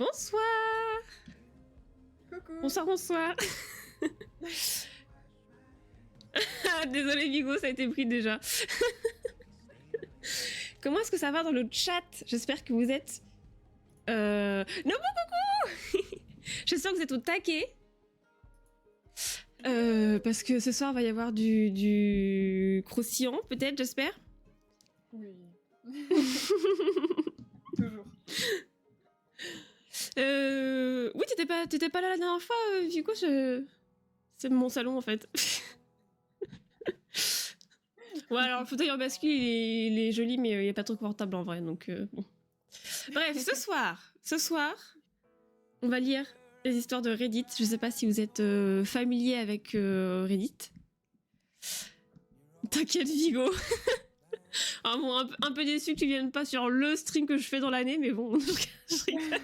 Bonsoir. Coucou. Bonsoir. Désolé Vigo, ça a été pris déjà. Comment est-ce que ça va dans le chat? J'espère que vous êtes... Non, coucou. J'espère que vous êtes au taquet. Parce que ce soir, il va y avoir du croustillant, peut-être, j'espère. Oui. Toujours. Oui, t'étais pas là la dernière fois, Vigo. C'est mon salon, en fait. Ouais, alors le fauteuil en bascule, il est joli, mais il est pas trop confortable en vrai, donc bon. Bref, ce soir, on va lire les histoires de Reddit. Je sais pas si vous êtes familier avec Reddit. T'inquiète, Vigo. Ah bon, un peu déçu que tu viennes pas sur le stream que je fais dans l'année, mais bon, je rigole.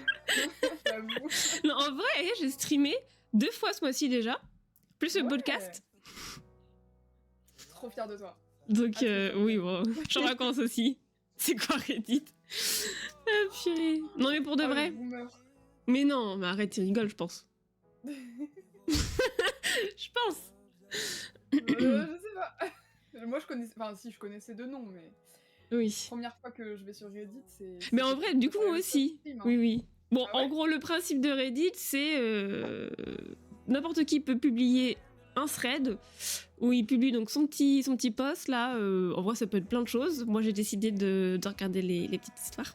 Non, en vrai, j'ai streamé 2 fois ce mois-ci déjà, plus le podcast. Trop fière de toi. Donc, oui, bon, je suis en vacances aussi. C'est quoi Reddit? Ah, purée. Non, mais pour de vrai. Mais non, mais arrête, tu rigoles, je pense. Je pense. Je sais pas. Moi, je connaissais... Enfin, si, je connaissais de nom, mais... Oui. Première fois que je vais sur Reddit, c'est... Mais en vrai, du coup, moi aussi. Stream, hein. Oui, oui. Bon, Ah ouais, en gros, le principe de Reddit, c'est... n'importe qui peut publier un thread où il publie donc son petit post, là. En vrai, ça peut être plein de choses. Moi, j'ai décidé de regarder les petites histoires.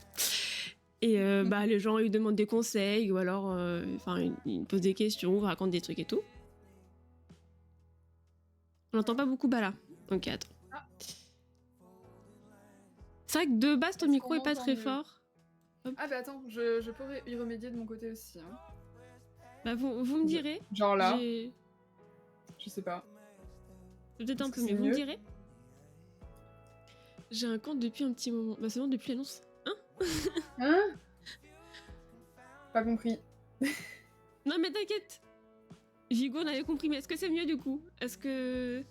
Et bah, les gens, ils demandent des conseils, ou alors... Enfin, ils posent des questions, ils racontent des trucs et tout. On n'entend pas beaucoup Bala. Ok, attends. Ah. C'est vrai que de base, ton micro est pas très mieux. fort. Hop. Ah bah attends, je pourrais y remédier de mon côté aussi. Hein. Bah, vous me direz. Genre là. Je sais pas. Peut-être un peu mieux. Vous me direz. J'ai un compte depuis un petit moment. Bah, c'est bon, depuis l'annonce. Hein? Pas compris. Non, mais t'inquiète. Vigo, on avait compris, mais est-ce que c'est mieux du coup? Est-ce que...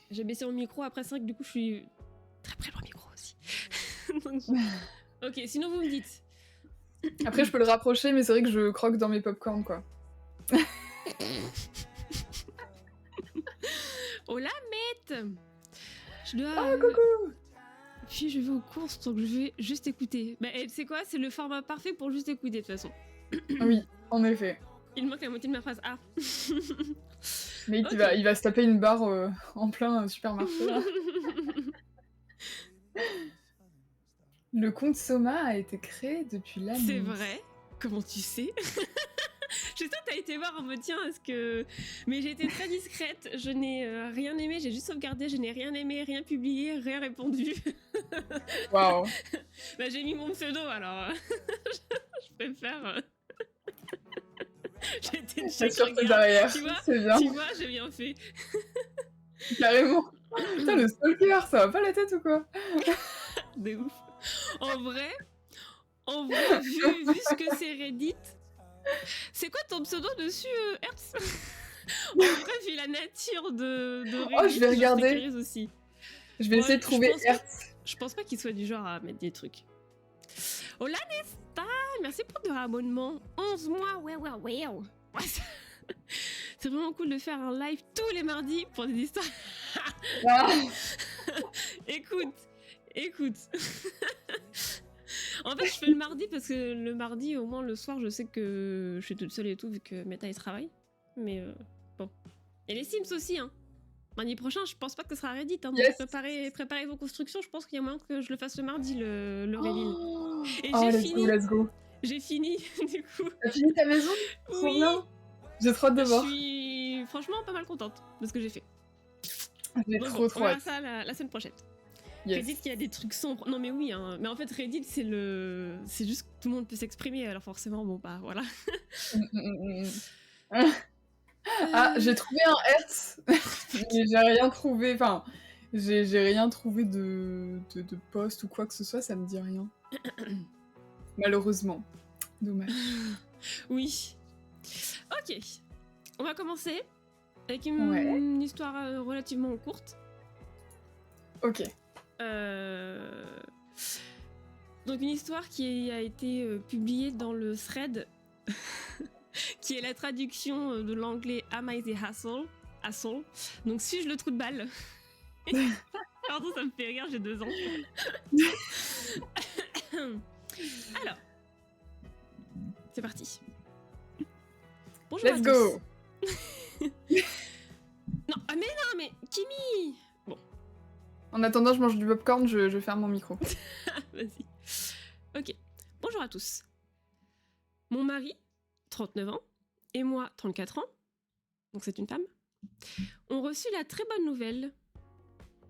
J'ai baissé mon micro, après 5, du coup je suis très près de mon micro aussi. Donc... Ok, sinon vous me dites. Après je peux le rapprocher, mais c'est vrai que je croque dans mes popcorn quoi. Oh la mette. Je dois... Ah coucou. Puis je vais aux courses, donc je vais juste écouter. Bah c'est quoi? C'est le format parfait pour juste écouter de toute façon. Oui, en effet. Il manque la moitié de ma phrase. Ah. Mais okay. il va se taper une barre en plein supermarché là. Le compte Soma a été créé depuis l'année. C'est vrai? Comment tu sais? Je sais que t'as été voir en mode tiens, est-ce que... Mais j'ai été très discrète, je n'ai rien aimé, j'ai juste sauvegardé, je n'ai rien aimé, rien publié, rien répondu. Waouh. Bah j'ai mis mon pseudo alors. Je préfère... J'ai été sur tes arrières, tu vois, c'est bien. Tu vois, j'ai bien fait. Carrément. Putain, le stalker, ça va pas la tête ou quoi? De ouf. En vrai, vu ce que c'est Reddit, c'est quoi ton pseudo dessus, Hertz? En vrai, vu la nature de Reddit, oh, je vais regarder. Aussi. Je vais essayer de trouver Hertz. Je pense pas qu'il soit du genre à mettre des trucs. Hola Nesta, merci pour ton abonnement. 11 mois, ouais. C'est vraiment cool de faire un live tous les mardis pour des histoires. Ah. Écoute. En fait, je fais le mardi parce que le mardi, au moins le soir, je sais que je suis toute seule et tout, vu que Meta il travaille. Mais bon. Et les Sims aussi, hein. Mardi prochain, je pense pas que ce sera Reddit. Hein, donc yes. préparez vos constructions. Je pense qu'il y a moyen que je le fasse le mardi, le reveal. Oh. Et j'ai fini. Let's go. J'ai fini, du coup. T'as fini ta maison? Oui. J'ai trop hâte de voir. Je suis franchement pas mal contente de ce que j'ai fait. J'ai trop hâte. On verra ça la semaine prochaine. Yes. Reddit, il y a des trucs sombres. Non mais oui, hein. Mais en fait Reddit c'est juste que tout le monde peut s'exprimer, alors forcément bon bah voilà. Ah, j'ai trouvé un Hertz. Mais j'ai rien trouvé, enfin, j'ai rien trouvé de post ou quoi que ce soit, ça me dit rien. Malheureusement. Dommage. Oui. Ok. On va commencer avec une histoire relativement courte. Ok. Donc une histoire qui a été publiée dans le thread, qui est la traduction de l'anglais Am I the Asshole. Donc suis-je le trou de balle? Pardon, ça me fait rire, j'ai 2 ans. Alors, c'est parti. Bonjour Let's à go. tous. Non, mais Kimi. Bon. En attendant, je mange du popcorn, je ferme mon micro. Vas-y. Ok. Bonjour à tous. Mon mari, 39 ans, et moi, 34 ans, donc c'est une femme, ont reçu la très bonne nouvelle.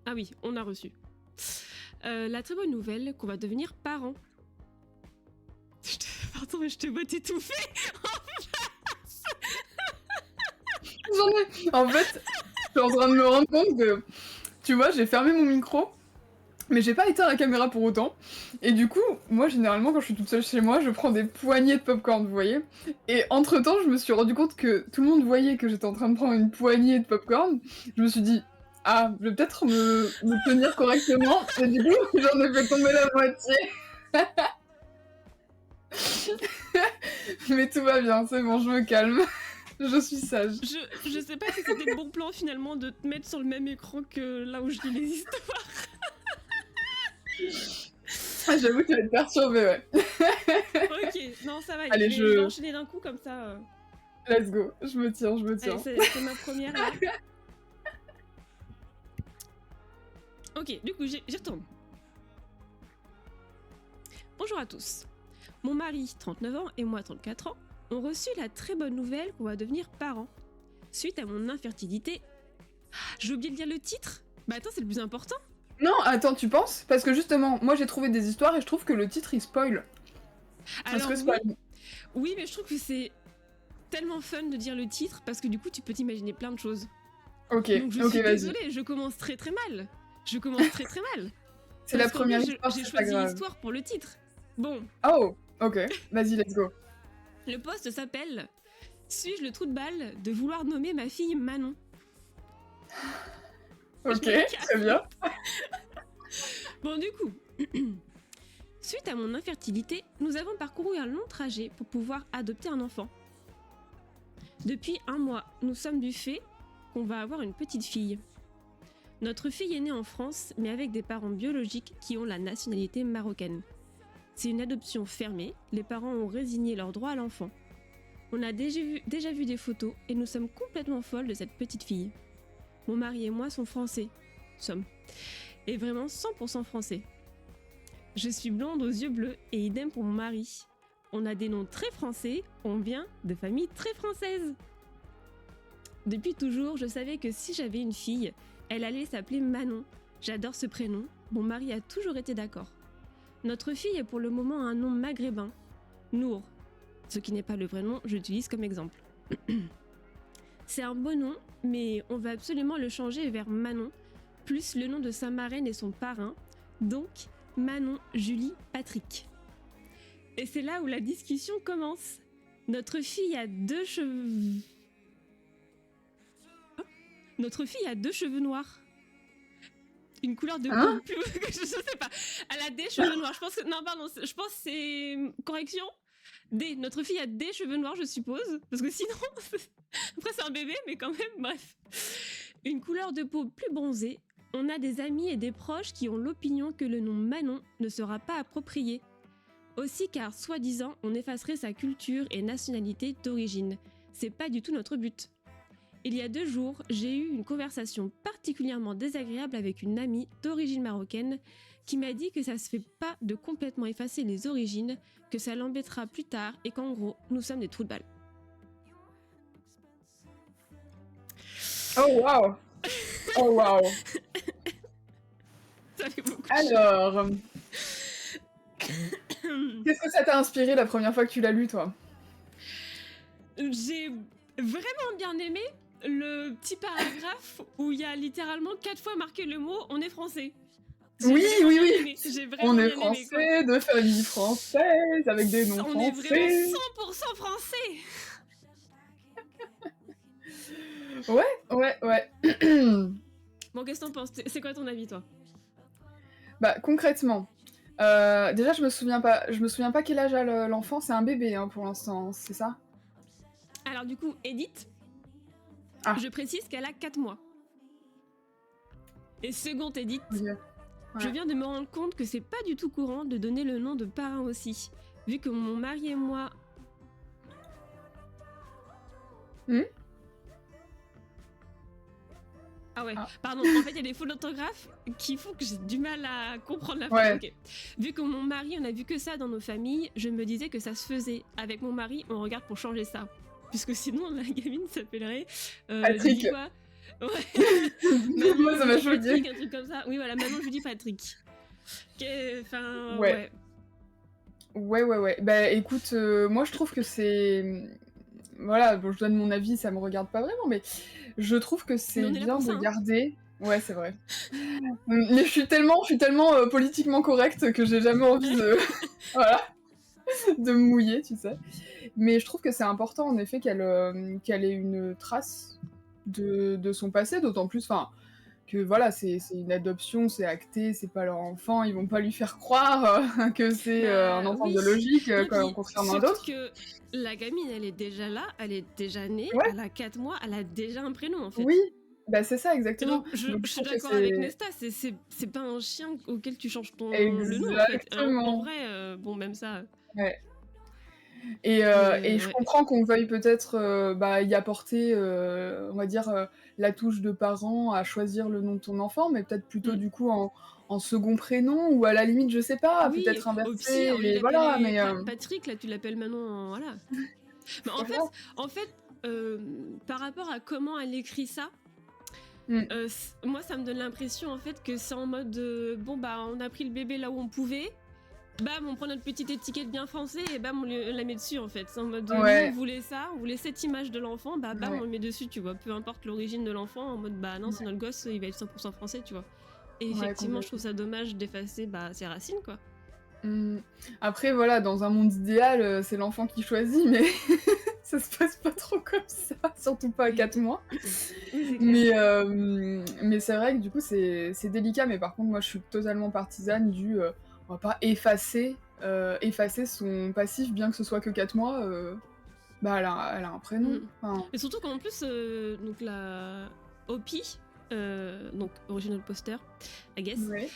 Ah oui, on a reçu. La très bonne nouvelle qu'on va devenir parents. Pardon, mais je te vois t'étouffer. En fait, je suis en train de me rendre compte que, tu vois, j'ai fermé mon micro, mais j'ai pas éteint la caméra pour autant. Et du coup, moi, généralement, quand je suis toute seule chez moi, je prends des poignées de popcorn, vous voyez. Et entre-temps, je me suis rendu compte que tout le monde voyait que j'étais en train de prendre une poignée de popcorn. Je me suis dit, ah, je vais peut-être me tenir correctement. Et du coup, j'en ai fait tomber la moitié. Mais tout va bien, c'est bon, je me calme. Je suis sage. Je sais pas si c'était le bon plan finalement de te mettre sur le même écran que là où je lis les histoires. Ah, j'avoue que tu vas être perturbée, ouais. Ok, non, ça va. Allez, je vais enchaîner d'un coup comme ça. Let's go, je me tiens. Allez, c'est ma première là. Ok, du coup, j'y retourne. Bonjour à tous. Mon mari, 39 ans, et moi, 34 ans, ont reçu la très bonne nouvelle qu'on va devenir parents. Suite à mon infertilité... J'ai oublié de lire le titre. Bah attends, c'est le plus important. Non, attends, tu penses? Parce que justement, moi j'ai trouvé des histoires et je trouve que le titre il spoil. Alors oui, mais je trouve que c'est tellement fun de dire le titre parce que du coup tu peux t'imaginer plein de choses. Ok, donc je suis vas-y. désolée, je commence très mal. C'est la première histoire, j'ai c'est pas choisi grave. l'histoire pour le titre. Bon. Oh, ok, vas-y, let's go. Le post s'appelle « Suis-je le trou de balle de vouloir nommer ma fille Manon ?» Ok, très bien. Bon, du coup, suite à mon infertilité, nous avons parcouru un long trajet pour pouvoir adopter un enfant. Depuis 1 mois, nous sommes du fait qu'on va avoir une petite fille. Notre fille est née en France, mais avec des parents biologiques qui ont la nationalité marocaine. C'est une adoption fermée, les parents ont résigné leur droit à l'enfant. On a déjà vu des photos et nous sommes complètement folles de cette petite fille. Mon mari et moi sommes français. Et vraiment 100% français. Je suis blonde aux yeux bleus et idem pour mon mari. On a des noms très français, on vient de familles très françaises. Depuis toujours, je savais que si j'avais une fille, elle allait s'appeler Manon. J'adore ce prénom, mon mari a toujours été d'accord. Notre fille est pour le moment un nom maghrébin, Nour. Ce qui n'est pas le vrai nom, j'utilise comme exemple. C'est un beau nom, mais on va absolument le changer vers Manon, plus le nom de sa marraine et son parrain, donc Manon Julie Patrick. Et c'est là où la discussion commence. Notre fille a 2 cheveux... Oh, notre fille a 2 cheveux noirs. Une couleur de peau plus... je sais pas. Elle a des cheveux noirs. Je pense que... Non, pardon. Je pense que c'est... Correction. Notre fille a des cheveux noirs, je suppose. Parce que sinon... Après, c'est un bébé, mais quand même, bref. Une couleur de peau plus bronzée. On a des amis et des proches qui ont l'opinion que le nom Manon ne sera pas approprié. Aussi car, soi-disant, on effacerait sa culture et nationalité d'origine. C'est pas du tout notre but. Il y a 2 jours, j'ai eu une conversation particulièrement désagréable avec une amie d'origine marocaine qui m'a dit que ça se fait pas de complètement effacer les origines, que ça l'embêtera plus tard et qu'en gros, nous sommes des trous de balle. Oh waouh. Oh waouh. Ça fait beaucoup. Alors, qu'est-ce que ça t'a inspiré la première fois que tu l'as lu, toi? J'ai vraiment bien aimé le petit paragraphe où il y a littéralement 4 fois marqué le mot « on est français ». Oui. J'ai vraiment On est bien aimé, français, de famille française, avec des noms on français. est vraiment 100% français. Ouais. Bon, qu'est-ce que t'en penses? C'est quoi ton avis, toi? Bah, concrètement, Déjà, je me souviens pas quel âge a l'enfant, c'est un bébé hein, pour l'instant, c'est ça? Alors du coup, Edith, Ah, je précise qu'elle a 4 mois. Et seconde Edith, ok. je Ouais. viens de me rendre compte que c'est pas du tout courant de donner le nom de parrain aussi. Vu que mon mari et moi... Hmm. Ah ouais, Ah. pardon, en fait il y a des fautes d'orthographe qui font que j'ai du mal à comprendre la phrase. Ouais. Ok. Vu que mon mari, on a vu que ça dans nos familles, je me disais que ça se faisait. Avec mon mari, on regarde pour changer ça. Puisque sinon la gamine s'appellerait... Patrick. dis quoi? Ouais. Moi, ça m'a choqué. Patrick, un truc comme ça. Oui voilà, maintenant je dis Patrick. Enfin, Ouais. ouais. Ouais. Bah écoute, moi je trouve que voilà, bon, je donne mon avis, ça me regarde pas vraiment, mais je trouve que Mais c'est on est là bien pour ça, de hein. garder. Ouais, c'est vrai. Mais je suis tellement politiquement correcte que j'ai jamais envie de, voilà, de me mouiller, tu sais. Mais je trouve que c'est important en effet qu'elle ait une trace de son passé, d'autant plus, enfin, que voilà, c'est une adoption, c'est acté, c'est pas leur enfant, ils vont pas lui faire croire que c'est un Bah enfant oui. biologique Non, puis contrairement à surtout d'autres. que la gamine, elle est déjà là, elle est déjà née, Ouais, elle a 4 mois, elle a déjà un prénom en oui, fait. bah c'est ça Et exactement. donc je Donc je suis trouve que d'accord avec c'est Nesta, c'est pas un chien auquel tu changes le nom en fait. En exactement. vrai, bon même ça, Ouais. mais Et je ouais. comprends qu'on veuille peut-être, bah, y apporter, on va dire, la touche de parent à choisir le nom de ton enfant, mais peut-être plutôt Mm. du coup en second prénom ou à la limite, je sais pas, Oui, peut-être au inverser pire, au lieu et voilà, d'appeler mais Patrick, là tu l'appelles Manon, voilà. Mais voilà. en fait par rapport à comment elle écrit ça, Mmh. moi ça me donne l'impression en fait que c'est en mode bon bah on a pris le bébé là où on pouvait, bam on prend notre petite étiquette bien français et bam on la met dessus en fait. C'est en mode nous on Ouais, voulait ça, on voulait cette image de l'enfant, bah bam on ouais, le met dessus tu vois, peu importe l'origine de l'enfant, en mode bah non c'est ouais, notre gosse, il va être 100% français tu vois. Et ouais, effectivement je trouve complètement. ça dommage d'effacer bah, ses racines quoi. Mmh. Après voilà, dans un monde idéal, c'est l'enfant qui choisit, mais ça se passe pas trop comme ça, surtout pas à 4 mois. Oui c'est clair. Mais c'est vrai que du coup c'est délicat, mais par contre moi je suis totalement partisane on va pas effacer son passif bien que ce soit que 4 mois, bah elle a un prénom. Mm. Enfin, Et surtout qu'en plus, donc la Opie, donc original poster, I guess, ouais.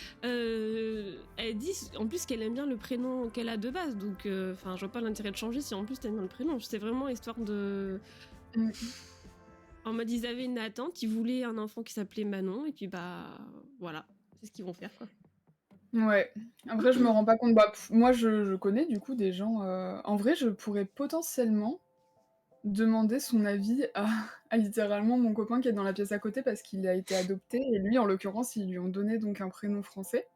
elle dit en plus qu'elle aime bien le prénom qu'elle a de base, donc enfin je vois pas l'intérêt de changer si en plus t'aimes bien le prénom. C'est vraiment histoire de. Mmh. En mode ils avaient une attente, ils voulaient un enfant qui s'appelait Manon et puis bah voilà, c'est ce qu'ils vont faire quoi. Ouais. Après je me rends pas compte, bah, moi je connais du coup des gens, en vrai je pourrais potentiellement demander son avis à à littéralement mon copain qui est dans la pièce à côté parce qu'il a été adopté et lui en l'occurrence ils lui ont donné donc un prénom français.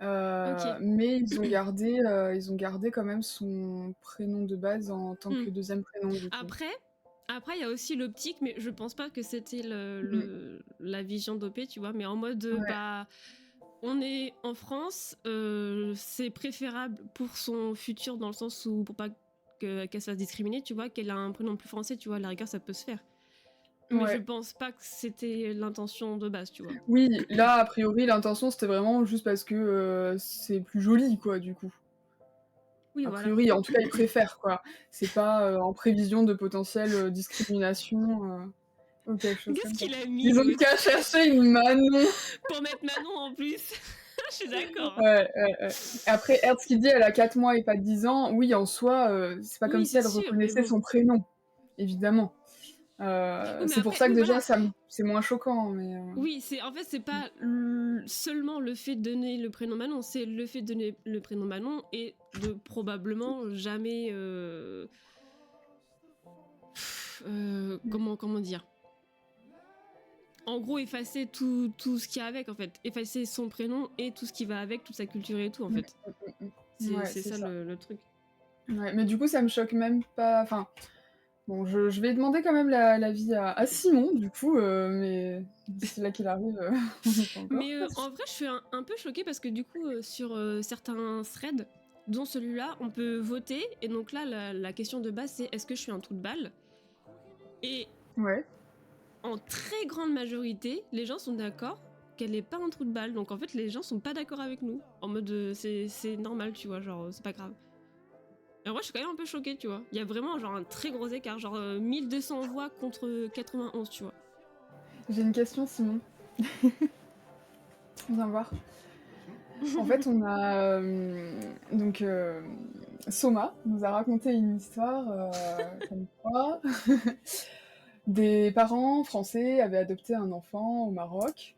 Ok. Mais ils ont gardé quand même son prénom de base en tant Hmm. que deuxième prénom, du coup. Après, il y a aussi l'optique, mais je pense pas que c'était Mmh. la vision d'OP, tu vois, mais en mode, Ouais, bah, on est en France, c'est préférable pour son futur dans le sens où, pour pas qu'elle se fasse discriminer, tu vois, qu'elle a un prénom plus français, tu vois, à la rigueur, ça peut se faire. Mais je ouais. pense pas que c'était l'intention de base, tu vois. Oui, là, a priori, l'intention, c'était vraiment juste parce que, c'est plus joli, quoi, du coup. Oui, A voilà. priori, en tout cas, ils préfèrent, quoi. C'est pas, en prévision de potentielle, discrimination, ou quelque chose Qu'est-ce comme ça. qu'il a mis, Ils ont l'autre, qu'à chercher une Manon! pour mettre Manon en plus? Je suis d'accord. Ouais. Après, Hertz qui dit: «Elle a 4 mois et pas 10 ans», oui, en soi, c'est pas comme Oui, si c'est elle sûr, mais reconnaissait bon. son prénom, évidemment. Oui, mais C'est pour après, ça que oui, déjà voilà. ça m c'est moins choquant, mais Oui, c'est en fait c'est pas seulement le fait de donner le prénom Manon, c'est le fait de donner le prénom Manon et de probablement jamais comment dire. En gros, effacer tout ce qu'il y a avec en fait, effacer son prénom et tout ce qui va avec, toute sa culture et tout en mmh, fait. ouais, C'est c'est ça ça. le truc. Ouais, mais du coup, ça me choque même pas, enfin, bon, je vais demander quand même l'avis à Simon, du coup, mais d'ici là qu'il arrive, on sait pas encore. Mais en vrai, je suis un peu choquée parce que du coup, sur certains threads, dont celui-là, on peut voter. Et donc là, la question de base, c'est est-ce que je suis un trou de balle? Et Ouais. en très grande majorité, les gens sont d'accord qu'elle ait pas un trou de balle. Donc en fait, les gens sont pas d'accord avec nous. En mode, c'est normal, tu vois, genre, c'est pas grave. Et moi, je suis quand même un peu choquée, tu vois. Il y a vraiment genre un très gros écart, genre 1200 voix contre 91, tu vois. J'ai une question, Simon. Viens voir. En fait, on a donc Soma nous a raconté une histoire comme quoi des parents français avaient adopté un enfant au Maroc,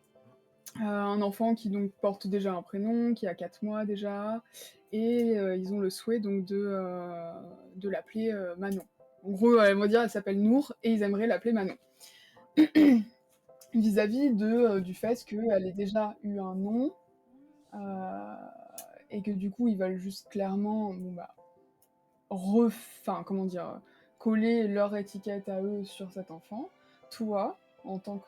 un enfant qui donc porte déjà un prénom, qui a 4 mois déjà, et ils ont le souhait donc de l'appeler Manon. En gros, elle va dire elle s'appelle Nour et ils aimeraient l'appeler Manon. Vis-à-vis du fait qu'elle ait déjà eu un nom. Et que du coup ils veulent juste clairement comment dire, coller leur étiquette à eux sur cet enfant. Toi, en tant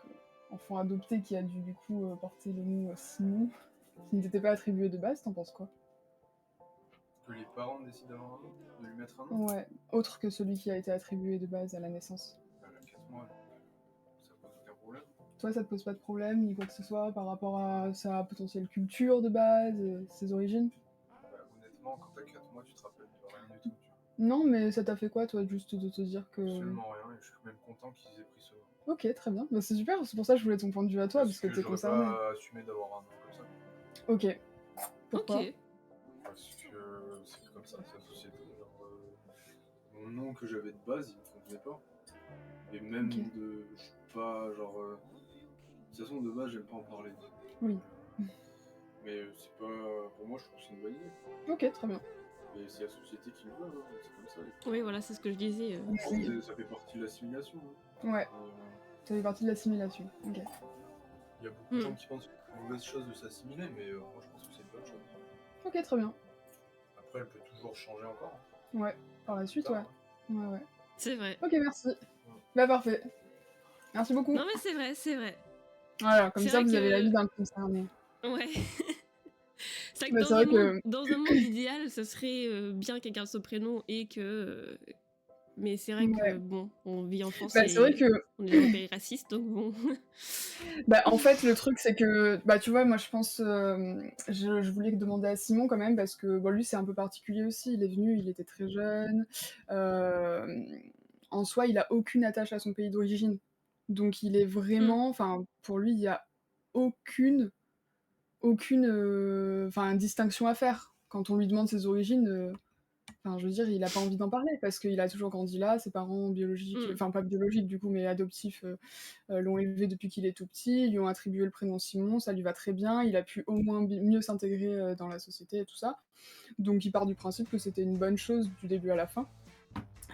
qu'enfant adopté qui a dû du coup porter le nom Simon, qui ne t'était pas attribué de base, t'en penses quoi? Que les parents décident d'avoir un nom, de lui mettre un nom. Ouais, autre que celui qui a été attribué de base à la naissance. Elle a 4 mois, ça pose aucun problème. Toi, ça te pose pas de problème, ni quoi que ce soit, par rapport à sa potentielle culture de base, ses origines? Honnêtement, quand t'as 4 mois, tu te rappelles de rien du tout. Non, mais ça t'a fait quoi, toi, juste de te dire que... Absolument rien, et je suis même content qu'ils aient pris ce nom. Ok, très bien. Bah, c'est super, c'est pour ça que je voulais ton point de vue à toi, parce que t'es concerné. J'aurais pas assumé d'avoir un nom comme ça. Ok. Pourquoi? Ok. Parce que c'est comme ça, c'est la société. Mon nom que j'avais de base, il me convenait pas. Et même je suis pas genre... de toute façon, de base, j'aime pas en parler. Oui. Mais c'est pas... Pour moi, je trouve que c'est une bonne idée. Ok, très bien. Et c'est la société qui le veut, hein, c'est comme ça. Oui, voilà, c'est ce que je disais. Ça fait partie de l'assimilation. Hein. Ouais, ça fait partie de l'assimilation. Ok. Il y a beaucoup de gens qui pensent que c'est une mauvaise chose de s'assimiler, mais moi je pense que c'est une bonne chose. Ok, très bien. Après, elle peut toujours changer encore. Ouais, par la suite, ouais. Ouais. C'est vrai. Ok, merci. Bah, parfait. Merci beaucoup. Non, mais c'est vrai, c'est vrai. Voilà, comme C'est ça, vrai vous que- avez l'avis d'un concerné. Ouais. C'est vrai que Bah, dans, c'est un vrai monde, dans un monde idéal, ce serait bien qu'elle garde ce prénom et que. Mais c'est vrai que, bon, on vit en France Bah, et c'est vrai que... on est dans un pays raciste, donc bon. Bah, en fait, le truc, c'est que, bah, tu vois, moi, je pense, je voulais demander à Simon quand même, parce que, bon, lui, c'est un peu particulier aussi. Il est venu, il était très jeune. En soi, il a aucune attache à son pays d'origine. Donc, il est vraiment, enfin, pour lui, il y a aucune distinction à faire. Quand on lui demande ses origines, enfin, je veux dire, il a pas envie d'en parler parce qu'il a toujours grandi là, ses parents biologiques, enfin pas biologiques du coup, mais adoptifs, l'ont élevé depuis qu'il est tout petit, lui ont attribué le prénom Simon, ça lui va très bien, il a pu au moins mieux s'intégrer dans la société et tout ça. Donc il part du principe que c'était une bonne chose du début à la fin.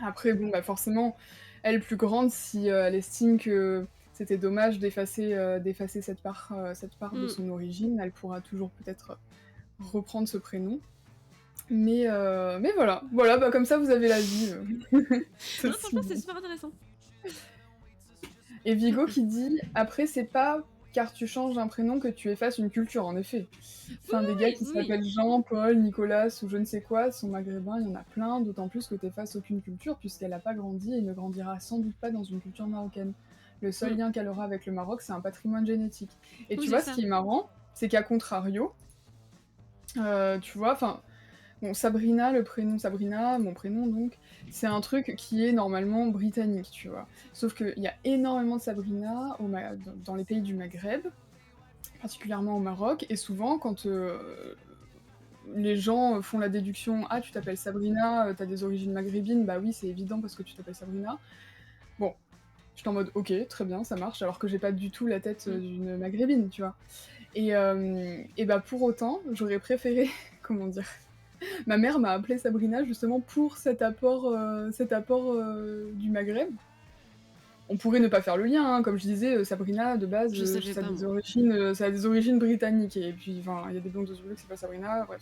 Après, bon, bah forcément, elle plus grande, si elle estime que c'était dommage d'effacer cette part de son origine, elle pourra toujours peut-être reprendre ce prénom. Mais voilà, bah comme ça vous avez la vie. Non, franchement, c'est super intéressant. Et Vigo qui dit après c'est pas car tu changes un prénom que tu effaces une culture, en effet. Enfin, des gars qui s'appellent Jean, Paul, Nicolas ou je ne sais quoi sont maghrébins, il y en a plein, d'autant plus que t'effaces aucune culture puisqu'elle n'a pas grandi et ne grandira sans doute pas dans une culture marocaine. Le seul lien qu'elle aura avec le Maroc, c'est un patrimoine génétique. Et tu vois, ce qui est marrant, c'est qu'à contrario, tu vois, enfin... Bon, Sabrina, mon prénom donc, c'est un truc qui est normalement britannique, tu vois. Sauf qu'il y a énormément de Sabrina dans les pays du Maghreb, particulièrement au Maroc, et souvent quand les gens font la déduction « Ah, tu t'appelles Sabrina, t'as des origines maghrébines », bah oui, c'est évident parce que tu t'appelles Sabrina. Bon, je suis en mode « Ok, très bien, ça marche », alors que j'ai pas du tout la tête d'une maghrébine, tu vois. Et bah pour autant, j'aurais préféré, comment dire... Ma mère m'a appelée Sabrina justement pour cet apport du Maghreb. On pourrait ne pas faire le lien, hein. Comme je disais, Sabrina, de base, ça a des origines britanniques. Et puis, enfin, il y a des blondes aux yeux bleus qui s'appellent Sabrina, bref.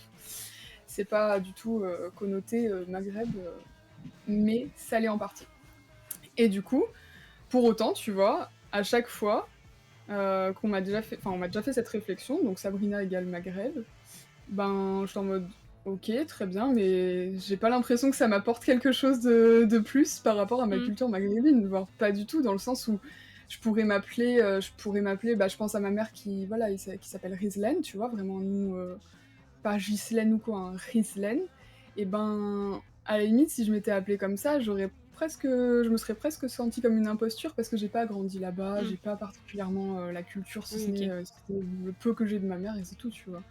C'est pas du tout connoté Maghreb, mais ça l'est en partie. Et du coup, pour autant, tu vois, à chaque fois on m'a déjà fait cette réflexion, donc Sabrina égale Maghreb, ben, je suis en mode... Ok, très bien, mais j'ai pas l'impression que ça m'apporte quelque chose de plus par rapport à ma culture maghrébine, voire pas du tout, dans le sens où je pourrais m'appeler, bah, je pense à ma mère qui, voilà, qui s'appelle Rizlen, tu vois, vraiment nous, pas Ghislaine ou quoi, hein, Rizlen. Et ben, à la limite, si je m'étais appelée comme ça, je me serais presque sentie comme une imposture parce que j'ai pas grandi là-bas, j'ai pas particulièrement la culture, si ce Ok. n'est le peu que j'ai de ma mère et c'est tout, tu vois.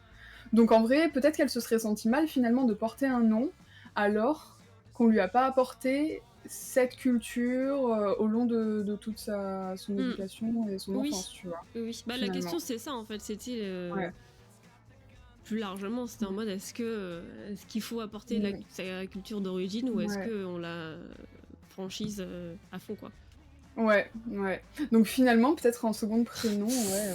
Donc en vrai, peut-être qu'elle se serait sentie mal finalement de porter un nom alors qu'on lui a pas apporté cette culture au long de toute son Mm. éducation et son Oui, enfance, tu vois, oui. Bah, la finalement. question, c'est ça, en fait. C'était Ouais. plus largement, c'était en mode est-ce qu'il faut apporter Mm. sa culture d'origine ou est-ce Ouais. qu'on la franchise à fond, quoi. Ouais, ouais. Donc finalement, peut-être en second prénom, ouais.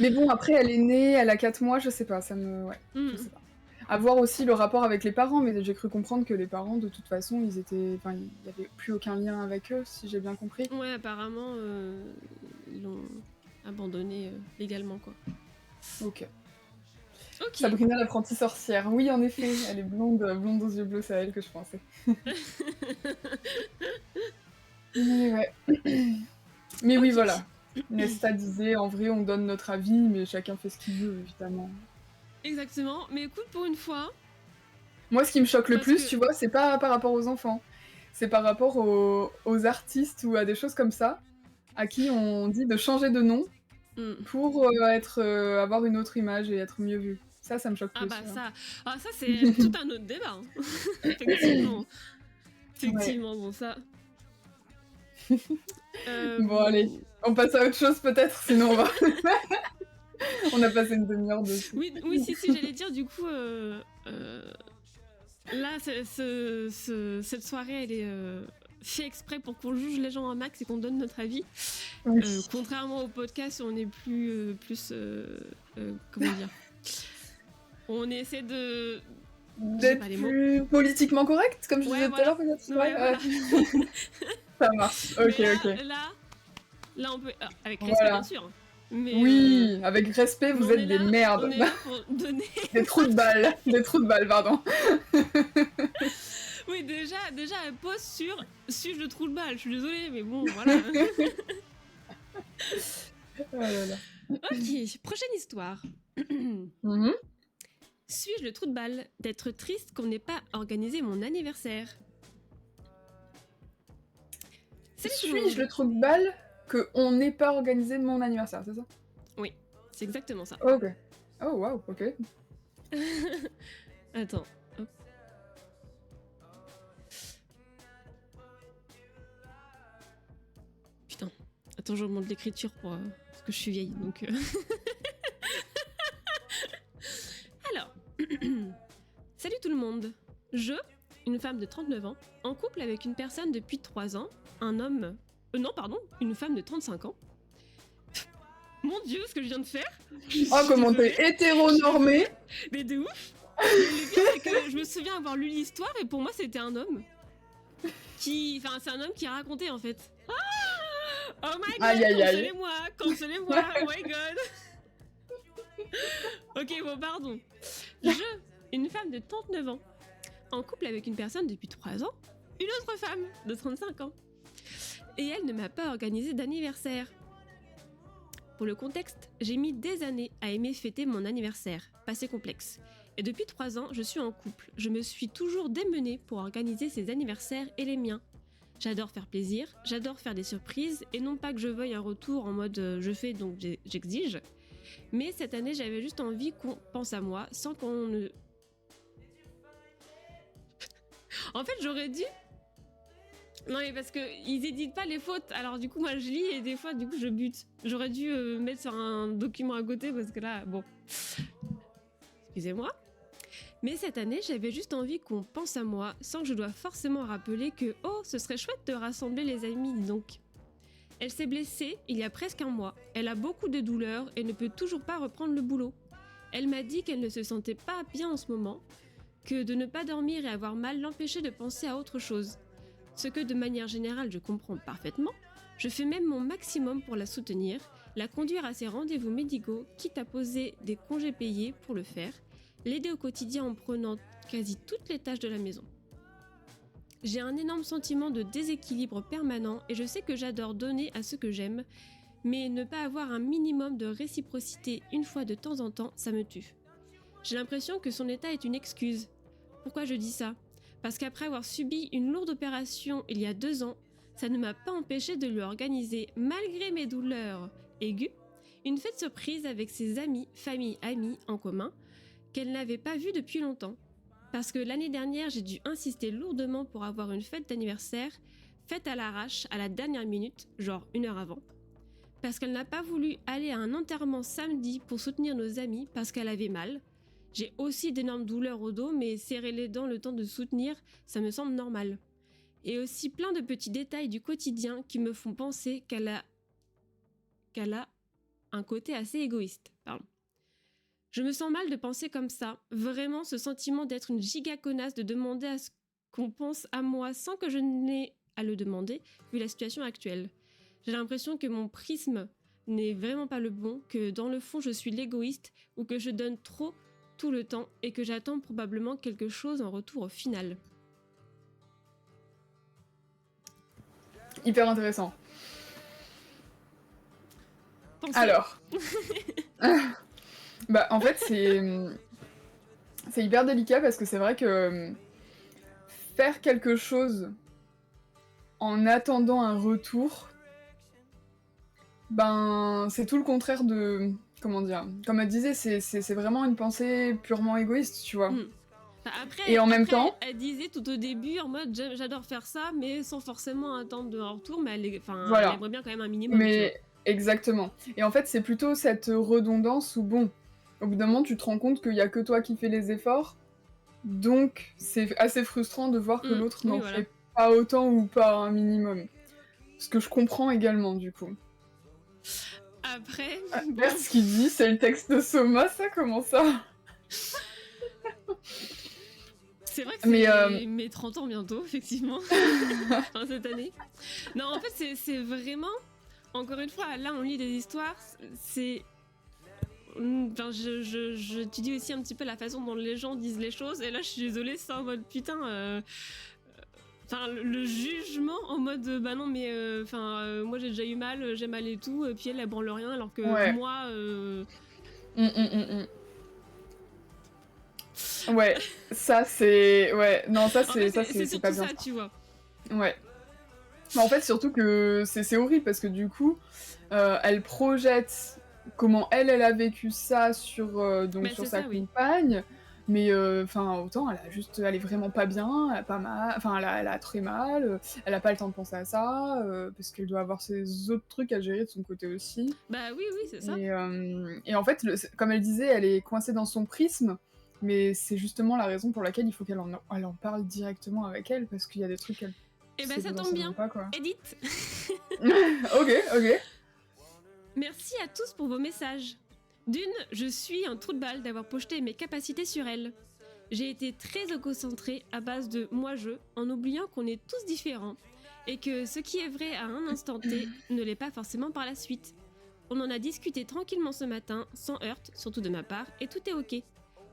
Mais bon, après, elle est née, elle a 4 mois, je sais pas, ouais, je Mm. sais pas. À voir aussi le rapport avec les parents, mais j'ai cru comprendre que les parents, de toute façon, enfin, il y avait plus aucun lien avec eux, si j'ai bien compris. Ouais, apparemment, ils l'ont abandonné légalement, quoi. Ok. Ok. Sabrina l'apprentie sorcière. Oui, en effet, elle est blonde, blonde aux yeux bleus, c'est à elle que je pensais. Mais ouais. Mais oui, Ok. voilà. Nesta disait, en vrai, on donne notre avis, mais chacun fait ce qu'il veut, évidemment. Exactement. Mais écoute, pour une fois, Moi, ce qui me choque le parce plus, que... tu vois, c'est pas par rapport aux enfants. C'est par rapport aux artistes ou à des choses comme ça, à qui on dit de changer de nom Mm. pour avoir une autre image et être mieux vu. Ça me choque Ah plus, bah tu vois. ça... Ah, ça, c'est tout un autre débat. Hein. Effectivement. Ouais. Effectivement, bon, ça... Bon, allez, on passe à autre chose peut-être, sinon on a passé une demi-heure dessus. Oui, oui, si, j'allais dire, du coup... Là, cette soirée, elle est fait exprès pour qu'on juge les gens un max et qu'on donne notre avis. Oui. Contrairement au podcast, on est plus... comment dire, on essaie de... J'ai D'être pas les mots. plus politiquement correct, comme je Ouais, disais tout à l'heure, peut-être. Ouais, voilà. Ça marche. Mais Ok, ok. là, on peut... avec respect, Voilà. bien sûr. Mais, Oui, avec respect, mais vous êtes des on merdes. est là pour donner... Des trous de balles. Des trous de balles, pardon. Oui, déjà, elle pose sur suis-je le trou de balle. Je suis désolée, mais bon, voilà. Oh là là. Ok, prochaine histoire. Mhm. Suis-je le trou de balle d'être triste qu'on n'ait pas organisé mon anniversaire? Salut tout le Suis-je monde. le trou de balle que on n'ait pas organisé mon anniversaire, c'est ça? Oui, c'est exactement ça. Ok. Oh waouh, ok. Attends. Hop. Putain. Attends, je remonte l'écriture parce que je suis vieille, donc... Alors. Salut tout le monde. Je, une femme de 39 ans, en couple avec une personne depuis 3 ans, un homme... non, pardon, une femme de 35 ans. Mon Dieu, ce que je viens de faire. Oh, comment t'es hétéronormé. Mais de ouf. Mais le pire, c'est que je me souviens avoir lu l'histoire et pour moi, c'était un homme. Enfin, c'est un homme qui a raconté en fait. Ah, oh my god, Aïe, aïe, aïe. cancellez-moi, oh my god. Ok, bon, pardon. Je, une femme de 39 ans, en couple avec une personne depuis 3 ans, une autre femme de 35 ans. Et elle ne m'a pas organisé d'anniversaire. Pour le contexte, j'ai mis des années à aimer fêter mon anniversaire, passé complexe. Et depuis 3 ans, je suis en couple. Je me suis toujours démenée pour organiser ses anniversaires et les miens. J'adore faire plaisir, j'adore faire des surprises, et non pas que je veuille un retour en mode je fais donc j'exige. Mais cette année, j'avais juste envie qu'on pense à moi sans qu'on ne... En fait, j'aurais dû... Non mais parce que ils éditent pas les fautes, alors du coup moi je lis et des fois du coup je bute. J'aurais dû mettre sur un document à côté parce que là, bon... Excusez-moi. Mais cette année, j'avais juste envie qu'on pense à moi sans que je doive forcément rappeler que oh, ce serait chouette de rassembler les amis, dis donc. Elle s'est blessée il y a presque un mois. Elle a beaucoup de douleurs et ne peut toujours pas reprendre le boulot. Elle m'a dit qu'elle ne se sentait pas bien en ce moment, que de ne pas dormir et avoir mal l'empêchait de penser à autre chose. Ce que de manière générale je comprends parfaitement. Je fais même mon maximum pour la soutenir, la conduire à ses rendez-vous médicaux, quitte à poser des congés payés pour le faire, l'aider au quotidien en prenant quasi toutes les tâches de la maison. J'ai un énorme sentiment de déséquilibre permanent et je sais que j'adore donner à ceux que j'aime, mais ne pas avoir un minimum de réciprocité une fois de temps en temps, ça me tue. J'ai l'impression que son état est une excuse. Pourquoi je dis ça ? Parce qu'après avoir subi une lourde opération il y a 2 ans, ça ne m'a pas empêché de lui organiser, malgré mes douleurs aiguës, une fête surprise avec ses amis, famille, amis en commun, qu'elle n'avait pas vu depuis longtemps. Parce que l'année dernière, j'ai dû insister lourdement pour avoir une fête d'anniversaire, faite à l'arrache, à la dernière minute, genre 1 heure avant. Parce qu'elle n'a pas voulu aller à un enterrement samedi pour soutenir nos amis parce qu'elle avait mal. J'ai aussi d'énormes douleurs au dos, mais serrer les dents le temps de soutenir, ça me semble normal. Et aussi plein de petits détails du quotidien qui me font penser qu'elle a un côté assez égoïste. Pardon. Je me sens mal de penser comme ça. Vraiment, ce sentiment d'être une giga connasse, de demander à ce qu'on pense à moi sans que je n'ai à le demander, vu la situation actuelle. J'ai l'impression que mon prisme n'est vraiment pas le bon, que dans le fond, je suis l'égoïste ou que je donne trop tout le temps et que j'attends probablement quelque chose en retour au final. Hyper intéressant. Pensez. Alors, bah en fait c'est hyper délicat parce que c'est vrai que faire quelque chose en attendant un retour, ben c'est tout le contraire de... Comment dire? Comme elle disait, c'est vraiment une pensée purement égoïste, tu vois. Après, Et en même temps... elle disait tout au début en mode j'adore faire ça, mais sans forcément attendre de retour, mais elle Voilà. aimerait bien quand même un minimum. Mais exactement. Et en fait, c'est plutôt cette redondance où, bon, au bout d'un moment, tu te rends compte qu'il y a que toi qui fais les efforts, donc c'est assez frustrant de voir que l'autre n'en fait pas autant ou pas un minimum. Ce que je comprends également, du coup. Après... Regarde ce qu'il dit, c'est le texte de Soma, ça? Comment ça? C'est vrai que c'est mes 30 ans bientôt, effectivement, enfin, cette année. Non, en fait, c'est vraiment... Encore une fois, là, on lit des histoires, c'est... Enfin, j'étudie aussi un petit peu la façon dont les gens disent les choses, et là, je suis désolée, c'est en mode, putain... Enfin, le jugement en mode, bah non, mais... moi, j'ai déjà eu mal, j'ai mal et tout, puis elle branle rien, alors que moi... Ouais, ça c'est... Ouais, non, ça c'est surtout pas bien. Ça, tu vois. Ouais. Mais en fait, surtout que c'est horrible, parce que du coup, elle projette comment elle a vécu ça sur, donc sur sa compagne, mais autant elle est vraiment pas bien, elle a pas mal, enfin elle a très mal, elle a pas le temps de penser à ça, parce qu'elle doit avoir ses autres trucs à gérer de son côté aussi. Bah oui, c'est ça. Et en fait, comme elle disait, elle est coincée dans son prisme, mais c'est justement la raison pour laquelle il faut qu'elle en parle directement avec elle, parce qu'il y a des trucs qu'elle... Et bah ça tombe bien, pas, quoi. Edith. Ok. Merci à tous pour vos messages. D'une, je suis un trou de balle d'avoir projeté mes capacités sur elle. J'ai été très égocentrée à base de moi-je, en oubliant qu'on est tous différents, et que ce qui est vrai à un instant T ne l'est pas forcément par la suite. On en a discuté tranquillement ce matin, sans heurts, surtout de ma part, et tout est ok.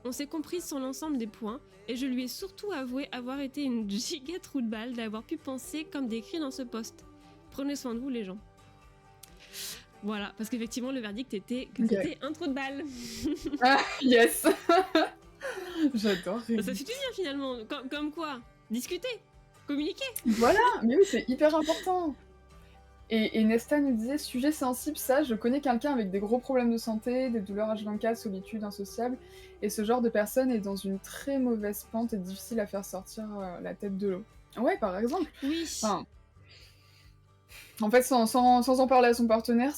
On s'est comprise sur l'ensemble des points, et je lui ai surtout avoué avoir été une giga trou de balle d'avoir pu penser comme décrit dans ce post. Prenez soin de vous les gens. Voilà, parce qu'effectivement le verdict était que c'était un trou de balle. Ah, yes. J'adore. Ça suffit bien finalement, comme quoi, discuter, communiquer. Voilà, mais oui, c'est hyper important. Et Nesta nous disait, sujet sensible, ça, je connais quelqu'un avec des gros problèmes de santé, des douleurs H24, solitude, insociable, et ce genre de personne est dans une très mauvaise pente et difficile à faire sortir la tête de l'eau. Ouais, par exemple. Oui. Enfin, en fait, sans en parler à son partenaire,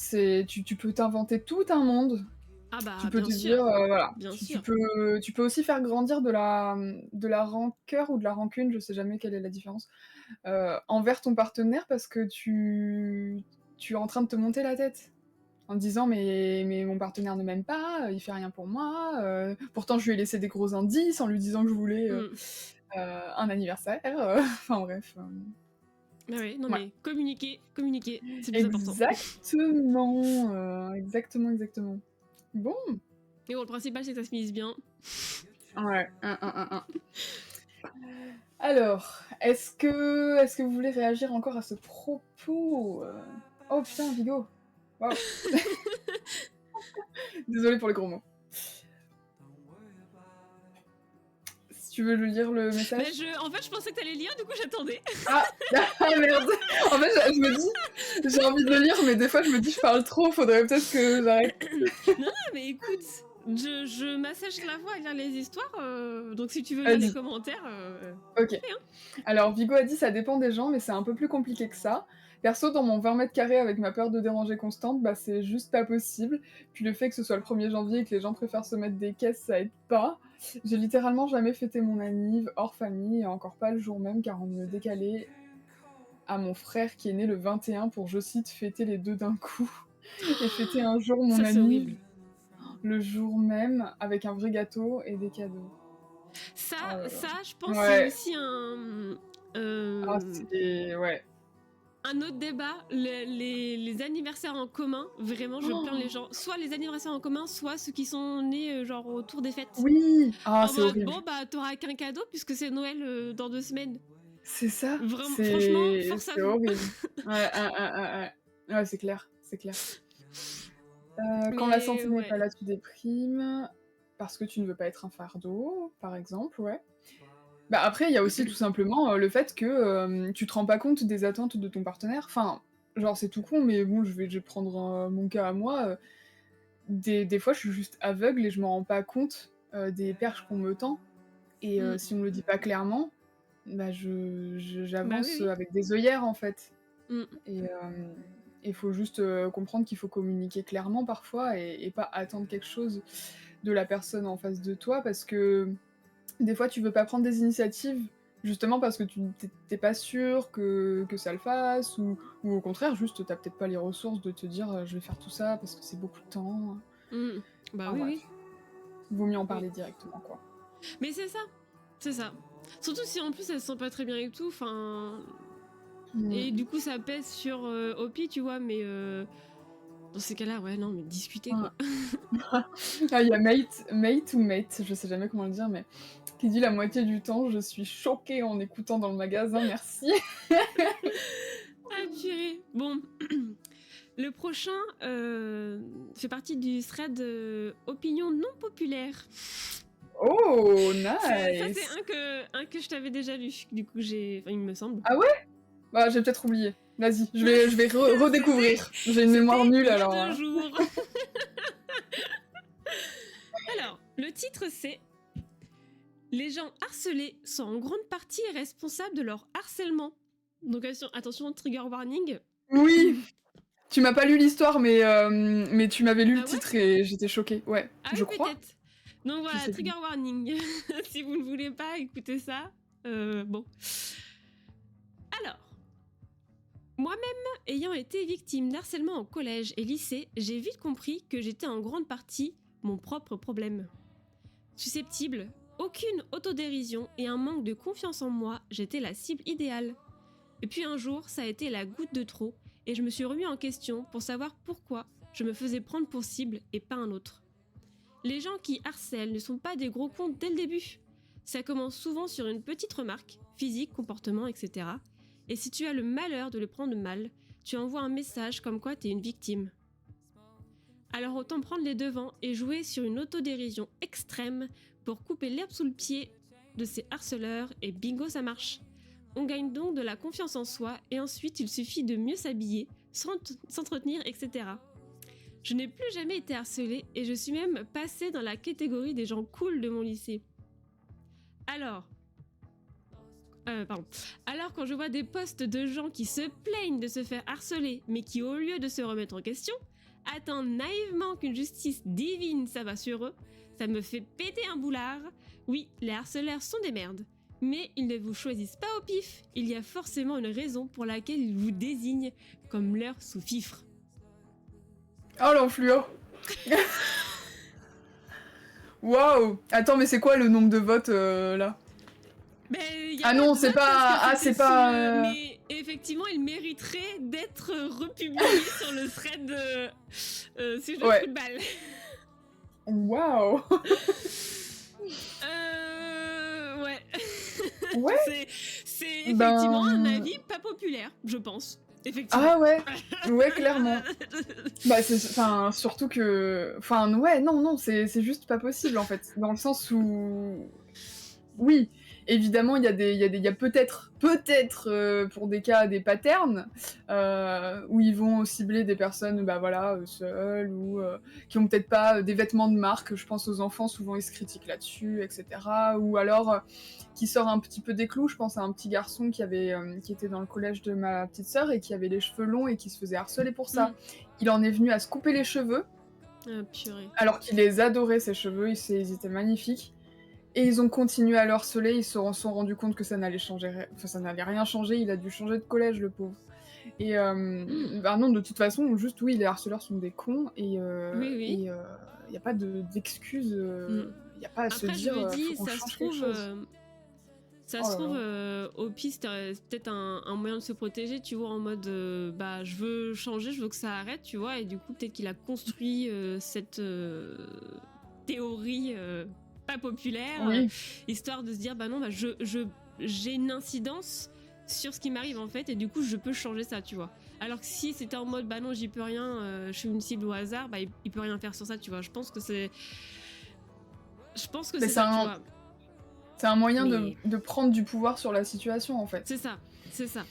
tu peux t'inventer tout un monde. Ah bah, tu peux bien te sûr. dire, voilà. Bien Tu peux aussi faire grandir de la rancœur ou de la rancune, je sais jamais quelle est la différence, envers ton partenaire parce que tu es en train de te monter la tête. En te disant mais mon partenaire ne m'aime pas, il fait rien pour moi, pourtant je lui ai laissé des gros indices en lui disant que je voulais un anniversaire, enfin bref. Ah ouais, non mais communiquer, c'est plus important. Exactement. Bon. Et bon, le principal c'est que ça se finisse bien. Ouais, Alors, Est-ce que vous voulez réagir encore à ce propos? Oh putain, Vigo. Waouh. Désolée pour les gros mots. Si tu veux le lire le message. Mais en fait, je pensais que t'allais lire, du coup j'attendais. Ah, ah merde. En fait, je me dis, j'ai envie de le lire, mais des fois je me dis je parle trop, faudrait peut-être que j'arrête. Non, mais écoute, je m'assèche la voix à lire les histoires, donc si tu veux lire Vas-y. les commentaires... Ok. Alors Vigo a dit ça dépend des gens, mais c'est un peu plus compliqué que ça. Perso, dans mon 20 mètres carrés avec ma peur de déranger constante, bah c'est juste pas possible. Puis le fait que ce soit le 1er janvier et que les gens préfèrent se mettre des caisses, ça aide pas. J'ai littéralement jamais fêté mon anniv hors famille, et encore pas le jour même, car on me décalait à mon frère qui est né le 21 pour, je cite, fêter les deux d'un coup. Et fêter un jour mon Ça, c'est anniv, horrible. le jour même, avec un vrai gâteau et des cadeaux. Ça, Oh là là. ça, je pense, Ouais. c'est aussi Ah, c'est... Ouais. un autre débat. Les anniversaires en commun, vraiment, je plains les gens. Soit les anniversaires en commun, soit ceux qui sont nés genre autour des fêtes. Oui. Ah, En c'est mode, horrible. bon, bah, t'auras qu'un cadeau puisque c'est Noël dans 2 semaines. C'est ça. Vraiment, C'est... franchement, force à c'est vous. horrible. Ouais, c'est clair, c'est clair. Quand la Mais, santé n'est ouais. pas là, tu déprimes. Parce que tu ne veux pas être un fardeau, par exemple, ouais. Bah après, il y a aussi tout simplement le fait que tu te rends pas compte des attentes de ton partenaire. Enfin, genre c'est tout con, mais bon, je vais prendre mon cas à moi. Des fois, je suis juste aveugle et je me rends pas compte des perches qu'on me tend. Et Mm. si on me le dit pas clairement, bah j'avance oui. avec des œillères en fait. Mm. Et il faut juste comprendre qu'il faut communiquer clairement parfois et pas attendre quelque chose de la personne en face de toi parce que des fois tu veux pas prendre des initiatives justement parce que tu t'es pas sûr que ça le fasse ou au contraire juste t'as peut-être pas les ressources de te dire je vais faire tout ça parce que c'est beaucoup de temps. Mm. Bah Enfin, oui, bref. oui. Vaut mieux en parler directement quoi. Mais c'est ça. C'est ça. Surtout si en plus elle se sent pas très bien et tout, enfin... Et du coup ça pèse sur Opi, tu vois, mais dans ces cas-là, ouais, non, mais discuter quoi. Ah, il y a mate ou mate, je sais jamais comment le dire, mais qui dit la moitié du temps, je suis choquée en écoutant dans le magasin, merci. Ah purée. Bon, le prochain fait partie du thread opinion non populaire. Oh, Ça, nice. c'est un que je t'avais déjà lu, du coup enfin, il me semble. Ah ouais? Bah j'ai peut-être oublié. Vas-y, je vais redécouvrir. J'ai une mémoire nulle alors. Il y a 2 jours. Alors, le titre c'est les gens harcelés sont en grande partie responsables de leur harcèlement. Donc attention, trigger warning. Oui. Tu m'as pas lu l'histoire, mais tu m'avais lu le Ah ouais? titre et j'étais choquée. Ouais, Ah je oui, crois. peut-être. Donc voilà, sais trigger warning. Si vous ne voulez pas écouter ça, bon. Alors, moi-même, ayant été victime d'harcèlement au collège et lycée, j'ai vite compris que j'étais en grande partie mon propre problème. Susceptible, aucune autodérision et un manque de confiance en moi, j'étais la cible idéale. Et puis un jour, ça a été la goutte de trop et je me suis remis en question pour savoir pourquoi je me faisais prendre pour cible et pas un autre. Les gens qui harcèlent ne sont pas des gros cons dès le début. Ça commence souvent sur une petite remarque, physique, comportement, etc. Et si tu as le malheur de le prendre mal, tu envoies un message comme quoi t'es une victime. Alors autant prendre les devants et jouer sur une autodérision extrême pour couper l'herbe sous le pied de ces harceleurs et bingo ça marche. On gagne donc de la confiance en soi et ensuite il suffit de mieux s'habiller, s'entretenir, etc. Je n'ai plus jamais été harcelée et je suis même passée dans la catégorie des gens cool de mon lycée. Alors quand je vois des posts de gens qui se plaignent de se faire harceler, mais qui au lieu de se remettre en question, attendent naïvement qu'une justice divine s'abat sur eux, ça me fait péter un boulard. Oui, les harceleurs sont des merdes, mais ils ne vous choisissent pas au pif, il y a forcément une raison pour laquelle ils vous désignent comme leur sous-fifre. Oh l'enflure. Waouh. Attends, mais c'est quoi le nombre de votes là? Ah non, c'est pas... Ah, c'est pas... Mais effectivement, il mériterait d'être republié sur le thread sujet de football. Waouh. Ouais. Ouais. C'est effectivement un Ben... avis pas populaire, je pense. Effectivement. Ah ouais, ouais, clairement. Bah, enfin, surtout que... Enfin, ouais, non, c'est juste pas possible, en fait. Dans le sens où... Oui, évidemment, il y a peut-être, pour des cas, des patterns, où ils vont cibler des personnes, bah voilà, seules, ou qui ont peut-être pas des vêtements de marque. Je pense aux enfants, souvent ils se critiquent là-dessus, etc. Ou alors, qui sort un petit peu des clous. Je pense à un petit garçon qui était dans le collège de ma petite sœur et qui avait les cheveux longs et qui se faisait harceler pour ça. Il en est venu à se couper les cheveux, Ah, purée. alors qu'il les adorait, ses cheveux, ils étaient magnifiques. Et ils ont continué à le harceler, ils se sont rendus compte que ça n'allait ça n'allait rien changer, il a dû changer de collège, le pauvre. Et bah non, de toute façon, juste oui, les harceleurs sont des cons, et Oui. y a pas d'excuses, y a pas à se Après, je dire, me dis, faut qu'on ça se change quelque trouve, chose. ça Oh se là trouve, là. au pire, c'est peut-être un moyen de se protéger, tu vois, en mode, bah, je veux changer, je veux que ça arrête, tu vois, et du coup, peut-être qu'il a construit cette théorie pas populaire, Oui, histoire de se dire, bah non, bah, j'ai une incidence sur ce qui m'arrive, en fait, et du coup, je peux changer ça, tu vois. Alors que si c'était en mode, bah non, j'y peux rien, je suis une cible au hasard, bah, il peut rien faire sur ça, tu vois. Je pense que c'est mais ça, tu vois. c'est un moyen Mais de prendre du pouvoir sur la situation, en fait. c'est ça, c'est ça.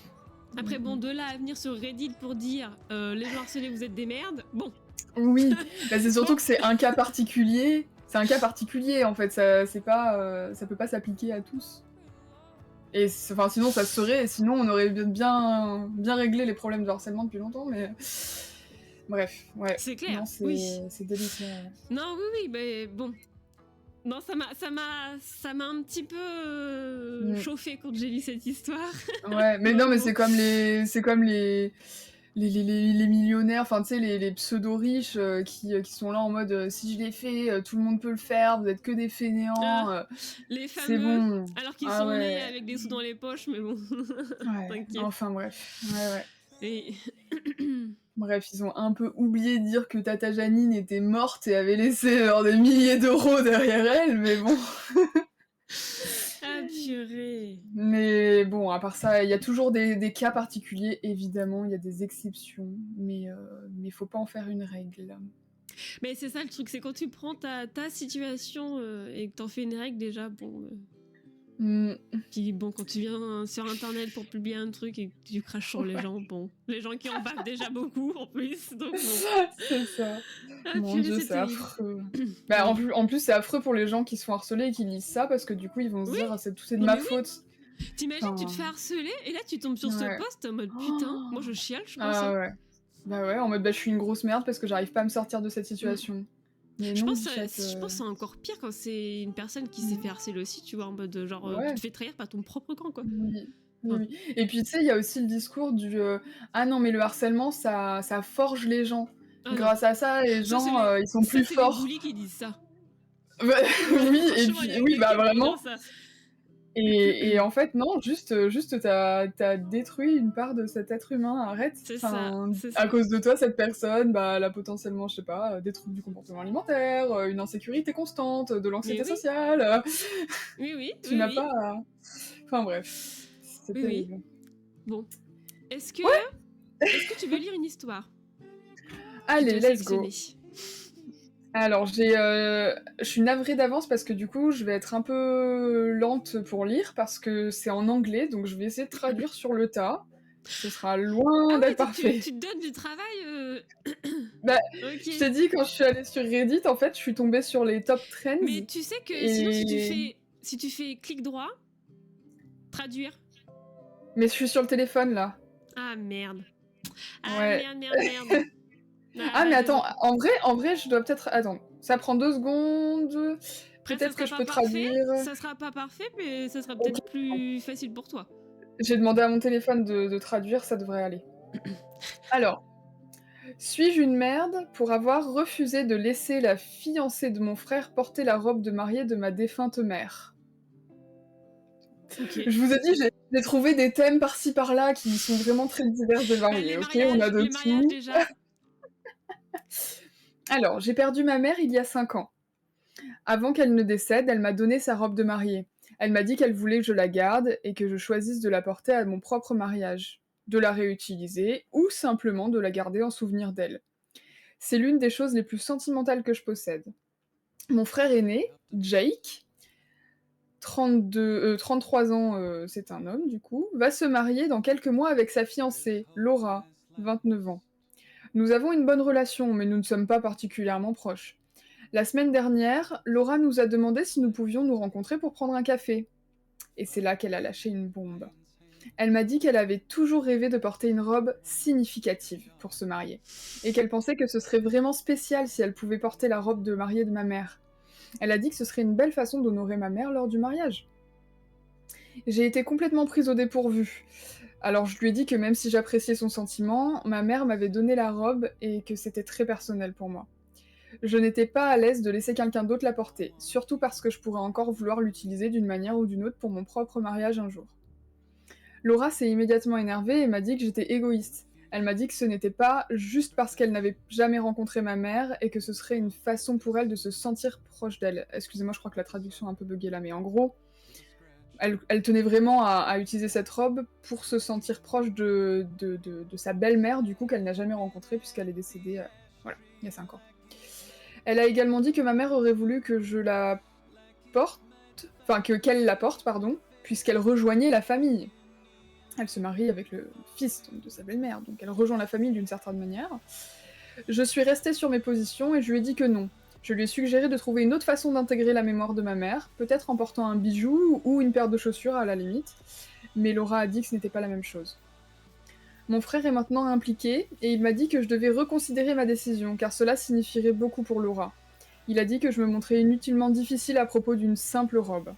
Après, bon, de là à venir sur Reddit pour dire les gens harcelés, vous êtes des merdes, bon. Oui, bah, c'est surtout Bon. que c'est un cas particulier. C'est un cas particulier, en fait, c'est pas, ça peut pas s'appliquer à tous. Et enfin, sinon, ça se serait, sinon on aurait bien réglé les problèmes de harcèlement depuis longtemps, mais... Bref, ouais. C'est clair, Non, oui. c'est délicat. Ouais. Non, oui, mais bon. Non, ça m'a un petit peu Mm. chauffé quand j'ai lu cette histoire. Ouais, mais non, mais Vraiment. c'est comme les millionnaires, enfin, tu sais, les pseudo-riches qui sont là en mode si je l'ai fait, tout le monde peut le faire, vous êtes que des Ah, fainéants, les c'est fameux, bon. alors qu'ils Ah sont nés ouais. avec des sous dans les poches, mais bon, Ouais, t'inquiète. enfin bref. Ouais. Et... Bref, ils ont un peu oublié de dire que Tata Janine était morte et avait laissé genre, des milliers d'euros derrière elle, mais bon. Ah, purée. Mais bon, à part ça, il y a toujours des cas particuliers, évidemment, il y a des exceptions, mais faut pas en faire une règle. Mais c'est ça le truc, c'est quand tu prends ta situation et que t'en fais une règle déjà, bon... Mm, Puis bon, quand tu viens sur internet pour publier un truc et que tu craches sur les ouais, gens, bon, les gens qui en bavent déjà beaucoup en plus, donc bon. c'est ça. Ah Mon purée, Dieu, c'est c'est terrible. affreux. Bah, Oui. en plus, c'est affreux pour les gens qui se font harceler et qui lisent ça, parce que du coup, ils vont se Oui, dire, ah, tout c'est de non ma mais oui, faute. t'imagines, tu te Enfin, fais harceler et là tu tombes sur ce ouais. post en mode putain, Oh, moi je chiale, je pense. ah Hein. ouais. Bah ouais, en mode, bah, je suis une grosse merde parce que j'arrive pas à me sortir de cette Mm. situation. Mais Je non, pense, bichette. je pense que c'est encore pire quand c'est une personne qui s'est fait harceler aussi, tu vois, en mode genre tu Ouais, te fais trahir par ton propre camp, quoi. oui. Oui, Enfin, oui. Et puis, tu sais, il y a aussi le discours du ah non, mais le harcèlement, ça forge les gens. ah non, Grâce à ça, les gens, ils sont ça plus c'est les forts. bullies qui disent ça. Ouais, Ouais, oui, et franchement, il y puis, a oui, que bah qui peut dire vraiment. ça. Et en fait, non, juste t'as détruit une part de cet être humain, arrête. C'est ça, Enfin, c'est à ça. cause de toi, cette personne, bah, elle a potentiellement, je sais pas, des troubles du comportement alimentaire, une insécurité constante, de Mais l'anxiété oui, sociale. Tu n'as oui. pas Enfin bref, c'est Oui, oui. terrible. Bon. Est-ce que, Ouais, est-ce que tu veux lire une histoire que tu allez, as let's go. sélectionnée? Alors, je suis navrée d'avance parce que du coup, je vais être un peu lente pour lire parce que c'est en anglais, donc je vais essayer de traduire sur le tas. Ce sera Ah loin oui, d'être tu parfait. te donnes du travail Bah, je Ok. t'ai dit, quand je suis allée sur Reddit, en fait, je suis tombée sur les top trends Mais tu sais que sinon, et... si tu fais clic droit, traduire. Mais je suis sur le téléphone, là. Ah merde. Ah Ouais. merde. Ah Ah, bah mais attends, désolé. en vrai, je dois peut-être... Attends, ça prend 2 secondes. Après, ça Peut-être que sera je pas peux parfait. traduire. Ça sera pas parfait, mais ça sera Ok. peut-être plus facile pour toi. J'ai demandé à mon téléphone de traduire, ça devrait aller. Alors, suis-je une merde pour avoir refusé de laisser la fiancée de mon frère porter la robe de mariée de ma défunte mère? Ok. Je vous ai dit, j'ai trouvé des thèmes par-ci par-là qui sont vraiment très divers et Bah, variés, ok? On a de les mariages tout. déjà. Alors, j'ai perdu ma mère il y a 5 ans. Avant qu'elle ne décède, elle m'a donné sa robe de mariée. Elle m'a dit qu'elle voulait que je la garde et que je choisisse de la porter à mon propre mariage, de la réutiliser ou simplement de la garder en souvenir d'elle. C'est l'une des choses les plus sentimentales que je possède. Mon frère aîné, Jake, 33 ans, c'est un homme du coup, va se marier dans quelques mois avec sa fiancée, Laura, 29 ans. Nous avons une bonne relation, mais nous ne sommes pas particulièrement proches. La semaine dernière, Laura nous a demandé si nous pouvions nous rencontrer pour prendre un café. Et c'est là qu'elle a lâché une bombe. Elle m'a dit qu'elle avait toujours rêvé de porter une robe significative pour se marier, et qu'elle pensait que ce serait vraiment spécial si elle pouvait porter la robe de mariée de ma mère. Elle a dit que ce serait une belle façon d'honorer ma mère lors du mariage. J'ai été complètement prise au dépourvu. Alors je lui ai dit que même si j'appréciais son sentiment, ma mère m'avait donné la robe et que c'était très personnel pour moi. Je n'étais pas à l'aise de laisser quelqu'un d'autre la porter, surtout parce que je pourrais encore vouloir l'utiliser d'une manière ou d'une autre pour mon propre mariage un jour. Laura s'est immédiatement énervée et m'a dit que j'étais égoïste. Elle m'a dit que ce n'était pas juste parce qu'elle n'avait jamais rencontré ma mère et que ce serait une façon pour elle de se sentir proche d'elle. Excusez-moi, je crois que la traduction est un peu buggée là, mais en gros, elle tenait vraiment à utiliser cette robe pour se sentir proche de sa belle-mère, du coup, qu'elle n'a jamais rencontrée puisqu'elle est décédée voilà, il y a 5 ans. Elle a également dit que ma mère aurait voulu que je la porte, enfin qu'elle la porte, pardon, puisqu'elle rejoignait la famille. Elle se marie avec le fils donc, de sa belle-mère, donc elle rejoint la famille d'une certaine manière. Je suis restée sur mes positions et je lui ai dit que non. Je lui ai suggéré de trouver une autre façon d'intégrer la mémoire de ma mère, peut-être en portant un bijou ou une paire de chaussures à la limite, mais Laura a dit que ce n'était pas la même chose. Mon frère est maintenant impliqué et il m'a dit que je devais reconsidérer ma décision, car cela signifierait beaucoup pour Laura. Il a dit que je me montrais inutilement difficile à propos d'une simple robe.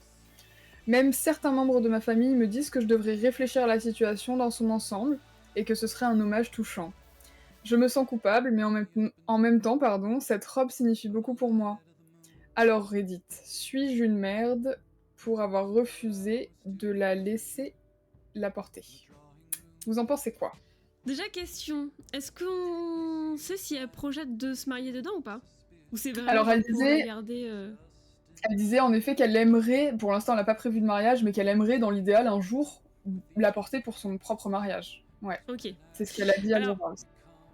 Même certains membres de ma famille me disent que je devrais réfléchir à la situation dans son ensemble et que ce serait un hommage touchant. Je me sens coupable, mais en même temps, cette robe signifie beaucoup pour moi. Alors Reddit, suis-je une merde pour avoir refusé de la laisser la porter? Vous en pensez quoi? Déjà, question, est-ce qu'on sait si elle projette de se marier dedans ou pas? Ou c'est vraiment Alors elle pour disait... regarder Elle disait en effet qu'elle aimerait, pour l'instant elle n'a pas prévu de mariage, mais qu'elle aimerait dans l'idéal un jour la porter pour son propre mariage. Ouais. Ok. C'est ce qu'elle a dit à Alors, Laura.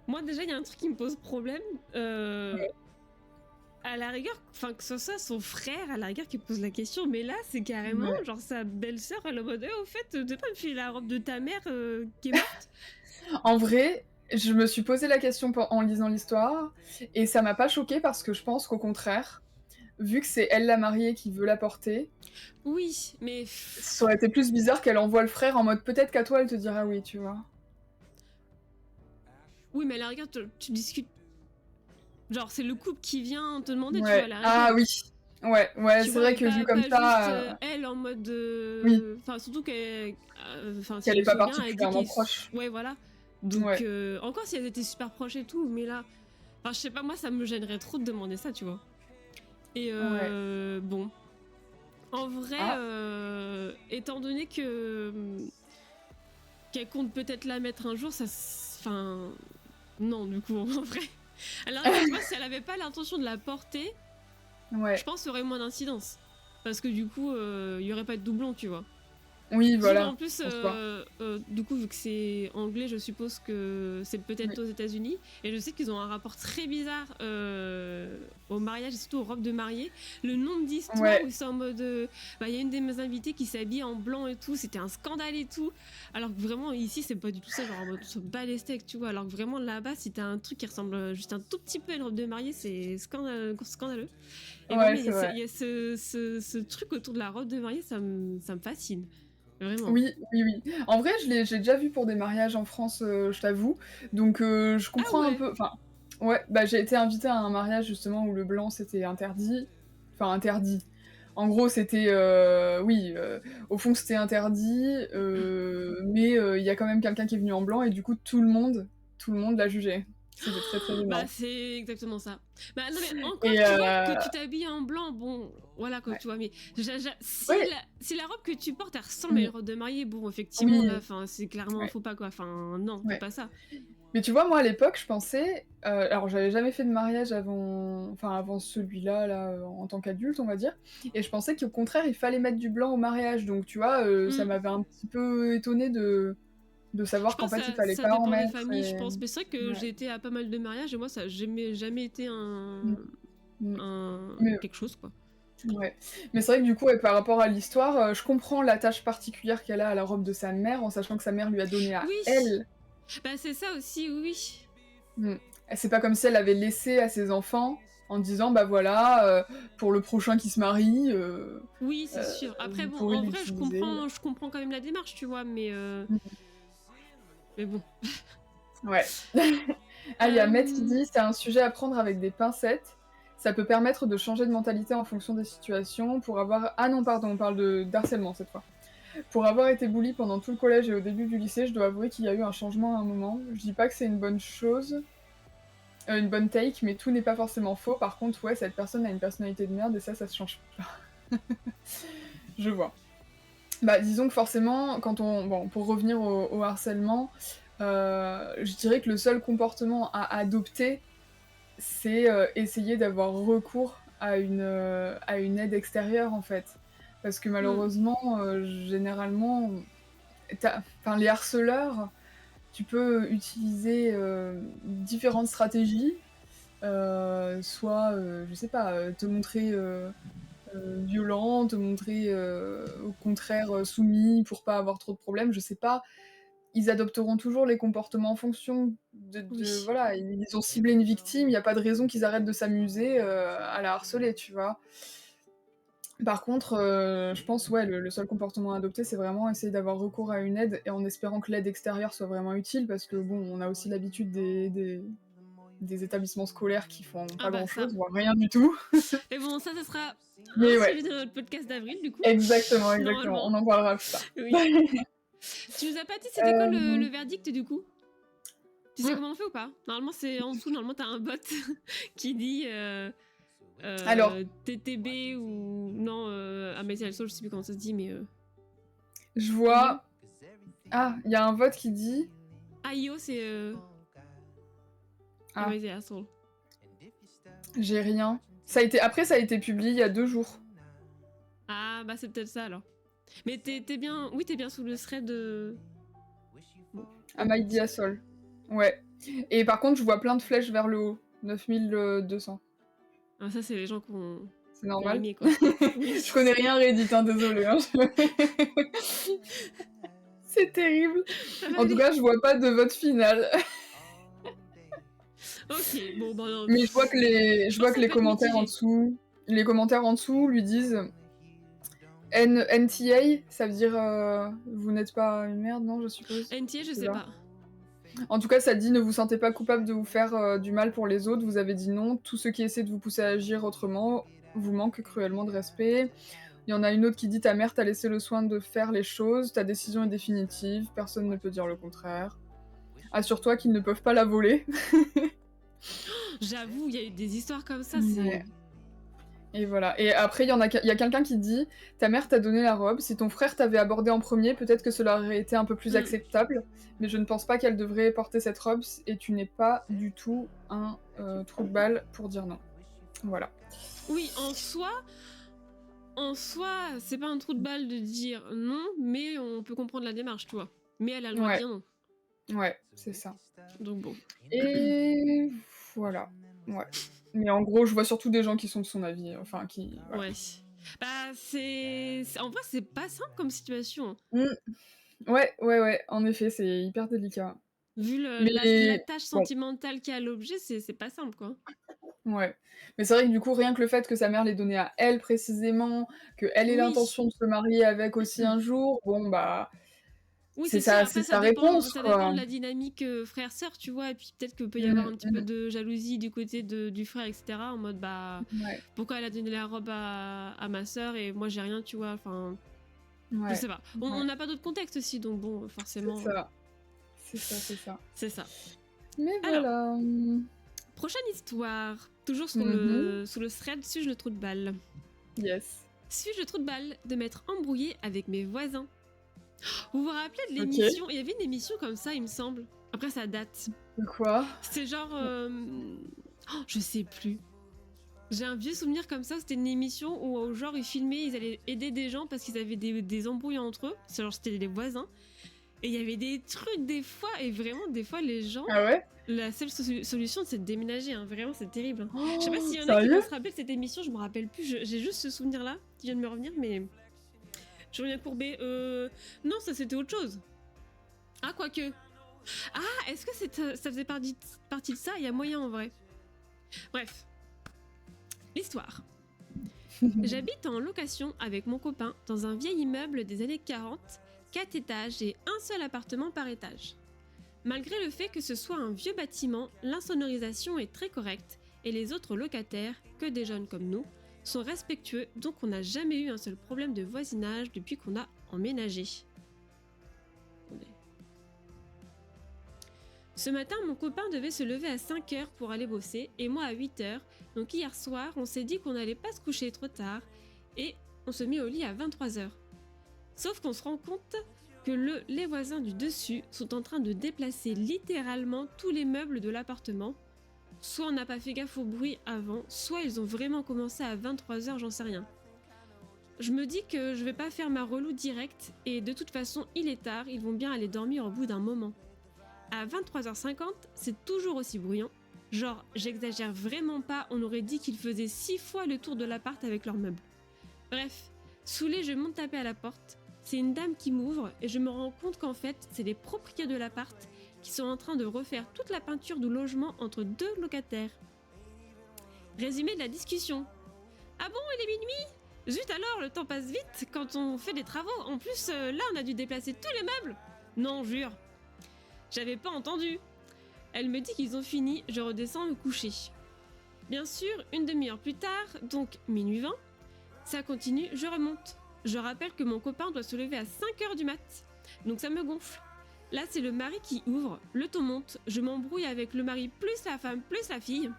moi déjà, il y a un truc qui me pose problème. Ouais. À la rigueur, enfin que ce soit son frère, à la rigueur qui pose la question, mais là c'est carrément Ouais. genre sa belle-sœur, elle est en mode au fait, t'as pas me filer la robe de ta mère qui est morte? En vrai, je me suis posé la question en lisant l'histoire, et ça m'a pas choquée parce que je pense qu'au contraire, vu que c'est elle la mariée qui veut la porter, Oui, mais ça aurait été plus bizarre qu'elle envoie le frère en mode peut-être qu'à toi elle te dira oui, tu vois. oui, mais à la rigueur tu discutes. Genre c'est le couple qui vient te demander, tu Ouais. vois, à la rigueur. Ah oui. Ouais, Tu c'est vois, vrai que vu comme pas ça, juste, elle en mode oui. enfin surtout qu'elle enfin si Qu'elle je est me pas souviens, elle dit particulièrement qu'elle proche. ouais voilà. Donc Ouais. encore si elles étaient super proches et tout, mais là enfin je sais pas, moi ça me gênerait trop de demander ça, tu vois. Et Ouais. bon, en vrai étant donné que qu'elle compte peut-être la mettre un jour, ça enfin non, du coup en vrai. Alors tu vois, si elle avait pas l'intention de la porter, Ouais. je pense qu'il y aurait moins d'incidence. Parce que du coup, il y aurait pas de doublon, tu vois. Oui, voilà. En plus, Je pense pas. du coup, vu que c'est anglais, je suppose que c'est peut-être Oui. aux États-Unis. Et je sais qu'ils ont un rapport très bizarre au mariage et surtout aux robes de mariée. Le nombre d'histoires Ouais. où c'est en mode. Bah, il y a une de mes invitées qui s'habille en blanc et tout. C'était un scandale et tout. Alors que vraiment, ici, c'est pas du tout ça. Genre en mode se bat les steaks, tu vois. Alors que vraiment, là-bas, si t'as un truc qui ressemble juste un tout petit peu à une robe de mariée, c'est scandaleux. Et Ouais, vraiment, c'est vrai. il y a ce truc autour de la robe de mariée, ça me fascine. Vraiment. Oui, oui, oui. En vrai, j'ai déjà vu pour des mariages en France, je t'avoue. Donc, je Ah comprends un ouais. peu. Enfin, ouais, bah j'ai été invitée à un mariage justement où le blanc c'était interdit. Enfin, interdit. En gros, c'était, oui, au fond c'était interdit, mais il y a quand même quelqu'un qui est venu en blanc et du coup tout le monde l'a jugé. C'était très très Bah énorme. c'est exactement ça. Bah non mais encore Et tu vois que tu t'habilles en blanc, bon voilà quoi ouais. tu vois, mais Oui, si la robe que tu portes elle ressemble à une oui, robe de mariée, bon effectivement oui, là, enfin c'est clairement ouais, faut pas quoi, enfin non, fais ouais. pas ça. Mais tu vois, moi à l'époque, je pensais. Alors, j'avais jamais fait de mariage avant celui-là, en tant qu'adulte, on va dire. Et je pensais qu'au contraire, il fallait mettre du blanc au mariage. Donc, tu vois, ça Hmm. m'avait un petit peu étonnée de Je savoir qu'en pense que fait, il fallait ça pas en dépend des mettre. familles, je pense. Mais c'est vrai que Ouais. j'ai été à pas mal de mariages et moi, ça n'a jamais été Mm, mm. Mais, quelque chose, quoi. ouais. Mais c'est vrai que du coup, ouais, par rapport à l'histoire, je comprends la tâche particulière qu'elle a à la robe de sa mère, en sachant que sa mère lui a donné à Oui, elle. bah c'est ça aussi, oui. Mm. C'est pas comme si elle avait laissé à ses enfants en disant bah voilà, pour le prochain qui se marie, Oui, c'est sûr. Après, vous bon, pourrez en vrai, l'utiliser. je comprends quand même la démarche, tu vois, Mm. mais bon. Ouais. Ah, il y a Matt qui dit c'est un sujet à prendre avec des pincettes. Ça peut permettre de changer de mentalité en fonction des situations. Pour avoir. Ah non, pardon, on parle d'harcèlement cette fois. Pour avoir été bully pendant tout le collège et au début du lycée, je dois avouer qu'il y a eu un changement à un moment. Je dis pas que c'est une bonne chose, une bonne take, mais tout n'est pas forcément faux. Par contre, ouais, cette personne a une personnalité de merde et ça se change pas. Je vois. Bah, disons que forcément, quand on. Bon, pour revenir au harcèlement, je dirais que le seul comportement à adopter, c'est essayer d'avoir recours à une aide extérieure, en fait. Parce que malheureusement, généralement, enfin, les harceleurs, tu peux utiliser différentes stratégies, soit, je sais pas, te montrer violent, te montrer au contraire soumis pour pas avoir trop de problèmes, je sais pas. Ils adopteront toujours les comportements en fonction Oui. voilà, ils ont ciblé une victime, il y a pas de raison qu'ils arrêtent de s'amuser à la harceler, tu vois. Par contre, je pense, ouais, le seul comportement à adopter, c'est vraiment essayer d'avoir recours à une aide et en espérant que l'aide extérieure soit vraiment utile parce que bon, on a aussi l'habitude des établissements scolaires qui font Ah pas bah grand ça. chose, voire rien du tout. Mais bon, ça sera Mais un ouais, sujet de notre podcast d'avril, du coup. exactement, exactement, on Normalement. en parlera plus tard. Oui. Tu nous as pas dit c'était quoi le Euh, verdict, du coup? Tu sais hmm, comment on fait ou pas? Normalement, c'est en dessous, normalement, t'as un bot qui dit Alors, TTB ou. Non, Amazing Soul, je sais plus comment ça se dit, mais. je IO. vois. Ah, il y a un vote qui dit. Ah, IO, c'est Ah, Amazing Soul. j'ai rien. Après, ça a été publié il y a 2 jours. Ah, bah c'est peut-être ça alors. Mais t'es bien. Oui, t'es bien sous le thread de. Bon, Amaï écoute. Diasol. Ouais. Et par contre, je vois plein de flèches vers le haut. 9200. Ah, ça, c'est les gens C'est qui ont normal. aimé, quoi. Oui. Je connais rien Reddit, hein, désolé. Hein. C'est terrible. Ça va En tout aller. cas, je vois pas de vote final. Ok, bon, bah non. Mais je vois que Je pense que ça peut être mitigé. les commentaires en dessous lui disent NTA, ça veut dire vous n'êtes pas une merde, non, je suppose. NTA, je C'est sais ça. pas. En tout cas, ça dit ne vous sentez pas coupable de vous faire du mal pour les autres. Vous avez dit non. Tous ceux qui essaient de vous pousser à agir autrement vous manquent cruellement de respect. Il y en a une autre qui dit ta mère t'a laissé le soin de faire les choses. Ta décision est définitive. Personne ne peut dire le contraire. Assure-toi qu'ils ne peuvent pas la voler. J'avoue, il y a eu des histoires comme ça, Ouais. Et voilà. Et après, il y a quelqu'un qui dit ta mère t'a donné la robe. Si ton frère t'avait abordé en premier, peut-être que cela aurait été un peu plus acceptable. Mais je ne pense pas qu'elle devrait porter cette robe. Et tu n'es pas du tout un trou de balle pour dire non. Voilà. Oui, en soi, c'est pas un trou de balle de dire non, mais on peut comprendre la démarche, tu vois. Mais elle a le droit de dire non. Ouais, c'est ça. Donc bon. Et voilà. Ouais. Mais en gros, je vois surtout des gens qui sont de son avis. Enfin, qui. Voilà. Ouais. Bah, en vrai, c'est pas simple comme situation. Ouais. En effet, c'est hyper délicat. Vu la Mais tâche bon, sentimentale qu'il y a à l'objet, c'est pas simple, quoi. ouais. Mais c'est vrai que du coup, rien que le fait que sa mère l'ait donné à elle précisément, qu'elle ait Oui. l'intention de se marier avec aussi un jour, bon bah, Oui, c'est c'est sûr. c'est Après, sa réponse, ça dépend quoi. de la dynamique frère-sœur, tu vois. Et puis peut-être que peut y avoir un petit peu Mm. de jalousie du côté du frère, etc. En mode, bah, Ouais, pourquoi elle a donné la robe à ma sœur et moi j'ai rien, tu vois. Enfin, je ouais. sais pas. On n'a pas d'autre contexte aussi, donc bon, forcément. C'est ça. C'est ça. Mais Alors, voilà. prochaine histoire. Toujours Mhm. sous le thread, suis-je le trou de balle? Yes. Suis-je le trou de balle de m'être embrouillée avec mes voisins? Vous vous rappelez de Ok. l'émission? Il y avait une émission comme ça, il me semble. Après, ça date. De quoi? C'était genre... je sais plus. J'ai un vieux souvenir comme ça, c'était une émission où genre ils filmaient, ils allaient aider des gens parce qu'ils avaient des embrouilles entre eux, c'est genre c'était des voisins, et il y avait des trucs des fois, et vraiment des fois les gens, Ah ouais? la seule solution c'est de déménager, hein. Vraiment c'est terrible. Hein. Oh, Je sais pas s'il y en a qui sérieux? vont se rappeler de cette émission, je me rappelle plus, j'ai juste ce souvenir là qui vient de me revenir, mais je reviens courbé. Non, ça c'était autre chose. Ah, quoique. Ah, est-ce que ça faisait partie de ça? Il y a moyen en vrai. Bref. L'histoire. J'habite en location avec mon copain dans un vieil immeuble des années 40, 4 étages et un seul appartement par étage. Malgré le fait que ce soit un vieux bâtiment, l'insonorisation est très correcte et les autres locataires, que des jeunes comme nous, sont respectueux, donc on n'a jamais eu un seul problème de voisinage depuis qu'on a emménagé. Attendez. Ce matin, mon copain devait se lever à 5h pour aller bosser et moi à 8h. Donc hier soir, on s'est dit qu'on n'allait pas se coucher trop tard et on se mit au lit à 23h. Sauf qu'on se rend compte que les voisins du dessus sont en train de déplacer littéralement tous les meubles de l'appartement. Soit on n'a pas fait gaffe au bruit avant, soit ils ont vraiment commencé à 23h, j'en sais rien. Je me dis que je vais pas faire ma relou direct et de toute façon il est tard, ils vont bien aller dormir au bout d'un moment. À 23h50, c'est toujours aussi bruyant. Genre, j'exagère vraiment pas, on aurait dit qu'ils faisaient 6 fois le tour de l'appart avec leurs meubles. Bref, saoulée, je monte taper à la porte. C'est une dame qui m'ouvre et je me rends compte qu'en fait, c'est les propriétaires de l'appart qui sont en train de refaire toute la peinture du logement entre 2 locataires. Résumé de la discussion. Ah bon, il est minuit? Zut alors, le temps passe vite quand on fait des travaux. En plus, là, on a dû déplacer tous les meubles. Non, jure. J'avais pas entendu. Elle me dit qu'ils ont fini, je redescends me coucher. Bien sûr, une demi-heure plus tard, donc minuit 20, ça continue, je remonte. Je rappelle que mon copain doit se lever à 5h du mat, donc ça me gonfle. Là, c'est le mari qui ouvre, le ton monte, je m'embrouille avec le mari plus la femme plus la fille.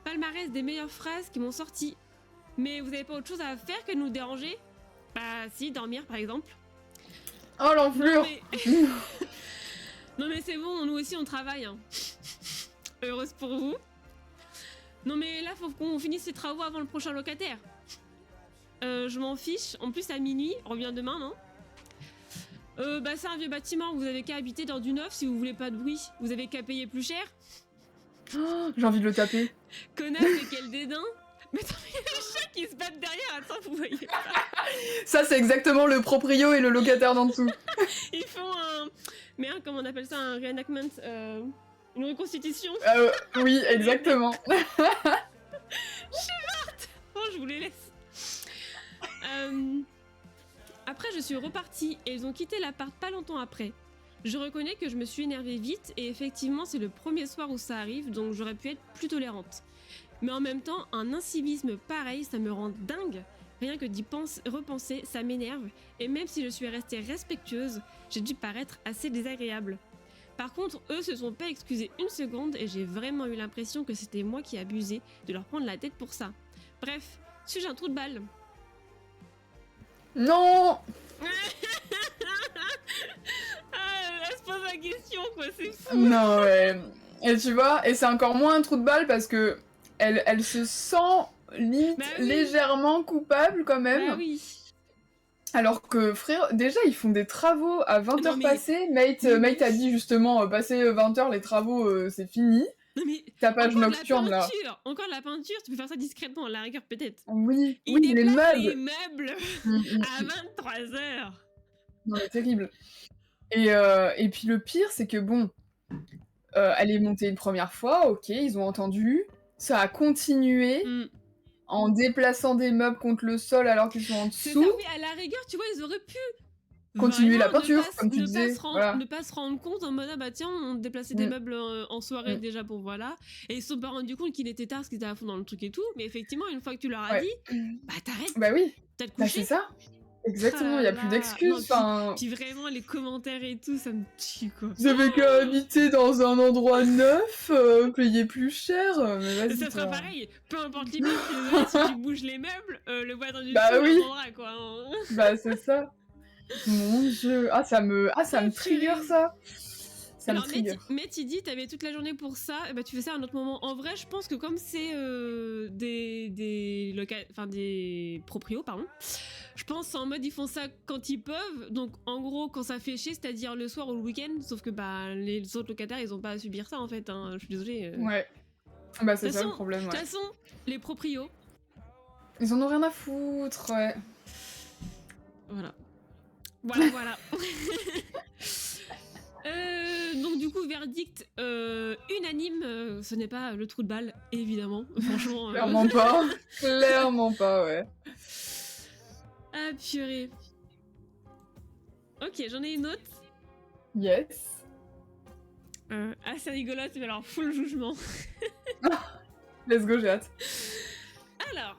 Palmarès des meilleures phrases qui m'ont sorti. Mais vous avez pas autre chose à faire que de nous déranger? Bah si, dormir par exemple. Oh l'enflure! Non mais c'est bon, nous aussi on travaille. Hein. Heureuse pour vous. Non mais là faut qu'on finisse ces travaux avant le prochain locataire. Je m'en fiche. En plus à minuit, on revient demain, non? Bah c'est un vieux bâtiment, vous avez qu'à habiter dans du neuf si vous voulez pas de bruit. Vous avez qu'à payer plus cher. Oh, j'ai envie de le taper. Connasse et quel dédain. Mais attends, il y a des chats qui se battent derrière, attends, vous voyez pas. Ça c'est exactement le proprio et le locataire d'en dessous. Ils font un... Merde, comment on appelle ça? Un reenactment, une reconstitution. Oui, exactement. Oh, je vous les laisse. Après, je suis repartie et ils ont quitté l'appart pas longtemps après. Je reconnais que je me suis énervée vite et effectivement, c'est le premier soir où ça arrive, donc j'aurais pu être plus tolérante. Mais en même temps, un incivisme pareil, ça me rend dingue. Rien que d'y repenser, ça m'énerve. Et même si je suis restée respectueuse, j'ai dû paraître assez désagréable. Par contre, eux se sont pas excusés une seconde et j'ai vraiment eu l'impression que c'était moi qui abusais de leur prendre la tête pour ça. Bref, suis-je un trou de balle? Non! Elle se pose la question, quoi, c'est fou. Non, ouais. Et tu vois, et c'est encore moins un trou de balle parce que elle se sent limite légèrement coupable quand même. Bah oui. Alors que frère, déjà ils font des travaux à 20h passées, Mate a dit justement passer 20h les travaux c'est fini. Non mais tapage nocturne là. Encore de la peinture, tu peux faire ça discrètement à la rigueur peut-être. Oui, Il oui, déplace les les meubles à 23h. Non mais terrible. Et puis le pire c'est que bon, elle est montée une première fois, ok, ils ont entendu, ça a continué. En déplaçant des meubles contre le sol alors qu'ils sont en dessous. Ça, oui, à la rigueur, tu vois, ils auraient pu continuer la peinture, comme tu disais. Ne pas se rendre compte en mode, ah bah tiens, on déplaçait des meubles en soirée déjà pour voilà. Et ils se sont pas rendus compte qu'il était tard parce qu'ils étaient à fond dans le truc et tout. Mais effectivement, une fois que tu leur as dit, bah t'arrêtes. Bah oui. T'as te couché. Bah c'est ça. Exactement, il y a plus d'excuses. Puis vraiment, les commentaires et tout, ça me tue quoi. Vous avez qu'à habiter dans un endroit neuf, payer plus cher. Mais ça sera pareil, peu importe les meubles, si tu bouges les meubles, le voisin du bah dessous oui. entendra quoi. Hein. Bah c'est ça. Mon dieu. Ça me trigger ça. Ça me Alors, trigger. mais tu dis, t'avais toute la journée pour ça, et bah tu fais ça à un autre moment. En vrai, je pense que comme c'est des proprios, pardon, je pense en mode ils font ça quand ils peuvent. Donc en gros, quand ça fait chier, c'est-à-dire le soir ou le week-end. Sauf que bah les autres locataires, ils ont pas à subir ça en fait. Hein. Je suis désolée. Ouais. Bah, c'est De ça le toute problème, De toute ouais. façon, les proprios, Ils en ont rien à foutre, ouais. voilà. Voilà. Donc du coup, verdict unanime, ce n'est pas le trou de balle, évidemment. Franchement. Clairement pas. Clairement pas, ouais. Ah purée. Ok, j'en ai une autre. Yes. Assez rigolote, mais alors full jugement. Let's go, j'ai hâte. Alors,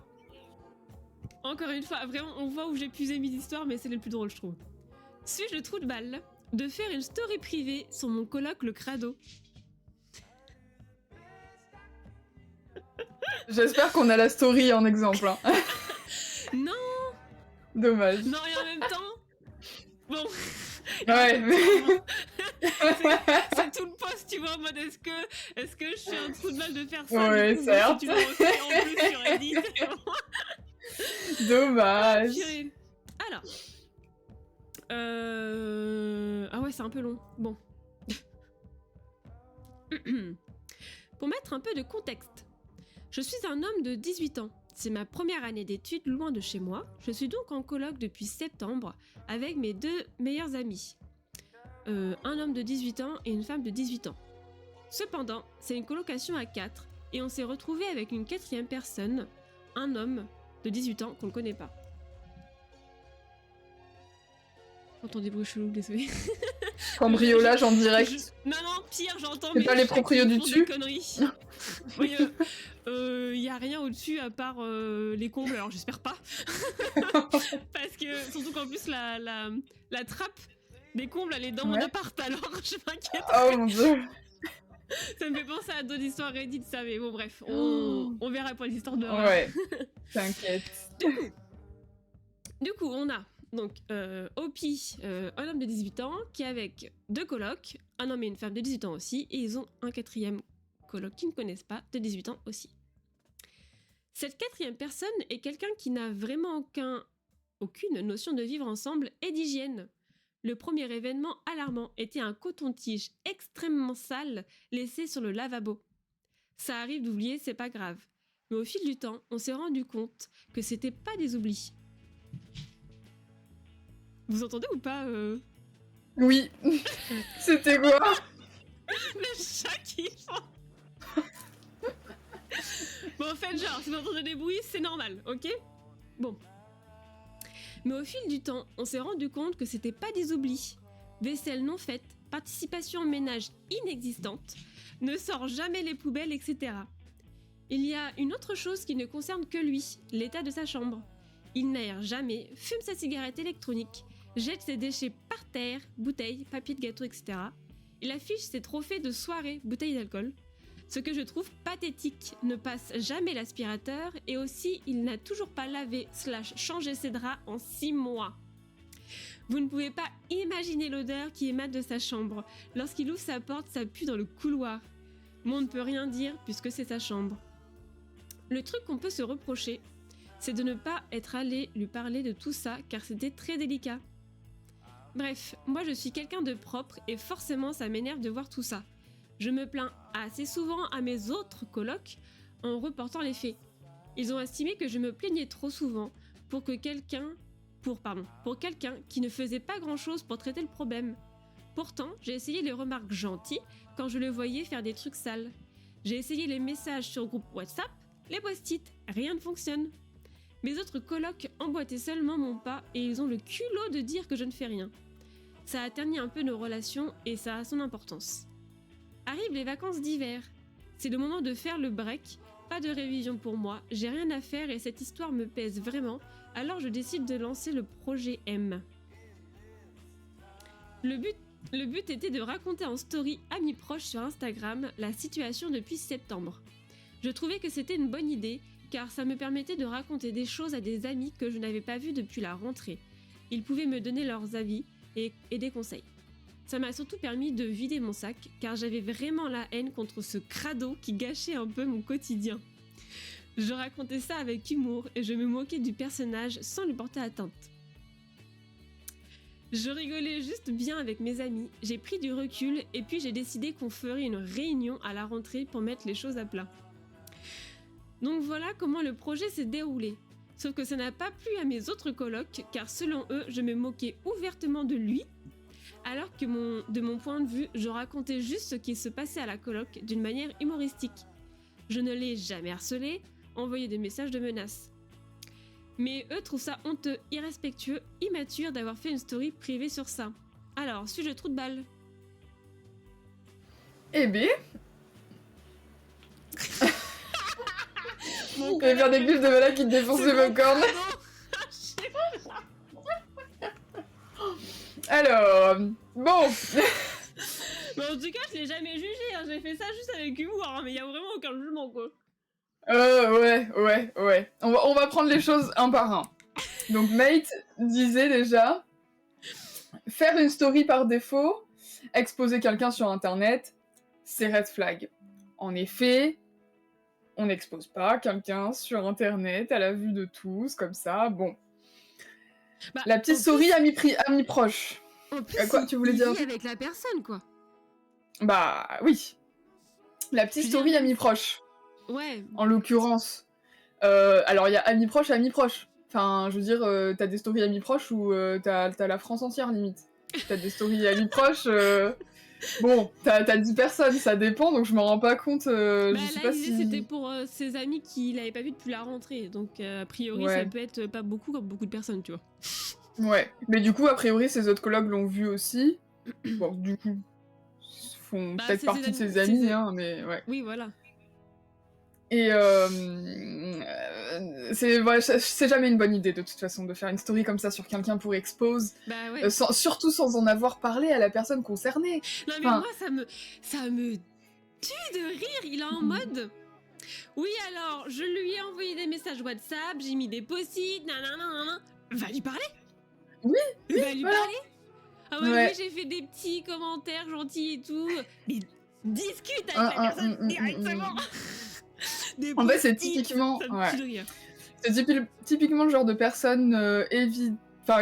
encore une fois, vraiment, on voit où j'ai puisé mes histoires, mais c'est le plus drôle, je trouve. Suis-je le trou de balle de faire une story privée sur mon coloc le crado? J'espère qu'on a la story en exemple. Hein. Non, Dommage. non, et en même temps, bon, Ouais, mais... c'est tout le post, tu vois, en mode est-ce que je suis un trou de balle de faire ça? Ouais, du coup, certes. Si tu le refais en plus sur Reddit. Dommage. Purée. Alors. Ah ouais, c'est un peu long. Bon. Pour mettre un peu de contexte. Je suis un homme de 18 ans. C'est ma première année d'études loin de chez moi. Je suis donc en coloc depuis septembre avec mes 2 meilleurs amis. Un homme de 18 ans et une femme de 18 ans. Cependant, c'est une colocation à 4 et on s'est retrouvé avec une 4e personne, un homme de 18 ans qu'on ne connaît pas. J'entends des bruits chelous, désolé. Cambriolage en direct. Non, pire, j'entends. C'est pas les proprios du dessus. Des conneries. Oui, y a rien au-dessus à part les combles, alors j'espère pas. Parce que, surtout qu'en plus, la trappe des combles, elle est dans mon appart, alors je m'inquiète. Oh mon dieu. Ça me fait penser à d'autres histoires Reddit, ça, mais bon, bref, on verra pour les histoires de horreur. Ouais, t'inquiète. Du coup, on a donc Opi, un homme de 18 ans, qui est avec 2 colocs, un homme et une femme de 18 ans aussi, et ils ont un 4e coloc qu'ils ne connaissent pas, de 18 ans aussi. Cette 4e personne est quelqu'un qui n'a vraiment aucune notion de vivre ensemble et d'hygiène. Le premier événement alarmant était un coton-tige extrêmement sale laissé sur le lavabo. Ça arrive d'oublier, c'est pas grave. Mais au fil du temps, on s'est rendu compte que c'était pas des oublis. Vous entendez ou pas Oui. C'était quoi? le chat qui fend. Bon, en fait, genre, si vous entendez des bruits, c'est normal, ok? Bon. Mais au fil du temps, on s'est rendu compte que c'était pas des oublis. Vaisselle non faite, participation au ménage inexistante, ne sort jamais les poubelles, etc. Il y a une autre chose qui ne concerne que lui, l'état de sa chambre. Il n'aère jamais, fume sa cigarette électronique, jette ses déchets par terre, bouteilles, papier de gâteau, etc. Il affiche ses trophées de soirée, bouteilles d'alcool. Ce que je trouve pathétique, ne passe jamais l'aspirateur et aussi il n'a toujours pas lavé / changé ses draps en 6 mois. Vous ne pouvez pas imaginer l'odeur qui émane de sa chambre. Lorsqu'il ouvre sa porte, ça pue dans le couloir. Mais on ne peut rien dire puisque c'est sa chambre. Le truc qu'on peut se reprocher, c'est de ne pas être allé lui parler de tout ça car c'était très délicat. Bref, moi je suis quelqu'un de propre et forcément ça m'énerve de voir tout ça. Je me plains assez souvent à mes autres colocs en reportant les faits. Ils ont estimé que je me plaignais trop souvent pour quelqu'un qui ne faisait pas grand-chose pour traiter le problème. Pourtant, j'ai essayé les remarques gentilles quand je le voyais faire des trucs sales. J'ai essayé les messages sur groupe WhatsApp, les post-it, rien ne fonctionne. Mes autres colocs emboîtaient seulement mon pas et ils ont le culot de dire que je ne fais rien. Ça a terni un peu nos relations et ça a son importance. Arrivent les vacances d'hiver. C'est le moment de faire le break. Pas de révision pour moi, j'ai rien à faire et cette histoire me pèse vraiment, alors je décide de lancer le projet M. Le but était de raconter en story à mes proches sur Instagram la situation depuis septembre. Je trouvais que c'était une bonne idée car ça me permettait de raconter des choses à des amis que je n'avais pas vus depuis la rentrée. Ils pouvaient me donner leurs avis et des conseils. ça m'a surtout permis de vider mon sac, car j'avais vraiment la haine contre ce crado qui gâchait un peu mon quotidien. Je racontais ça avec humour et je me moquais du personnage sans lui porter atteinte. Je rigolais juste bien avec mes amis, j'ai pris du recul et puis j'ai décidé qu'on ferait une réunion à la rentrée pour mettre les choses à plat. Donc voilà comment le projet s'est déroulé. Sauf que ça n'a pas plu à mes autres colocs, car selon eux, je me moquais ouvertement de lui, alors que de mon point de vue, je racontais juste ce qui se passait à la coloc d'une manière humoristique. Je ne l'ai jamais harcelé, envoyé des messages de menaces. Mais eux trouvent ça honteux, irrespectueux, immature d'avoir fait une story privée sur ça. Alors, suis-je trou de balle? Eh ben... Il va faire des gifs de Mala qui te défonce le popcorn. Alors, bon. Mais en tout cas, je l'ai jamais jugé, hein. J'ai fait ça juste avec humour, hein, mais il y a vraiment aucun jugement, quoi. Ouais. On va prendre les choses un par un. Donc, Mate disait déjà, faire une story par défaut, exposer quelqu'un sur Internet, c'est red flag. En effet, on n'expose pas quelqu'un sur Internet à la vue de tous, comme ça, bon. Bah, La petite story ami proche. En plus, Quoi, tu voulais dire? avec la personne, quoi. Bah oui. La petite story ami proche, Ouais. en l'occurrence. Alors il y a ami proche et ami proche. Enfin, je veux dire, t'as des stories amis proches où t'as la France entière, limite. T'as des stories amis proches... Bon, t'as 10 personnes, ça dépend, donc je m'en rends pas compte. Bah, je sais là, pas l'idée, si... c'était pour ses amis qu'il avait pas vu depuis la rentrée. Donc, a priori, Ouais. ça peut être pas beaucoup comme beaucoup de personnes, tu vois. Ouais, mais du coup, a priori, ses autres collègues l'ont vu aussi. Bon, du coup, font Bah, peut-être c'est partie ses de ses amis, amis, c'est- hein, mais ouais. Oui, voilà. Et c'est jamais une bonne idée, de toute façon, de faire une story comme ça sur quelqu'un pour expose, Bah ouais. surtout sans en avoir parlé à la personne concernée. Non, mais enfin- moi, ça me tue de rire. Il est en mode... Oui, alors, je lui ai envoyé des messages WhatsApp, j'ai mis des post-it, nanana. Va lui parler. Oui, Va lui voilà. parler. Ah ouais, Ouais. oui, j'ai fait des petits commentaires gentils et tout. Mais discute avec la Un, personne directement. Des En fait, c'est post-it, typiquement... ça me Ouais. tue de rire. C'est typiquement le genre de personne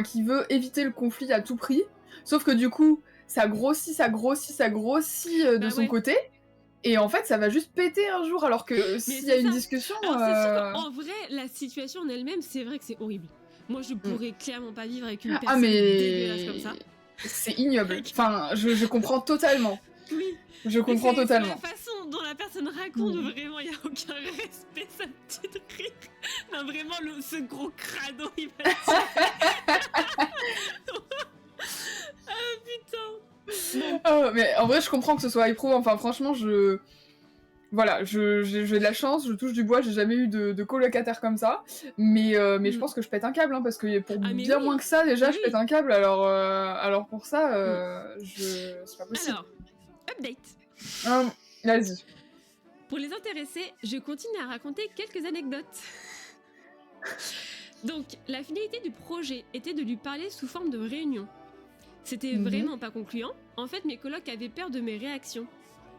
qui veut éviter le conflit à tout prix, sauf que du coup, ça grossit de Bah son ouais. côté, et en fait, ça va juste péter un jour, alors que s'il y a c'est une ça. discussion... Alors c'est sûr qu'en vrai, la situation en elle-même, c'est vrai que c'est horrible. Moi, je pourrais clairement pas vivre avec une personne dégueulasse comme ça. C'est ignoble. Enfin, je comprends totalement. Oui. Je comprends C'est totalement. la façon dont la personne raconte, vraiment, il n'y a aucun respect, ça me tue de rire. Non, vraiment, ce gros crado, il va Ah, putain. Oh, mais en vrai, je comprends que ce soit éprouvant. Enfin, franchement, voilà, j'ai de la chance, je touche du bois, j'ai jamais eu de colocataire comme ça, mais je pense que je pète un câble, hein, parce que pour Ah, mais bien oui. moins que ça, déjà, je Oui. pète un câble, alors pour ça, c'est pas possible. Alors, update. Vas-y. Pour les intéressés, je continue à raconter quelques anecdotes. Donc, la finalité du projet était de lui parler sous forme de réunion. C'était vraiment pas concluant. En fait, mes colocs avaient peur de mes réactions.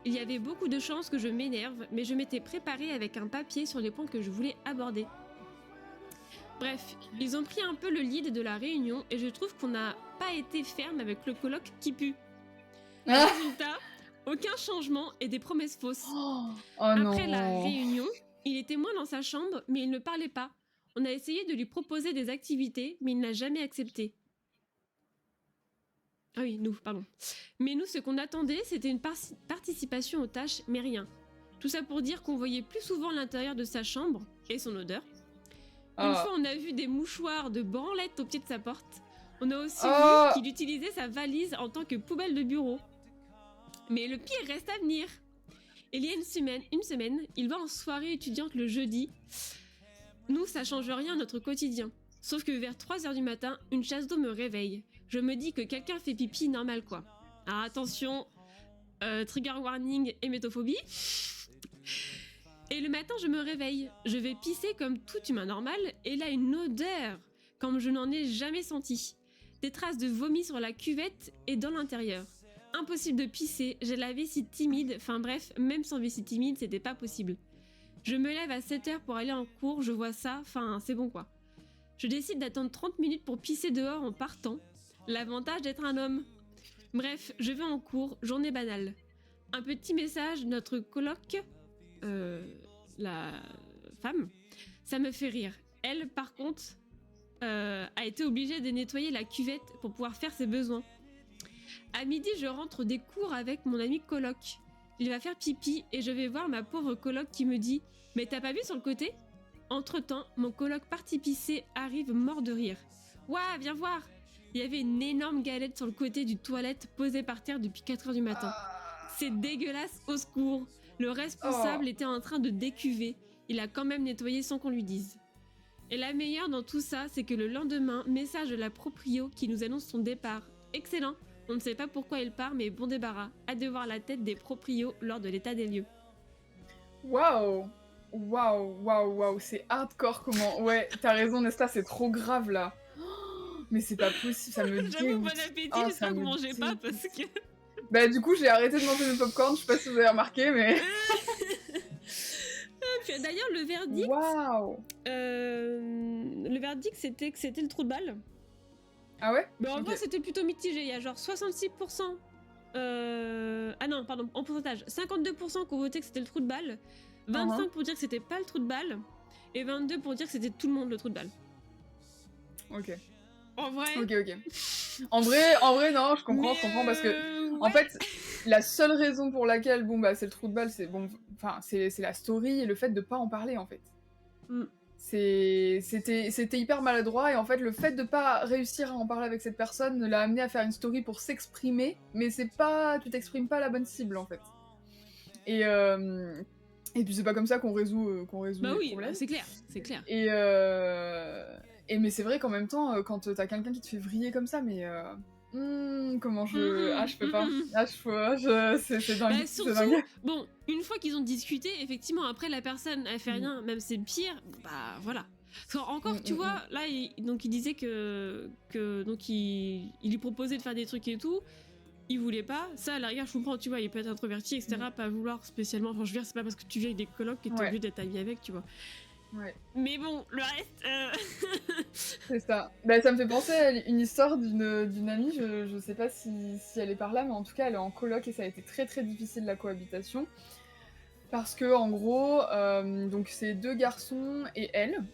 Il y avait beaucoup de chances que je m'énerve, mais je m'étais préparée avec un papier sur les points que je voulais aborder. Bref, ils ont pris un peu le lead de la réunion et je trouve qu'on n'a pas été ferme avec le coloc qui pue. Résultat, aucun changement et des promesses fausses. Après la réunion, il était moins dans sa chambre, mais il ne parlait pas. On a essayé de lui proposer des activités, mais il n'a jamais accepté. Ah oui, nous, pardon. Mais nous, ce qu'on attendait, c'était une participation aux tâches, mais rien. Tout ça pour dire qu'on voyait plus souvent l'intérieur de sa chambre et son odeur. Une fois, on a vu des mouchoirs de branlette au pied de sa porte. On a aussi vu qu'il utilisait sa valise en tant que poubelle de bureau. Mais le pire reste à venir. Il y a une semaine, il va en soirée étudiante le jeudi. Nous, ça change rien à notre quotidien. Sauf que vers 3h du matin, une chasse d'eau me réveille. Je me dis que quelqu'un fait pipi normal, quoi. Alors attention, trigger warning, hémétophobie. Et le matin, je me réveille. Je vais pisser comme tout humain normal, et là, une odeur, comme je n'en ai jamais senti. Des traces de vomi sur la cuvette et dans l'intérieur. Impossible de pisser, j'ai la vessie timide, enfin bref, même sans vessie timide, c'était pas possible. Je me lève à 7h pour aller en cours, je vois ça, enfin c'est bon quoi. Je décide d'attendre 30 minutes pour pisser dehors en partant. L'avantage d'être un homme. Bref, je vais en cours, journée banale. Un petit message, notre coloc, la femme, ça me fait rire. Elle, par contre, a été obligée de nettoyer la cuvette pour pouvoir faire ses besoins. À midi, je rentre des cours avec mon ami coloc. Il va faire pipi et je vais voir ma pauvre coloc qui me dit « Mais t'as pas vu sur le côté ?» Entre-temps, mon coloc parti pisser arrive mort de rire. « Ouah, viens voir !» Il y avait une énorme galette sur le côté du toilette posée par terre depuis 4h du matin. C'est dégueulasse, au secours. Le responsable était en train de décuver. Il a quand même nettoyé sans qu'on lui dise. Et la meilleure dans tout ça, c'est que le lendemain, message de la proprio qui nous annonce son départ. Excellent. On ne sait pas pourquoi il part, mais bon débarras. Hâte de voir la tête des proprios lors de l'état des lieux. Waouh, waouh, c'est hardcore comment... Ouais, t'as raison Nesta, c'est trop grave là. Oh, mais c'est pas possible, ça me dégoûte. J'avoue, bon appétit, j'espère que vous mangez pas parce que... Bah du coup, j'ai arrêté de manger mes popcorn, je sais pas si vous avez remarqué, mais... Puis, d'ailleurs, le verdict... Waouh. Le verdict, c'était que c'était le trou de balle. Ah ouais? Mais en vrai, c'était plutôt mitigé. Il y a genre 66%. Ah non, pardon, en pourcentage. 52% qui ont voté que c'était le trou de balle. 25% pour dire que c'était pas le trou de balle. Et 22% pour dire que c'était tout le monde le trou de balle. Ok. En vrai. Ok. En vrai, non, je comprends parce que. Ouais. En fait, la seule raison pour laquelle, bon, bah, c'est le trou de balle, c'est bon. Enfin, c'est la story et le fait de pas en parler, en fait. C'était hyper maladroit et en fait le fait de pas réussir à en parler avec cette personne l'a amené à faire une story pour s'exprimer, mais c'est pas, tu t'exprimes pas à la bonne cible en fait. Et puis c'est pas comme ça qu'on résout bah les oui, problèmes. c'est clair. Et mais c'est vrai qu'en même temps quand t'as quelqu'un qui te fait vriller comme ça, mais comment je peux pas. C'est dingue. Bah, surtout, c'est dingue. Bon, une fois qu'ils ont discuté, effectivement, après la personne elle fait rien, même c'est pire, bah voilà. Encore, tu vois, là, il disait que donc il lui proposait de faire des trucs et tout. Il voulait pas. Ça, à la rigueur, je comprends, tu vois, il peut être introverti, etc. Pas vouloir spécialement. Enfin, je veux dire, c'est pas parce que tu vis avec des colocs que t'es obligé d'être ami avec, tu vois. Ouais. Mais bon, le reste... C'est ça. Bah, ça me fait penser à une histoire d'une amie, je sais pas si elle est par là, mais en tout cas elle est en coloc et ça a été très très difficile la cohabitation. Parce que en gros, donc c'est 2 garçons et elle.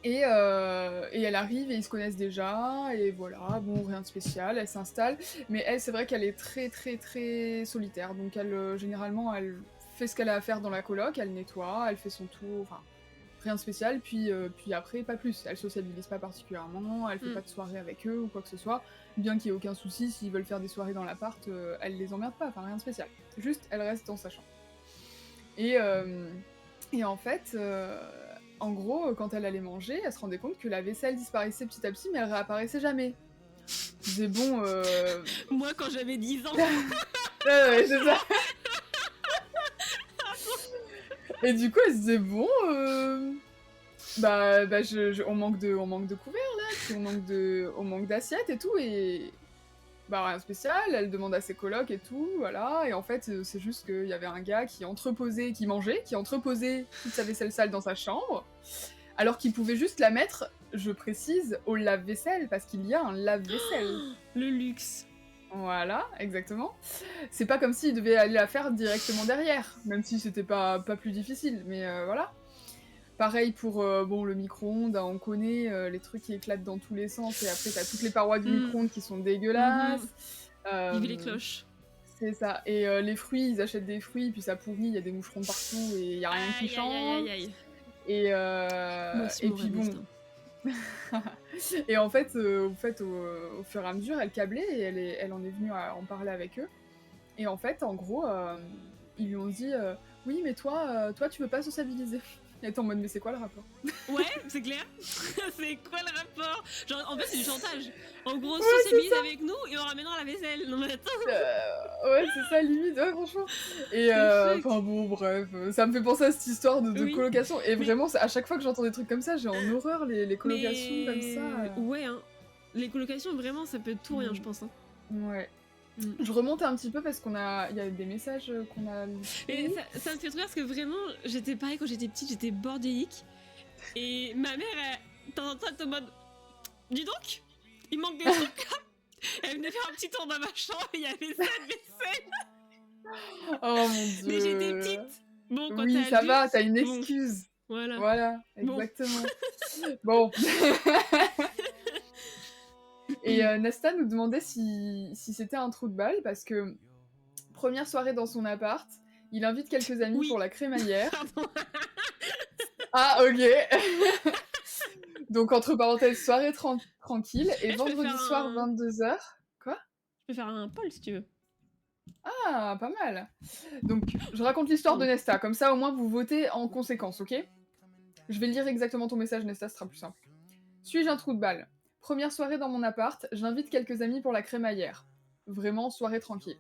Et elle arrive et ils se connaissent déjà, et voilà, bon, rien de spécial, elle s'installe. Mais elle, c'est vrai qu'elle est très très très solitaire, donc elle, généralement, elle fait ce qu'elle a à faire dans la coloc, elle nettoie, elle fait son tour, enfin... Rien de spécial, puis après, pas plus. Elle sociabilise pas particulièrement, elle fait pas de soirée avec eux ou quoi que ce soit. Bien qu'il y ait aucun souci, s'ils veulent faire des soirées dans l'appart, elle les emmerde pas, enfin rien de spécial. Juste, elle reste dans sa chambre. Et en fait, en gros, quand elle allait manger, elle se rendait compte que la vaisselle disparaissait petit à petit, mais elle réapparaissait jamais. Je disais, bon... Moi, quand j'avais 10 ans... ouais, c'est ça. Et du coup, elle se disait, bon, on manque de couverts, là, puis on manque d'assiettes et tout, et bah rien de spécial, elle demande à ses colocs et tout, voilà, et en fait, c'est juste qu'il y avait un gars qui entreposait toute sa vaisselle sale dans sa chambre, alors qu'il pouvait juste la mettre, je précise, au lave-vaisselle, parce qu'il y a un lave-vaisselle. Le luxe. Voilà, exactement. C'est pas comme s'il devait aller la faire directement derrière, même si c'était pas plus difficile, mais voilà. Pareil pour le micro-ondes, on connaît les trucs qui éclatent dans tous les sens, et après t'as toutes les parois du micro-ondes qui sont dégueulasses. Vive les cloches. C'est ça. Et les fruits, ils achètent des fruits, puis ça pourrit, il y a des moucherons partout, et il y a rien qui change. Et puis bon... Et en fait, au fur et à mesure, elle câblait et elle en est venue à en parler avec eux. Et en fait, en gros, ils lui ont dit oui, mais toi, tu veux pas sociabiliser. Et t'es en mode, mais c'est quoi le rapport? Ouais, c'est clair. C'est quoi le rapport? Genre, en fait, c'est du chantage. En gros, sociabilise avec nous et on ramènera la vaisselle. Non, mais attends. Ouais, c'est ça, limite, ouais, franchement. Et enfin bon, bref, ça me fait penser à cette histoire de colocation. Et vraiment, à chaque fois que j'entends des trucs comme ça, j'ai en horreur les colocations comme ça. Ouais, hein. Les colocations, vraiment, ça peut être tout rien, je pense. Hein. Ouais. Je remonte un petit peu parce il y a des messages qu'on a... Et ça me fait trop rire parce que vraiment, j'étais pareil quand j'étais petite, j'étais bordélique. Et ma mère, de temps en temps, elle était en mode dis donc, il manque des trucs là. Elle venait faire un petit tour dans ma chambre et il y avait ça de vaisselle. Oh mon dieu. Mais j'étais petite. Bon, quand Oui, t'es ça adulte, va, t'as une bon, excuse. voilà. Voilà, Bon. exactement. Bon. Et Nesta nous demandait si c'était un trou de balle, parce que première soirée dans son appart, il invite quelques amis Oui. pour la crémaillère. Pardon. Ah, ok. Donc, entre parenthèses, soirée tranquille, et Je peux vendredi faire soir, un- 22h. Quoi? Je peux faire un poll si tu veux. Ah, pas mal. Donc, je raconte l'histoire de Nesta, comme ça au moins vous votez en conséquence, ok? Je vais lire exactement ton message, Nesta, ce sera plus simple. Suis-je un trou de balle? Première soirée dans mon appart, j'invite quelques amis pour la crémaillère. Vraiment, soirée tranquille.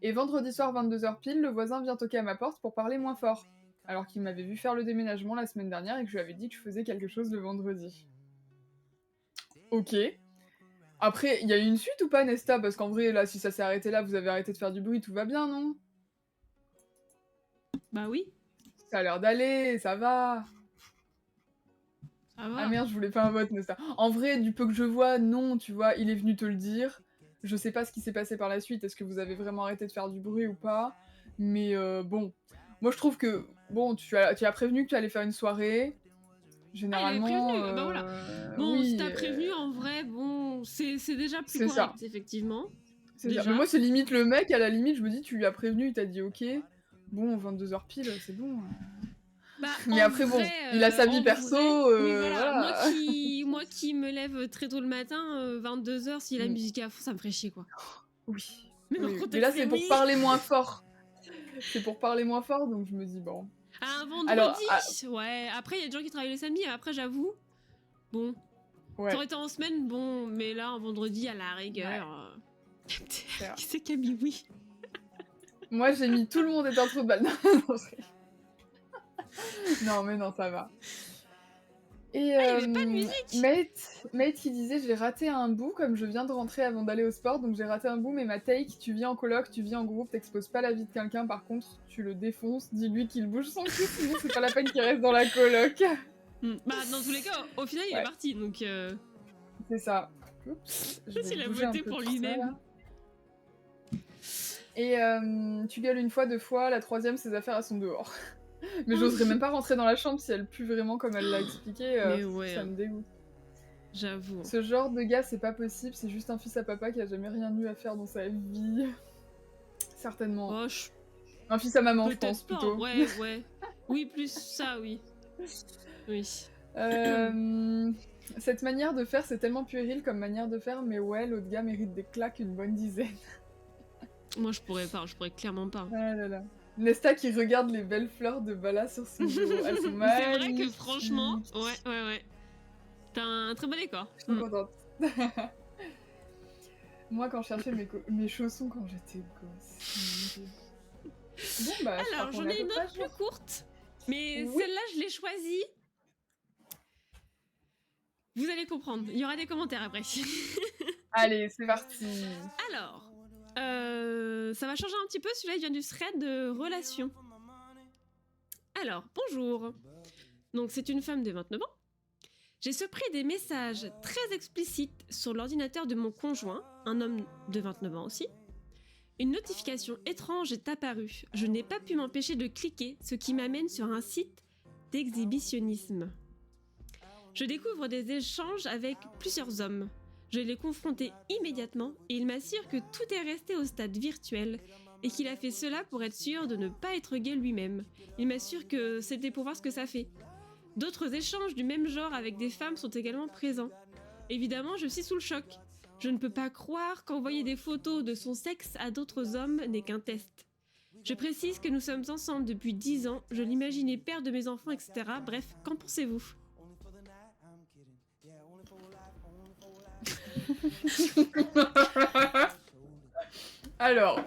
Et vendredi soir, 22h pile, le voisin vient toquer à ma porte pour parler moins fort, alors qu'il m'avait vu faire le déménagement la semaine dernière et que je lui avais dit que je faisais quelque chose le vendredi. Ok. Après, il y a eu une suite ou pas, Nesta? Parce qu'en vrai, là, si ça s'est arrêté là, vous avez arrêté de faire du bruit, tout va bien, non? Bah oui, Ça a l'air d'aller, ça va. ça va. Ah merde, je voulais pas un vote, Nesta. En vrai, du peu que je vois, non, tu vois, il est venu te le dire. Je sais pas ce qui s'est passé par la suite, est-ce que vous avez vraiment arrêté de faire du bruit ou pas? Mais bon, moi je trouve que, bon, tu as prévenu que tu allais faire une soirée. Généralement. prévenu, bah voilà. Bon, oui, si t'as prévenu, en vrai, bon, c'est déjà plus c'est correct, ça. effectivement. C'est ça. Déjà. Mais moi, c'est limite le mec, à la limite, je me dis, tu lui as prévenu, il t'a dit ok. Bon, 22h pile, c'est bon. Bah, Mais en après, bon, vrai, il a sa en vie perso. vrai, oui, voilà. Voilà. Moi qui me lève très tôt le matin, 22h, si la Mm. musique est à fond, ça me ferait chier, quoi. Oui. Mais dans Oui, le oui. contexte, Mais là, c'est pour oui. parler moins fort. C'est pour parler moins fort, donc je me dis, bon. Un vendredi, Alors, ouais. Après, il y a des gens qui travaillent le samedi. Après, j'avoue, bon, ouais. ça aurait été en semaine, bon, mais là, un vendredi, à la rigueur. vrai. Qui c'est qui a mis oui? Moi, j'ai mis tout le monde est un trou de balle. Non, mais non, ça va. Et il y avait pas de musique. Mate qui disait j'ai raté un bout comme je viens de rentrer avant d'aller au sport, donc j'ai raté un bout, mais ma take, tu vis en coloc, tu vis en groupe, t'exposes pas la vie de quelqu'un, par contre tu le défonces, dis-lui qu'il bouge son cul, sinon c'est pas la peine qu'il reste dans la coloc. Bah, dans tous les cas, au final, il est parti, donc. C'est ça. Oups, je vais S'il a bouger un voté peu pour tout ça, lui-même. là. Et tu gueules une fois, deux fois, la troisième, ses affaires elles sont dehors. Mais j'oserais même pas rentrer dans la chambre si elle pue vraiment comme elle l'a expliqué, Mais ouais. ça me dégoûte. J'avoue. Ce genre de gars, c'est pas possible, c'est juste un fils à papa qui a jamais rien eu à faire dans sa vie. Certainement. Oh, Un fils à maman, je peut-être pense, pas. plutôt. Ouais, ouais. Oui, plus ça, oui. Oui. Cette manière de faire, c'est tellement puéril comme manière de faire, mais ouais, l'autre gars mérite des claques une bonne dizaine. Moi, je pourrais clairement pas. Ah là là. Nesta qui regarde les belles fleurs de Bala sur son bureau. Elles sont C'est vrai magnifiques. que franchement, ouais. T'as un très bon décor. Je suis trop contente. Moi, quand je cherchais mes chaussons quand j'étais gosse. Bon, bah, alors, j'en ai une autre plus courte, mais oui. celle-là, je l'ai choisie. Vous allez comprendre, il y aura des commentaires après. Allez, c'est parti. Alors, ça va changer un petit peu, celui-là il vient du thread de relations. Alors, bonjour. Donc, c'est une femme de 29 ans. J'ai surpris des messages très explicites sur l'ordinateur de mon conjoint, un homme de 29 ans aussi. Une notification étrange est apparue. Je n'ai pas pu m'empêcher de cliquer, ce qui m'amène sur un site d'exhibitionnisme. Je découvre des échanges avec plusieurs hommes. Je les confrontais immédiatement et il m'assure que tout est resté au stade virtuel et qu'il a fait cela pour être sûr de ne pas être gay lui-même. Il m'assure que c'était pour voir ce que ça fait. D'autres échanges du même genre avec des femmes sont également présents. Évidemment, je suis sous le choc. Je ne peux pas croire qu'envoyer des photos de son sexe à d'autres hommes n'est qu'un test. Je précise que nous sommes ensemble depuis 10 ans, je l'imaginais père de mes enfants, etc. Bref, qu'en pensez-vous ? Alors,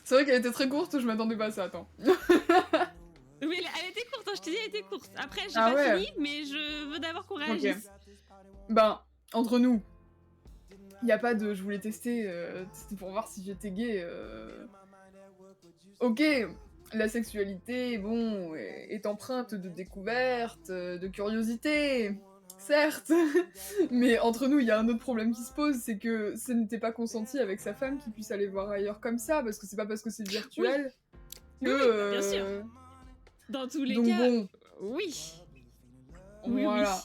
c'est vrai qu'elle était très courte, je m'attendais pas à ça, attends. Mais elle était courte, hein, je t'ai dit elle était courte. Après, j'ai Ah pas ouais. fini, mais je veux d'abord qu'on réagisse. Ben, entre nous, y a pas de je voulais tester, c'était pour voir si j'étais gay. Ok, la sexualité, bon, est empreinte de découverte, de curiosité, certes, mais entre nous, il y a un autre problème qui se pose, c'est que ce n'était pas consenti avec sa femme qu'il puisse aller voir ailleurs comme ça, parce que c'est pas parce que c'est virtuel que... Oui, bien sûr. Dans tous les Donc cas, bon, oui. Oui, voilà.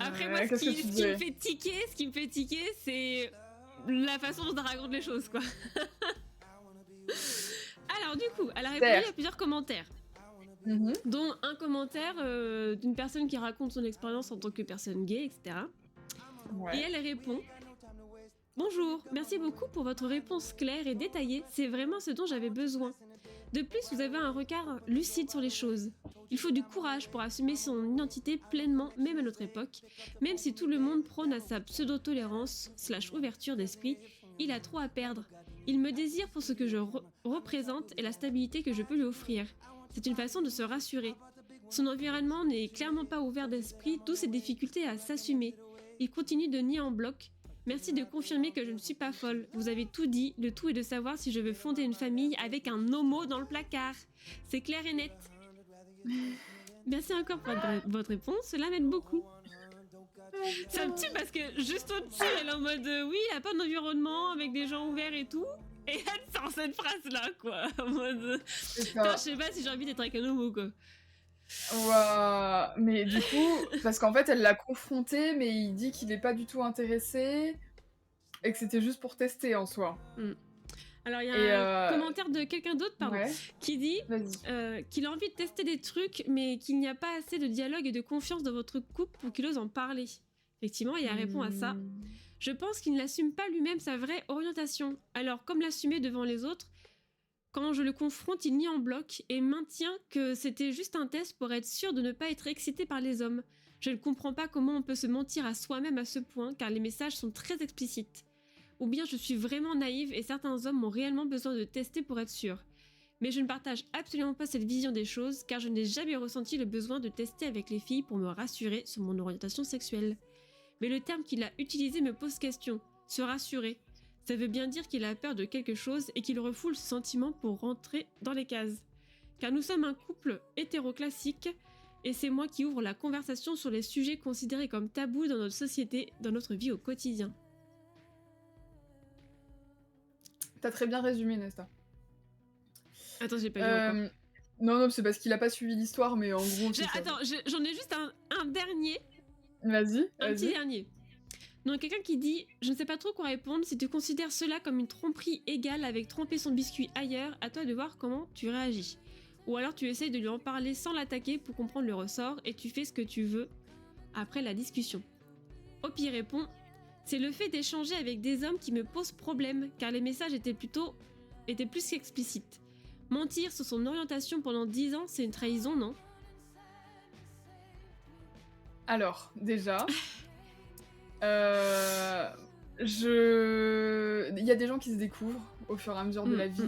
Après, moi, qu'est-ce que tu ce qui dirais me fait tiquer, c'est la façon dont on raconte les choses, quoi. Alors, du coup, elle a répondu à plusieurs commentaires, Mhm. dont un commentaire d'une personne qui raconte son expérience en tant que personne gay, etc. Ouais. Et elle répond: Bonjour, merci beaucoup pour votre réponse claire et détaillée, c'est vraiment ce dont j'avais besoin. De plus, vous avez un regard lucide sur les choses. Il faut du courage pour assumer son identité pleinement, même à notre époque. Même si tout le monde prône à sa pseudo-tolérance / ouverture d'esprit, il a trop à perdre. Il me désire pour ce que je représente et la stabilité que je peux lui offrir. C'est une façon de se rassurer. Son environnement n'est clairement pas ouvert d'esprit, d'où ses difficultés à s'assumer. Il continue de nier en bloc. Merci de confirmer que je ne suis pas folle. Vous avez tout dit, le tout est de savoir si je veux fonder une famille avec un homo dans le placard. C'est clair et net. Merci encore pour votre réponse, cela m'aide beaucoup. Ça me tue parce que juste au-dessus, elle est en mode oui, il n'y a pas d'environnement avec des gens ouverts et tout. Et elle sort cette phrase-là, quoi. En mode. Putain, je sais pas si j'ai envie d'être avec un homo, quoi. Ouah. Mais du coup, parce qu'en fait, elle l'a confronté, mais il dit qu'il est pas du tout intéressé et que c'était juste pour tester en soi. Alors, il y a un commentaire de quelqu'un d'autre, qui dit qu'il a envie de tester des trucs, mais qu'il n'y a pas assez de dialogue et de confiance dans votre couple pour qu'il ose en parler. Effectivement, il répond à ça. Je pense qu'il n'assume pas lui-même sa vraie orientation. Alors, comme l'assumer devant les autres, quand je le confronte, il nie en bloc et maintient que c'était juste un test pour être sûr de ne pas être excité par les hommes. Je ne comprends pas comment on peut se mentir à soi-même à ce point, car les messages sont très explicites. Ou bien je suis vraiment naïve et certains hommes ont réellement besoin de tester pour être sûr. Mais je ne partage absolument pas cette vision des choses, car je n'ai jamais ressenti le besoin de tester avec les filles pour me rassurer sur mon orientation sexuelle. Mais le terme qu'il a utilisé me pose question. Se rassurer. Ça veut bien dire qu'il a peur de quelque chose et qu'il refoule ce sentiment pour rentrer dans les cases. Car nous sommes un couple hétéro-classique et c'est moi qui ouvre la conversation sur les sujets considérés comme tabous dans notre société, dans notre vie au quotidien. T'as très bien résumé, Nesta. Attends, j'ai pas vu encore. Non, c'est parce qu'il a pas suivi l'histoire, mais en gros... Attends, j'en ai juste un dernier. Vas-y. Un petit dernier. Donc quelqu'un qui dit « Je ne sais pas trop quoi répondre, si tu considères cela comme une tromperie égale avec tremper son biscuit ailleurs, à toi de voir comment tu réagis. Ou alors tu essayes de lui en parler sans l'attaquer pour comprendre le ressort et tu fais ce que tu veux après la discussion. » Opi répond « C'est le fait d'échanger avec des hommes qui me pose problème, car les messages étaient plus qu'explicites. Mentir sur son orientation pendant 10 ans, c'est une trahison, non ?» Alors, déjà... Il y a des gens qui se découvrent au fur et à mesure de la vie.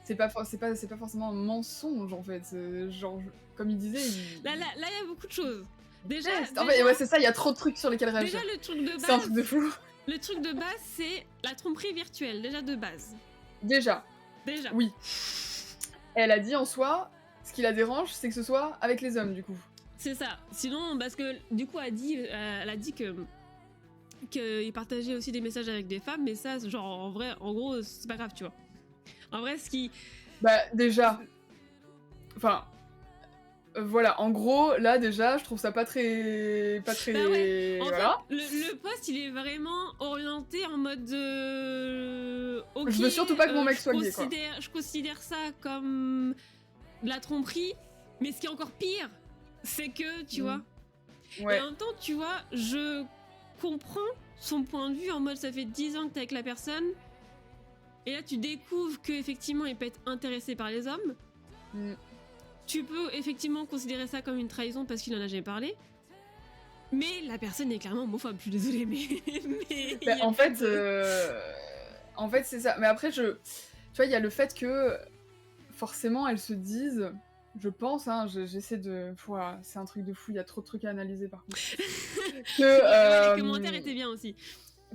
C'est pas forcément un mensonge en fait. Genre, comme il disait. Là, il y a beaucoup de choses. Déjà, en fait, ouais, c'est ça. Il y a trop de trucs sur lesquels réagir. Déjà, le truc de base. C'est un truc de fou. Le truc de base, c'est la tromperie virtuelle. Déjà de base. Déjà. Oui. Elle a dit en soi, ce qui la dérange, c'est que ce soit avec les hommes du coup. C'est ça. Sinon, parce que du coup, elle a dit qu'il partageait aussi des messages avec des femmes, mais ça, genre, en gros, c'est pas grave, tu vois. En vrai, ce qui... Bah, déjà... Enfin... voilà, en gros, là, déjà, je trouve ça pas très... Bah ouais, en fait, le post, il est vraiment orienté en mode... ok, je veux surtout pas que mon mec soit gay, quoi. Je considère ça comme de la tromperie, mais ce qui est encore pire, c'est que, tu vois... Ouais. Et en même temps, tu vois, je comprends son point de vue en mode ça fait 10 ans que t'es avec la personne et là tu découvres qu'effectivement il peut être intéressé par les hommes. Tu peux effectivement considérer ça comme une trahison parce qu'il en a jamais parlé, mais la personne est clairement homophobe, je suis désolée, mais bah, en fait c'est ça, mais après tu vois, il y a le fait que forcément elles se disent, je pense, hein, j'essaie de... Voilà, c'est un truc de fou, il y a trop de trucs à analyser par contre. Les commentaires étaient bien aussi.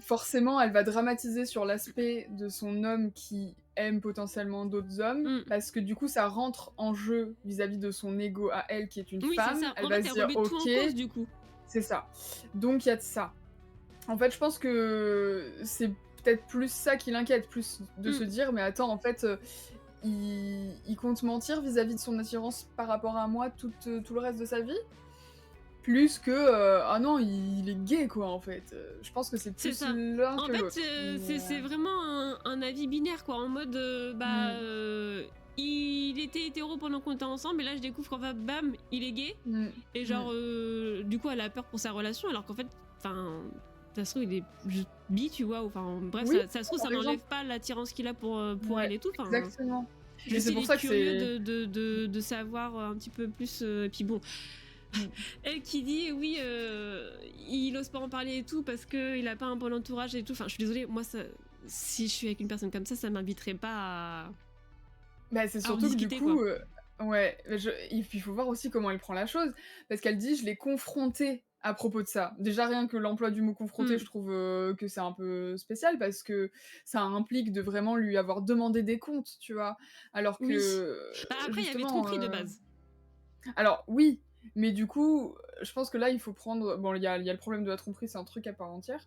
forcément, elle va dramatiser sur l'aspect de son homme qui aime potentiellement d'autres hommes, parce que du coup, ça rentre en jeu vis-à-vis de son ego à elle, qui est une Oui, c'est femme. ça. Elle En va fait, se elle dire, remet tout en ok, cause, du coup. c'est ça. Donc, il y a de ça. En fait, je pense que c'est peut-être plus ça qui l'inquiète, plus de se dire, mais attends, en fait, il compte mentir vis-à-vis de son attirance par rapport à moi tout le reste de sa vie, plus que ah non, il est gay, quoi, en fait. Je pense que c'est C'est plus ça. l'un En que fait, l'autre. c'est vraiment un avis binaire, quoi. En mode, il était hétéro pendant qu'on était ensemble, et là, je découvre qu'en fait, bam, il est gay. Et genre, du coup, elle a peur pour sa relation, alors qu'en fait, enfin, ça se trouve, il est juste bi, tu vois. Enfin, bref, Oui, ça se trouve, ça par n'enlève exemple. pas l'attirance qu'il a pour elle et tout. Enfin, Exactement. Et juste, c'est il pour est ça que curieux c'est... de savoir un petit peu plus. Et puis bon, elle qui dit oui, il ose pas en parler et tout parce qu'il a pas un bon entourage et tout. Enfin, je suis désolée, moi, ça, si je suis avec une personne comme ça m'inviterait pas à. Bah, c'est À en surtout que du discuter, quoi. coup, ouais, et puis il faut voir aussi comment elle prend la chose, parce qu'elle dit: «Je l'ai confrontée à propos de ça». Déjà rien que l'emploi du mot confronter, je trouve, que c'est un peu spécial parce que ça implique de vraiment lui avoir demandé des comptes, tu vois? Alors Oui. que, Bah après, il y avait justement, tromperie de base. alors oui, mais du coup, je pense que là, il faut prendre bon, il y a le problème de la tromperie, c'est un truc à part entière,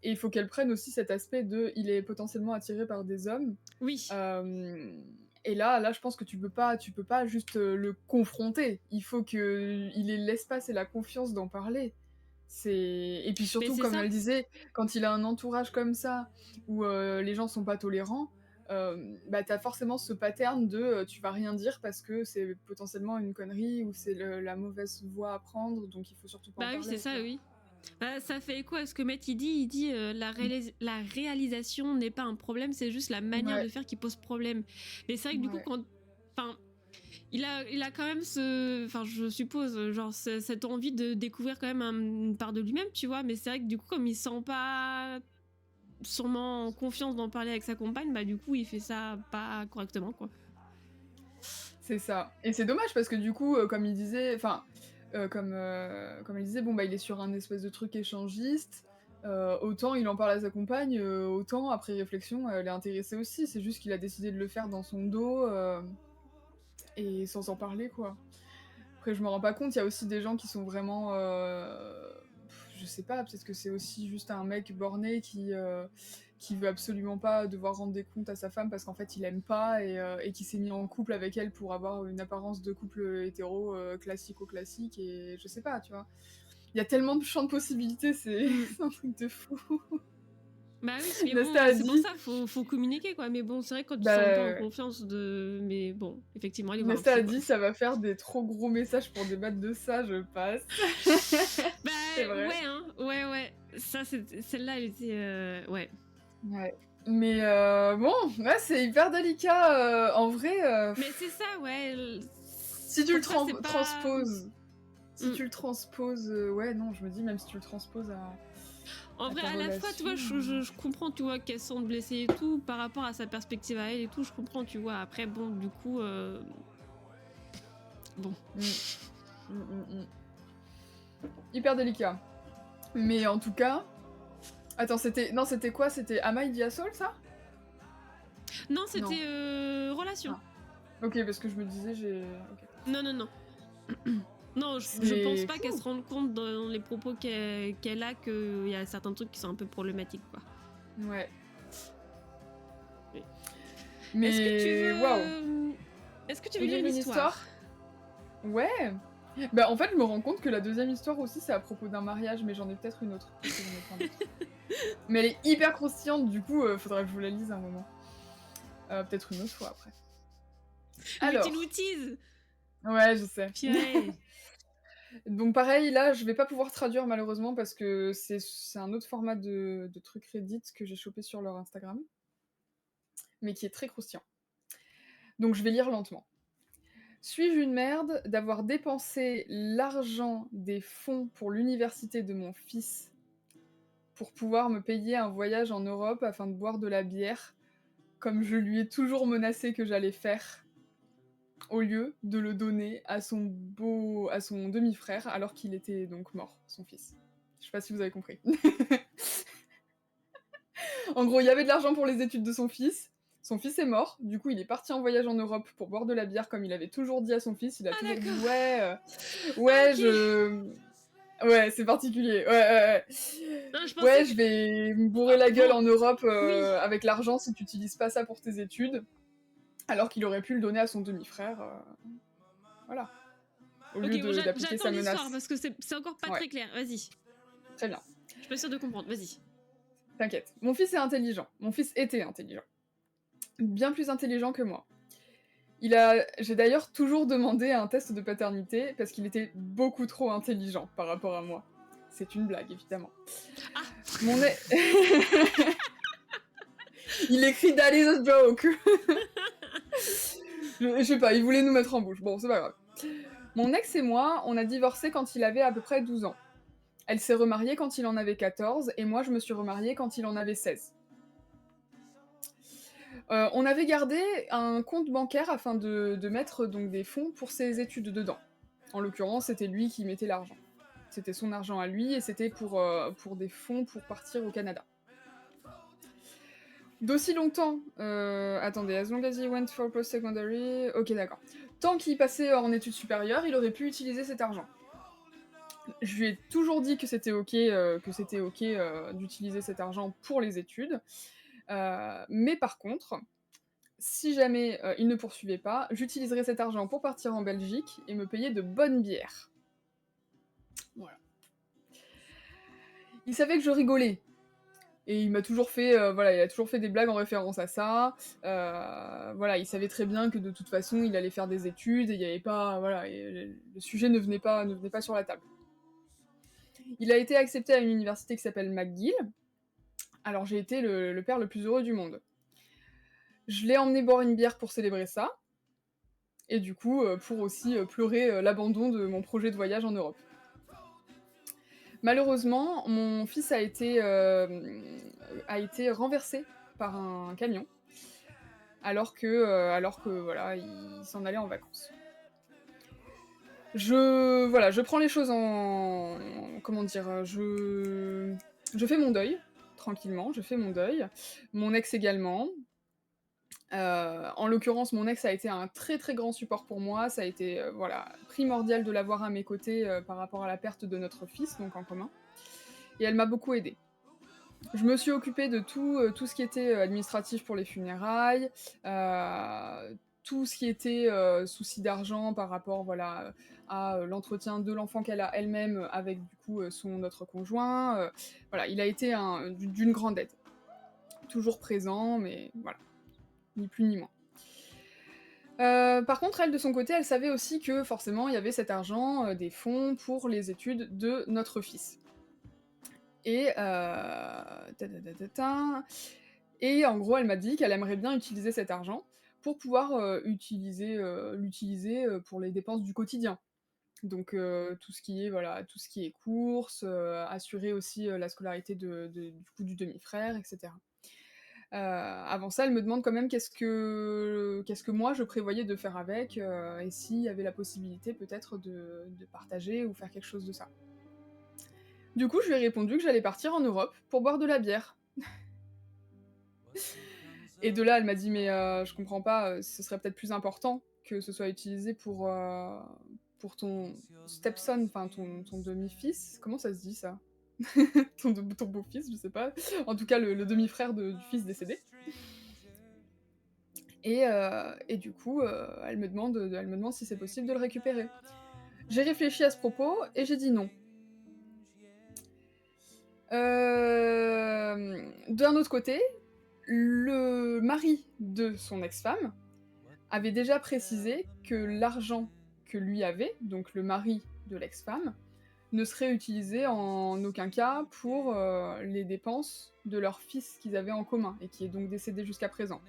et il faut qu'elle prenne aussi cet aspect de: il est potentiellement attiré par des hommes. Oui. Et là, je pense que tu peux pas juste le confronter. Il faut qu'il ait l'espace et la confiance d'en parler. Et puis Mais surtout, c'est comme ça. elle disait, quand il a un entourage comme ça, où les gens sont pas tolérants, bah t'as forcément ce pattern de tu vas rien dire parce que c'est potentiellement une connerie ou c'est la mauvaise voie à prendre, donc il faut surtout pas en Bah oui, parler. c'est ça, Tu vois. oui. Bah, ça fait écho à ce que Matt il dit. Il dit la réalisation n'est pas un problème, c'est juste la manière Ouais, de faire qui pose problème. Mais c'est vrai que du coup, ouais. quand. Enfin, il a quand même ce. Enfin, je suppose, genre, cette envie de découvrir quand même une part de lui-même, tu vois. Mais c'est vrai que du coup, comme il se sent pas sûrement en confiance d'en parler avec sa compagne, bah du coup, il fait ça pas correctement, quoi. C'est ça. Et c'est dommage parce que du coup, comme il disait, enfin, comme il disait, bon bah il est sur un espèce de truc échangiste. Autant il en parle à sa compagne, autant après réflexion, elle est intéressée aussi. C'est juste qu'il a décidé de le faire dans son dos et sans en parler quoi. Après je me rends pas compte, il y a aussi des gens qui sont vraiment, je sais pas, peut-être que c'est aussi juste un mec borné qui veut absolument pas devoir rendre des comptes à sa femme parce qu'en fait il aime pas et qui s'est mis en couple avec elle pour avoir une apparence de couple hétéro classique et je sais pas, tu vois. Il y a tellement de champs de possibilités, c'est c'est un truc de fou. Bah oui, mais bon, Nasta a c'est pour dit, ça, faut communiquer, quoi. Mais bon, c'est vrai que quand tu te sens pas en bah, confiance de. Mais bon, effectivement, aller voir un Nesta a psy, quoi. dit ça va faire des trop gros messages pour débattre de ça, je passe. Bah C'est vrai. ouais, hein, ouais. Ça, celle-là, elle était. Ouais. Ouais. Mais bon, ouais, c'est hyper délicat. En vrai, Mais c'est ça, ouais. si tu le Pour ça, c'est pas. transposes, si Mm. tu le transposes, ouais, non, je me dis, même si tu le transposes En à vrai, ta à la fois, tu vois, relation. je comprends, tu vois, qu'elle se sente blessée et tout, par rapport à sa perspective à elle et tout, je comprends, tu vois. Après, bon, du coup. Bon. Hyper délicat. Mais en tout cas. Attends, c'était. Non, c'était quoi? C'était Am I Diasol, ça? Non, c'était relation. Ah. Ok, parce que je me disais, j'ai. Ok. Non. Non, je pense C'est pas qu'elle fou. se rende compte dans les propos qu'elle a qu'il y a certains trucs qui sont un peu problématiques, quoi. Ouais. Oui. Mais waouh. Est-ce que tu veux lire Lire une une histoire? histoire? Ouais. Bah en fait, je me rends compte que la deuxième histoire aussi, c'est à propos d'un mariage, mais j'en ai peut-être une autre. Parce que j'en ai plein d'autres. Mais elle est hyper croustillante, du coup, faudrait que je vous la lise un moment. Peut-être une autre fois après. Mais tu Alors, nous teases! ouais, je sais. Purée! Donc pareil, là, je vais pas pouvoir traduire malheureusement parce que c'est un autre format de truc Reddit que j'ai chopé sur leur Instagram, mais qui est très croustillant. Donc je vais lire lentement. Suis-je une merde d'avoir dépensé l'argent des fonds pour l'université de mon fils pour pouvoir me payer un voyage en Europe afin de boire de la bière, comme je lui ai toujours menacé que j'allais faire, au lieu de le donner à son demi-frère alors qu'il était donc mort, son fils. Je sais pas si vous avez compris. En gros, il y avait de l'argent pour les études de son fils. Son fils est mort, du coup il est parti en voyage en Europe pour boire de la bière comme il avait toujours dit à son fils. Il a toujours dit d'accord. ouais, Ok. ouais, c'est particulier. Ouais. Non, je Ouais, pensais je que... vais me bourrer la gueule Bon, en Europe oui. avec l'argent si tu n'utilises pas ça pour tes études. Alors qu'il aurait pu le donner à son demi-frère. Voilà. Au Ok, lieu bon, d'appliquer j'attends sa l'histoire menace. parce que c'est encore pas Ouais, très clair. Vas-y. très bien. Je suis pas sûre de comprendre. Vas-y. T'inquiète. Mon fils est intelligent. Mon fils était intelligent. Bien plus intelligent que moi. J'ai d'ailleurs toujours demandé un test de paternité parce qu'il était beaucoup trop intelligent par rapport à moi. C'est une blague, évidemment. Ah, Mon Il écrit That is a joke. Je sais pas, il voulait nous mettre en bouche. Bon, c'est pas grave. Mon ex et moi, on a divorcé quand il avait à peu près 12 ans. Elle s'est remariée quand il en avait 14 et moi je me suis remariée quand il en avait 16. On avait gardé un compte bancaire afin de mettre donc des fonds pour ses études dedans. En l'occurrence, c'était lui qui mettait l'argent. C'était son argent à lui et c'était pour des fonds pour partir au Canada. D'aussi longtemps... attendez, as long as he went for post-secondary... Ok, d'accord. Tant qu'il passait en études supérieures, il aurait pu utiliser cet argent. Je lui ai toujours dit que c'était ok, d'utiliser cet argent pour les études. Mais par contre, si jamais il ne poursuivait pas, j'utiliserais cet argent pour partir en Belgique et me payer de bonnes bières. Voilà. Il savait que je rigolais. Et il m'a toujours fait, il a toujours fait des blagues en référence à ça. Voilà, il savait très bien que de toute façon, il allait faire des études et il n'y avait pas, voilà, et le sujet ne venait pas sur la table. Il a été accepté à une université qui s'appelle McGill. Alors j'ai été le père le plus heureux du monde. Je l'ai emmené boire une bière pour célébrer ça. Et du coup, pour aussi pleurer l'abandon de mon projet de voyage en Europe. Malheureusement, mon fils a été renversé par un camion, alors que voilà, il s'en allait en vacances. Je prends les choses en... Comment dire, je fais mon deuil, tranquillement, je fais mon deuil. Mon ex également. En l'occurrence, mon ex a été un très très grand support pour moi, ça a été primordial de l'avoir à mes côtés par rapport à la perte de notre fils, donc en commun. Et elle m'a beaucoup aidée. Je me suis occupée de tout ce qui était administratif pour les funérailles, tout ce qui était souci d'argent par rapport à l'entretien de l'enfant qu'elle a elle-même avec du coup son autre conjoint. Voilà, il a été d'une grande aide. Toujours présent, mais voilà, ni plus ni moins. Par contre, elle, de son côté, elle savait aussi que forcément il y avait cet argent, des fonds pour les études de notre fils. Et et en gros, elle m'a dit qu'elle aimerait bien utiliser cet argent pour pouvoir l'utiliser pour les dépenses du quotidien. Donc tout ce qui est courses, assurer aussi la scolarité du coup du demi-frère, etc. Avant ça, elle me demande quand même qu'est-ce que moi je prévoyais de faire avec, et s'il y avait la possibilité peut-être de partager ou faire quelque chose de ça. Du coup, je lui ai répondu que j'allais partir en Europe pour boire de la bière. Et de là, elle m'a dit mais je comprends pas, ce serait peut-être plus important que ce soit utilisé pour ton stepson, enfin ton demi-fils. Comment ça se dit ça? ton beau-fils, je sais pas. En tout cas, le demi-frère du fils décédé. Et du coup, elle me demande si c'est possible de le récupérer. J'ai réfléchi à ce propos et j'ai dit non. D'un autre côté, le mari de son ex-femme avait déjà précisé que l'argent que lui avait, donc le mari de l'ex-femme, ne serait utilisé en aucun cas pour les dépenses de leur fils qu'ils avaient en commun, et qui est donc décédé jusqu'à présent.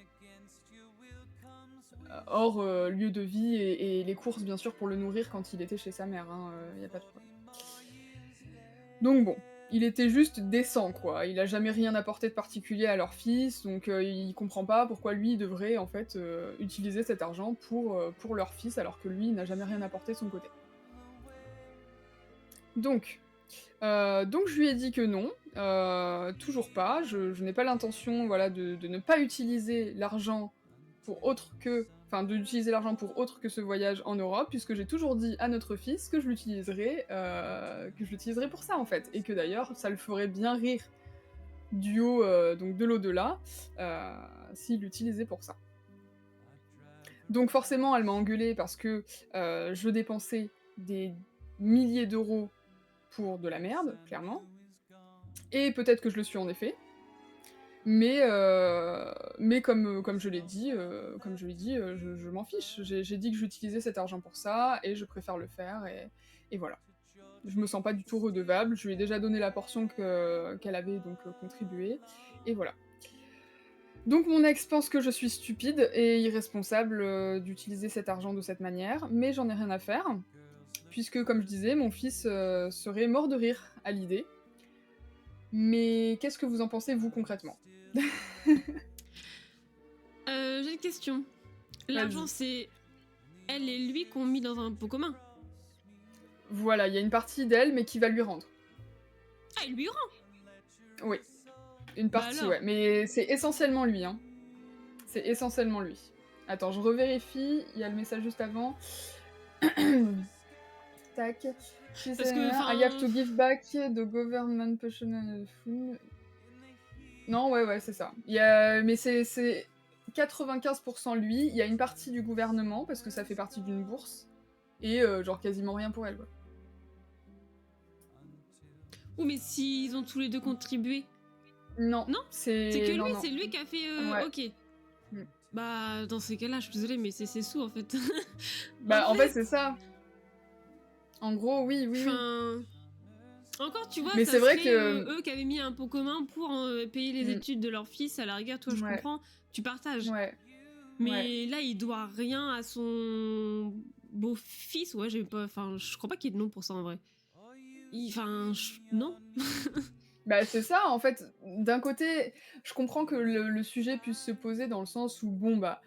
Hors lieu de vie et les courses, bien sûr, pour le nourrir quand il était chez sa mère, y a pas de problème. Donc bon, il était juste décent, quoi. Il a jamais rien apporté de particulier à leur fils, donc il comprend pas pourquoi lui devrait, en fait, utiliser cet argent pour leur fils, alors que lui, il n'a jamais rien apporté de son côté. Donc je lui ai dit que non, toujours pas. Je n'ai pas l'intention, voilà, de ne pas utiliser l'argent pour autre que... Enfin, d'utiliser l'argent pour autre que ce voyage en Europe, puisque j'ai toujours dit à notre fils que je l'utiliserais pour ça, en fait. Et que d'ailleurs, ça le ferait bien rire du haut, donc de l'au-delà, s'il l'utilisait pour ça. Donc forcément, elle m'a engueulée parce que je dépensais des milliers d'euros pour de la merde, clairement. Et peut-être que je le suis en effet. Mais comme je l'ai dit, je m'en fiche. J'ai dit que j'utilisais cet argent pour ça, et je préfère le faire, et voilà. Je me sens pas du tout redevable, je lui ai déjà donné la portion qu'elle avait donc contribué, et voilà. Donc mon ex pense que je suis stupide et irresponsable d'utiliser cet argent de cette manière, mais j'en ai rien à faire, puisque comme je disais, mon fils serait mort de rire à l'idée. Mais qu'est-ce que vous en pensez, vous, concrètement? J'ai une question. L'argent, c'est elle et lui qu'on mis dans un pot commun. Voilà, il y a une partie d'elle, mais qui va lui rendre. Ah, il lui rend. Oui, une partie, alors. ouais. Mais c'est essentiellement lui, hein. C'est essentiellement lui. Attends, je revérifie, il y a le message juste avant. Tac. Parce que, I have to give back the government pension fund. Non, ouais, c'est ça. Mais c'est 95% lui, il y a une partie du gouvernement, parce que ça fait partie d'une bourse, et genre quasiment rien pour elle, quoi. Ouh, mais s'ils ont tous les deux contribué. Non. Non, c'est que non, lui, non. c'est lui qui a fait... Ouais. Ok. Mm. Bah, dans ces cas-là, je suis désolée, mais c'est ses sous, en fait. Bah, en fait, c'est ça. En gros, oui. Enfin... Encore, tu vois, mais ça c'est vrai serait que... eux qui avaient mis un pot commun pour payer les études de leur fils, à la rigueur, toi, je comprends, tu partages. Ouais. Mais là, il doit rien à son beau-fils. Ouais, je crois pas qu'il y ait de nom pour ça, en vrai. Non. Bah c'est ça, en fait, d'un côté, je comprends que le sujet puisse se poser dans le sens où, bon, bah,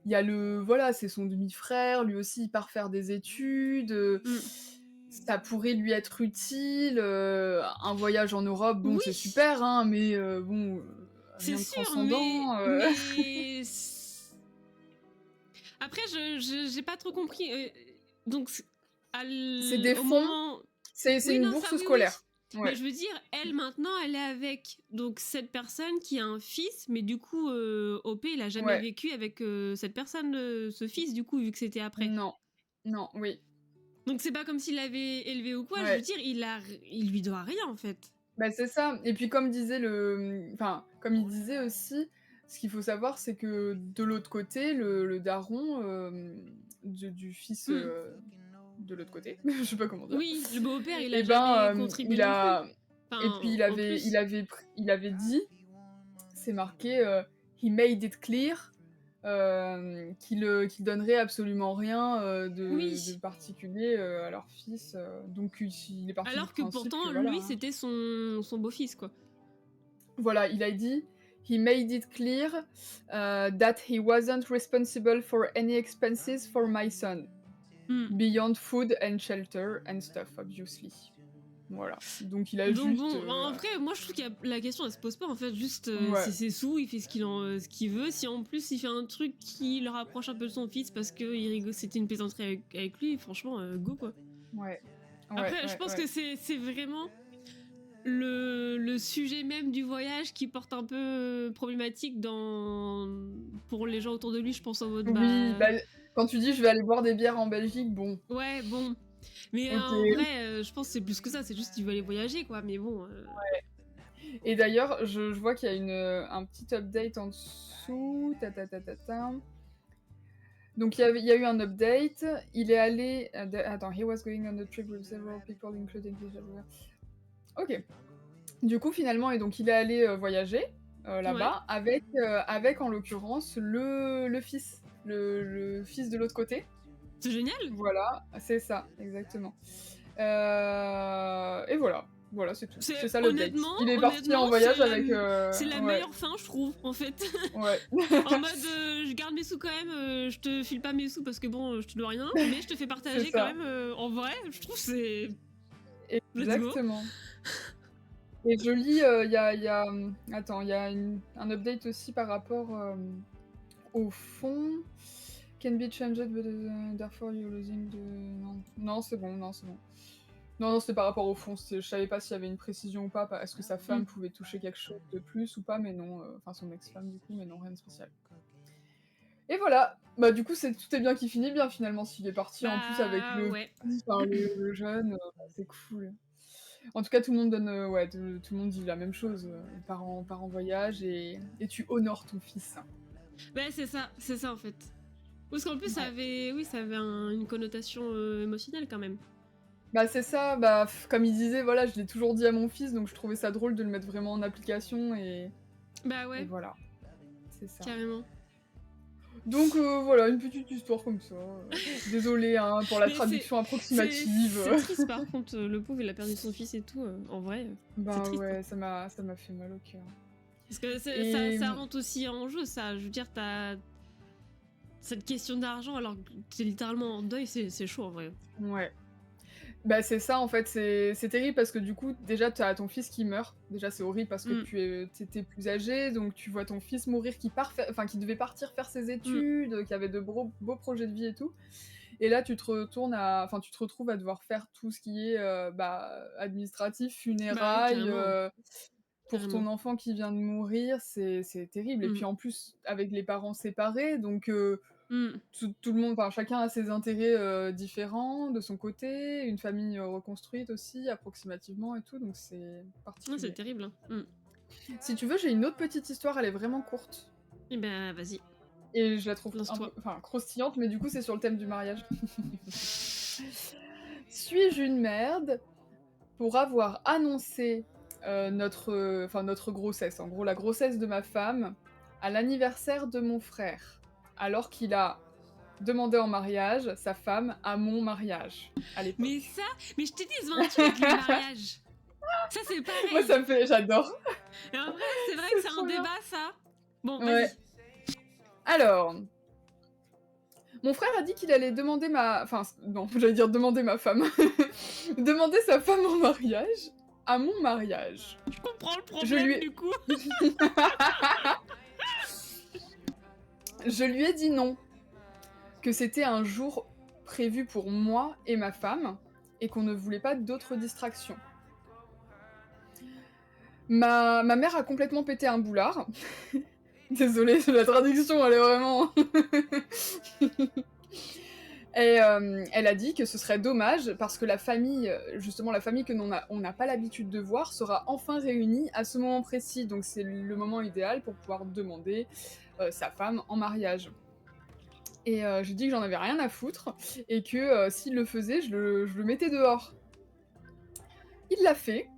il y a voilà, c'est son demi-frère, lui aussi il part faire des études, ça pourrait lui être utile, un voyage en Europe, bon, Oui. c'est super, hein, mais bon, c'est rien de sûr, transcendant. mais... Après, j'ai pas trop compris. Donc, C'est des fonds, c'est une bourse scolaire. Oui. Ouais. Mais je veux dire, elle maintenant, elle est avec donc cette personne qui a un fils, mais du coup, OP, il a jamais vécu avec cette personne, ce fils, du coup, vu que c'était après. Non, oui. Donc c'est pas comme s'il l'avait élevé ou quoi. Je veux dire, il lui doit rien en fait. Bah c'est ça. Et puis comme disait comme il disait aussi, ce qu'il faut savoir, c'est que de l'autre côté, le daron du fils. De l'autre côté, je sais pas comment dire. Oui, le beau-père, il a jamais contribué non plus. Enfin, et puis il avait dit, c'est marqué, he made it clear, qu'il donnerait absolument rien de particulier à leur fils. Donc il est parti alors du que principe pourtant, voilà, lui, c'était son beau-fils, quoi. Voilà, il a dit he made it clear that he wasn't responsible for any expenses for my son. Beyond food and shelter and stuff, obviously. Voilà. Donc il a juste... bon, en vrai, moi je trouve que la question elle se pose pas en fait, juste c'est ses sous, il fait ce qu'il veut. Si en plus il fait un truc qui le rapproche un peu de son fils parce que c'était une plaisanterie avec lui, franchement, go quoi. Après, je pense que c'est vraiment le sujet même du voyage qui porte un peu problématique pour les gens autour de lui, je pense en mode... Oui, quand tu dis je vais aller boire des bières en Belgique, bon. Ouais, bon. Mais en vrai, je pense que c'est plus que ça, c'est juste qu'il veut aller voyager, quoi, mais bon... Ouais. Et d'ailleurs, je vois qu'il y a un petit update en dessous. Donc il y a eu un update, il est allé... Attends, he was going on a trip with several people, including his... Ok. Du coup, finalement, et donc il est allé voyager là-bas avec en l'occurrence le fils. Le fils de l'autre côté. C'est génial. Voilà, c'est ça, exactement. Et voilà, c'est tout. C'est ça l'update. Il est parti en voyage avec... C'est la meilleure fin, je trouve, en fait. Ouais. En mode, je garde mes sous quand même, je te file pas mes sous parce que bon, je te dois rien, mais je te fais partager quand même. En vrai, je trouve c'est... Exactement. Et je lis, attends, il y a un update aussi par rapport au fond. Can be changed, but therefore you're losing the... Non, c'est bon, non, c'est bon. Non, c'est par rapport au fond. Je savais pas s'il y avait une précision ou pas. Est-ce que sa femme pouvait toucher quelque chose de plus ou pas, mais non. Enfin, son ex-femme, du coup, mais non, rien de spécial. Et voilà. Bah, du coup, tout est bien qui finit bien, finalement, s'il est parti en plus avec le jeune. C'est cool. En tout cas, tout le monde donne, tout le monde dit la même chose. Part en voyage et tu honores ton fils. Bah, c'est ça en fait. Parce qu'en plus, ça avait une connotation émotionnelle quand même. Bah c'est ça, bah comme il disait, voilà, je l'ai toujours dit à mon fils, donc je trouvais ça drôle de le mettre vraiment en application et... Bah ouais. Et voilà, c'est ça. Carrément. Donc voilà, une petite histoire comme ça. Désolée hein, pour la traduction approximative. C'est triste par contre, le pauvre il a perdu son fils et tout, en vrai. Bah c'est triste, ouais, hein. ça m'a fait mal au cœur. Parce que ça rentre aussi en jeu, ça. Je veux dire, t'as cette question d'argent alors que t'es littéralement en deuil, c'est chaud en vrai. Ouais. Bah c'est ça en fait, c'est terrible parce que du coup déjà t'as ton fils qui meurt, déjà c'est horrible parce que t'étais plus âgé, donc tu vois ton fils mourir qui devait partir faire ses études, qui avait de beaux projets de vie et tout, et là tu te retrouves à devoir faire tout ce qui est administratif, funérailles, pour ton enfant qui vient de mourir, c'est terrible, et puis en plus avec les parents séparés, donc... Tout le monde, chacun a ses intérêts différents de son côté, une famille reconstruite aussi, approximativement et tout, donc c'est particulier. C'est terrible. Hein. Si tu veux, j'ai une autre petite histoire, elle est vraiment courte. Et ben vas-y. Et je la trouve croustillante, mais du coup c'est sur le thème du mariage. Suis-je une merde pour avoir annoncé notre grossesse, en gros la grossesse de ma femme, à l'anniversaire de mon frère, alors qu'il a demandé en mariage sa femme à mon mariage à l'époque. Mais je t'ai dit, ce 28 avec le mariage. Ça c'est pareil. Moi ça me fait, j'adore. Et en vrai, c'est vrai que c'est un débat ça. Bon, vas-y. Ouais. Alors, mon frère a dit qu'il allait demander demander ma femme. Demander sa femme en mariage à mon mariage. Je comprends le problème du coup. Je lui ai dit non. Que c'était un jour prévu pour moi et ma femme, et qu'on ne voulait pas d'autres distractions. Ma mère a complètement pété un boulard. Désolée, la traduction, elle est vraiment... Et elle a dit que ce serait dommage, parce que la famille, justement la famille que on n'a pas l'habitude de voir, sera enfin réunie à ce moment précis, donc c'est le moment idéal pour pouvoir demander sa femme en mariage. Et j'ai dit que j'en avais rien à foutre, et que s'il le faisait, je le mettais dehors. Il l'a fait,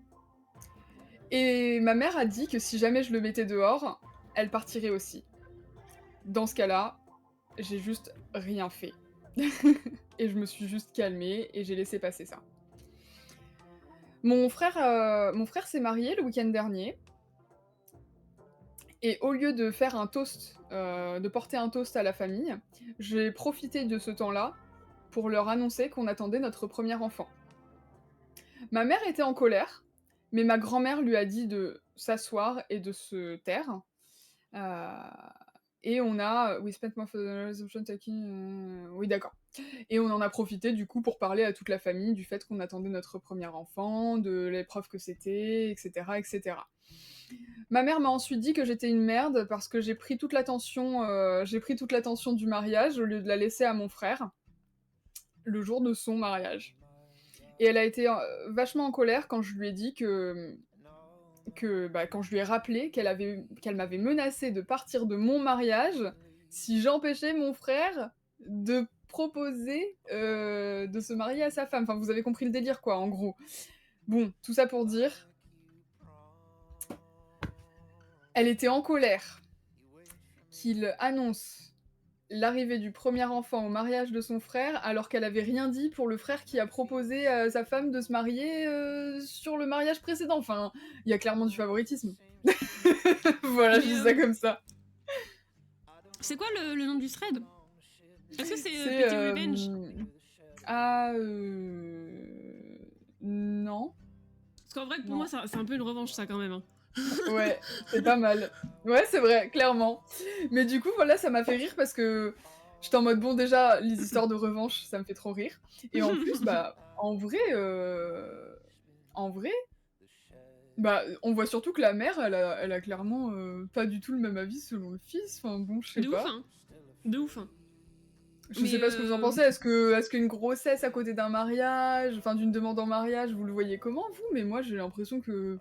et ma mère a dit que si jamais je le mettais dehors, elle partirait aussi. Dans ce cas-là, j'ai juste rien fait. Et je me suis juste calmée, et j'ai laissé passer ça. Mon frère s'est marié le week-end dernier, et au lieu de faire un toast, de porter un toast à la famille, j'ai profité de ce temps-là pour leur annoncer qu'on attendait notre premier enfant. Ma mère était en colère, mais ma grand-mère lui a dit de s'asseoir et de se taire. Et on a... We spent more for the resumption taking... Oui, d'accord. Et on en a profité, du coup, pour parler à toute la famille du fait qu'on attendait notre premier enfant, de l'épreuve que c'était, etc., etc. Ma mère m'a ensuite dit que j'étais une merde parce que j'ai pris toute l'attention du mariage au lieu de la laisser à mon frère le jour de son mariage. Et elle a été vachement en colère quand je lui ai dit quand je lui ai rappelé qu'elle m'avait menacé de partir de mon mariage si j'empêchais mon frère de proposer de se marier à sa femme. Enfin, vous avez compris le délire, quoi, en gros. Bon, tout ça pour dire... Elle était en colère qu'il annonce l'arrivée du premier enfant au mariage de son frère, alors qu'elle avait rien dit pour le frère qui a proposé à sa femme de se marier sur le mariage précédent. Enfin, il y a clairement du favoritisme. Voilà, je dis ça comme ça. C'est quoi le nom du thread? Est-ce que c'est Petit Revenge? Non. Parce qu'en vrai, pour Non. moi, c'est un peu une revanche, ça, quand même. Hein. Ouais, c'est pas mal. Ouais, c'est vrai, clairement. Mais du coup, voilà, ça m'a fait rire parce que j'étais en mode, bon, déjà, les histoires de revanche, ça me fait trop rire. Et en plus, bah, en vrai, bah, on voit surtout que la mère, elle a clairement pas du tout le même avis selon le fils. Enfin, bon, je sais De ouf, pas. hein. De ouf, hein. Je Mais sais pas ce que vous en pensez. Est-ce qu'une grossesse à côté d'un mariage, enfin, d'une demande en mariage, vous le voyez comment, vous? Mais moi, j'ai l'impression que.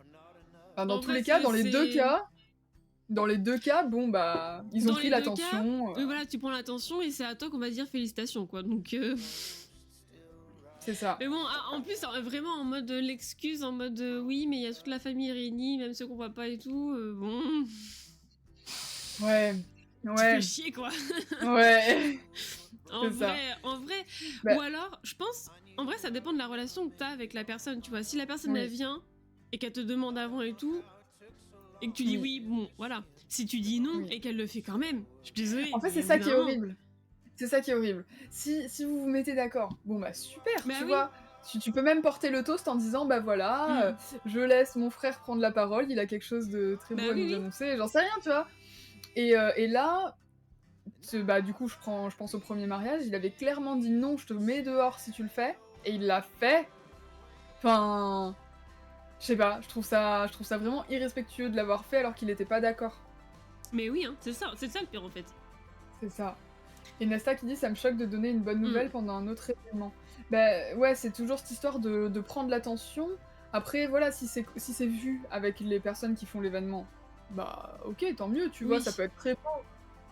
Enfin, dans en tous vrai, les cas, c'est... dans les deux cas, bon, bah, ils ont Dans pris les deux cas, l'attention. oui, voilà, tu prends l'attention et c'est à toi qu'on va dire félicitations, quoi. Donc... C'est ça. Mais bon, en plus, vraiment en mode l'excuse, en mode oui, mais il y a toute la famille réunie, même ceux qu'on voit pas et tout, bon... Ouais. Tu Ouais. fais chier, quoi. Ouais. En C'est ça. vrai, Bah- ou alors, je pense, en vrai, ça dépend de la relation que t'as avec la personne, tu vois. Si la personne, Oui. elle vient et qu'elle te demande avant et tout, et que tu dis oui, bon, voilà. Si tu dis non Oui. et qu'elle le fait quand même, je suis désolée. En fait, mais c'est au ça bout qui est d'un moment- horrible. C'est ça qui est horrible. Si vous vous mettez d'accord, bon bah super, Bah tu oui. vois. Tu peux même porter le toast en disant bah voilà, je laisse mon frère prendre la parole, il a quelque chose de très Bah beau à oui, nous oui. annoncer, j'en sais rien, tu vois. Et là, bah du coup, je pense au premier mariage, il avait clairement dit non, je te mets dehors si tu le fais, et il l'a fait. Enfin, je sais pas, je trouve ça vraiment irrespectueux de l'avoir fait alors qu'il était pas d'accord. Mais oui, hein, c'est ça le pire en fait. C'est ça. Et Nesta qui dit ça me choque de donner une bonne nouvelle pendant un autre événement. Bah ouais, c'est toujours cette histoire de prendre l'attention. Après voilà, si c'est vu avec les personnes qui font l'événement, bah ok, tant mieux, tu vois, Oui. ça peut être très beau.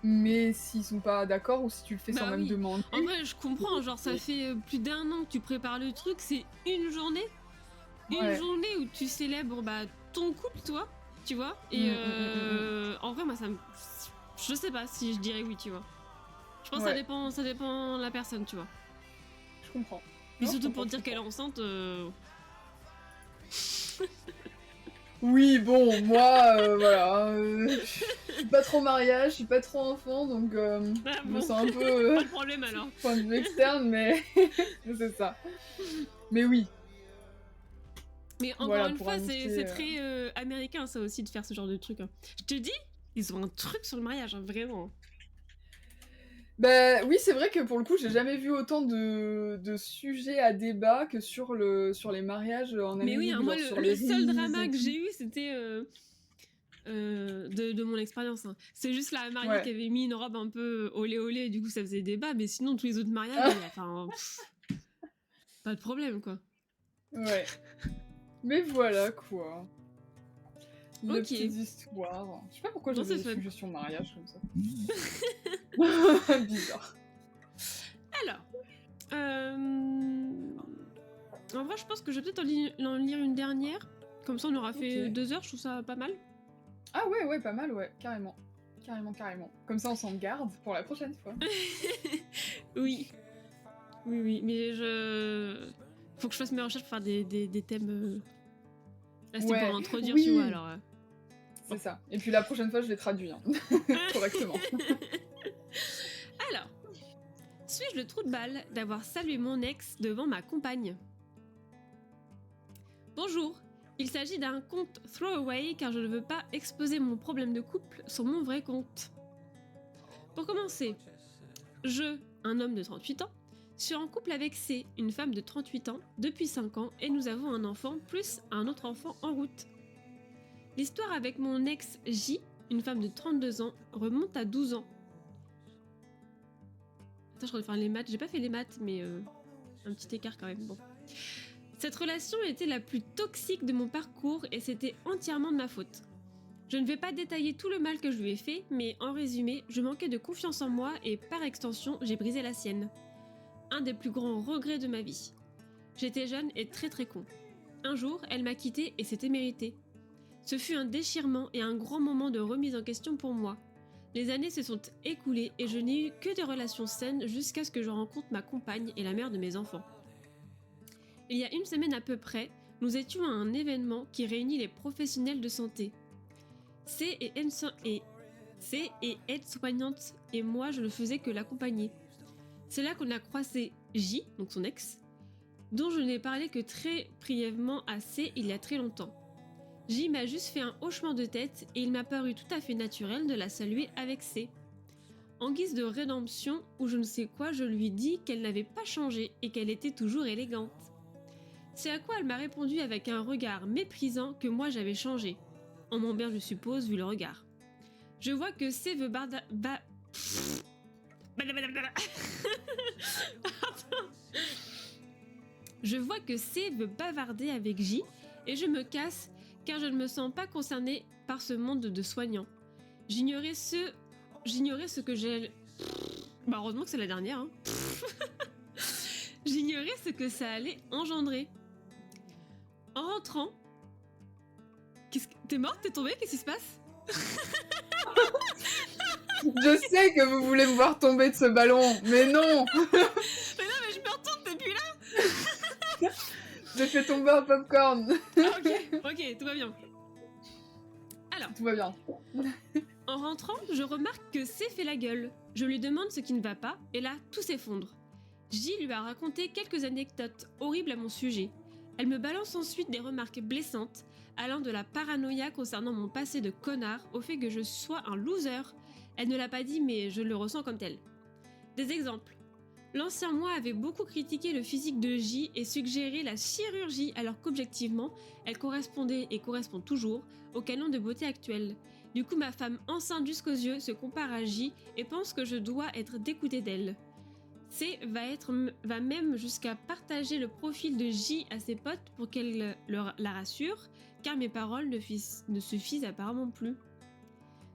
Mais s'ils sont pas d'accord ou si tu le fais Bah sans même oui. demander. En vrai, je comprends, genre ça fait plus d'1 an que tu prépares le truc, c'est une journée. Une Ouais. journée où tu célèbres bah, ton couple, toi, tu vois. Et en vrai, moi, ça me... Je sais pas si je dirais oui, tu vois. Je pense que Ouais. ça dépend de la personne, tu vois. Je comprends. Mais Non, je surtout comprends, pour je dire qu'elle est comprends. enceinte... Oui, bon, moi, voilà, je suis pas trop mariage, je suis pas trop enfant, donc Ah je me bon. sens un peu Pas de problème alors. point de vue externe, mais c'est ça. Mais oui, Mais encore voilà, une pour fois, indiquer, c'est très américain, ça aussi, de faire ce genre de truc. Hein. Je te dis, ils ont un truc sur le mariage, hein, vraiment. Bah oui, c'est vrai que pour le coup, j'ai jamais vu autant de sujets à débat que sur les mariages en Mais oui, Amérique, hein, moi, genre sur le les seul riz drama et que tout. j'ai eu, c'était de mon expérience. Hein. C'est juste la mariée Ouais. qui avait mis une robe un peu olé olé, et du coup, ça faisait débat. Mais sinon, tous les autres mariages, enfin, pas de problème, quoi. Ouais. Mais voilà, quoi. Les Ok. petites histoires. Je sais pas pourquoi Non, j'avais c'est des fun. suggestions de mariage comme ça. Bizarre. Alors, en vrai, je pense que je vais peut-être en lire une dernière. Comme ça, on aura fait Ok. 2 heures, je trouve ça pas mal. Ah ouais, pas mal, ouais, carrément. Carrément. Comme ça, on s'en garde pour la prochaine fois. Oui. Oui, mais faut que je fasse mes recherches pour faire des thèmes... Là, c'était Ouais, pour introduire, oui. tu vois, alors... C'est ça. Et puis la prochaine fois, je les traduis, hein. Correctement. Alors, suis-je le trou de balle d'avoir salué mon ex devant ma compagne? Bonjour, il s'agit d'un compte throwaway car je ne veux pas exposer mon problème de couple sur mon vrai compte. Pour commencer, je, un homme de 38 ans, suis en couple avec C, une femme de 38 ans, depuis 5 ans et nous avons un enfant plus un autre enfant en route. L'histoire avec mon ex J, une femme de 32 ans, remonte à 12 ans. Attends, je refaire les maths. J'ai pas fait les maths, mais un petit écart quand même. Bon. Cette relation était la plus toxique de mon parcours et c'était entièrement de ma faute. Je ne vais pas détailler tout le mal que je lui ai fait, mais en résumé, je manquais de confiance en moi et par extension, j'ai brisé la sienne. Un des plus grands regrets de ma vie. J'étais jeune et très con. Un jour, elle m'a quitté et c'était mérité. Ce fut un déchirement et un grand moment de remise en question pour moi. Les années se sont écoulées et je n'ai eu que des relations saines jusqu'à ce que je rencontre ma compagne et la mère de mes enfants. Il y a une semaine à peu près, nous étions à un événement qui réunit les professionnels de santé. C et aide-soignante et moi je ne faisais que l'accompagner. C'est là qu'on a croisé J, donc son ex, dont je n'ai parlé que très brièvement à C il y a très longtemps. J m'a juste fait un hochement de tête et il m'a paru tout à fait naturel de la saluer avec C. En guise de rédemption ou je ne sais quoi, je lui dis qu'elle n'avait pas changé et qu'elle était toujours élégante. C'est à quoi elle m'a répondu avec un regard méprisant que moi j'avais changé. En mon bien, je suppose, vu le regard. Je vois que C veut Je vois que C veut bavarder avec J et je me casse car je ne me sens pas concernée par ce monde de soignants. J'ignorais ce que j'ai... Bah heureusement que c'est la dernière. Hein. J'ignorais ce que ça allait engendrer. En rentrant... T'es morte? T'es tombée? Qu'est-ce qui se passe? Je sais que vous voulez me voir tomber de ce ballon, mais non. Mais non, mais je me retourne, t'es plus là. J'ai fait tomber un popcorn. Ok, tout va bien. Alors, Tout va bien. en rentrant, je remarque que C fait la gueule. Je lui demande ce qui ne va pas, et là, tout s'effondre. J lui a raconté quelques anecdotes horribles à mon sujet. Elle me balance ensuite des remarques blessantes, allant de la paranoïa concernant mon passé de connard au fait que je sois un loser. Elle ne l'a pas dit, mais je le ressens comme tel. Des exemples. L'ancien moi avait beaucoup critiqué le physique de J et suggéré la chirurgie alors qu'objectivement, elle correspondait et correspond toujours au canon de beauté actuel. Du coup, ma femme enceinte jusqu'aux yeux se compare à J et pense que je dois être dégoûtée d'elle. C va même jusqu'à partager le profil de J à ses potes pour qu'elle la rassure, car mes paroles ne suffisent apparemment plus.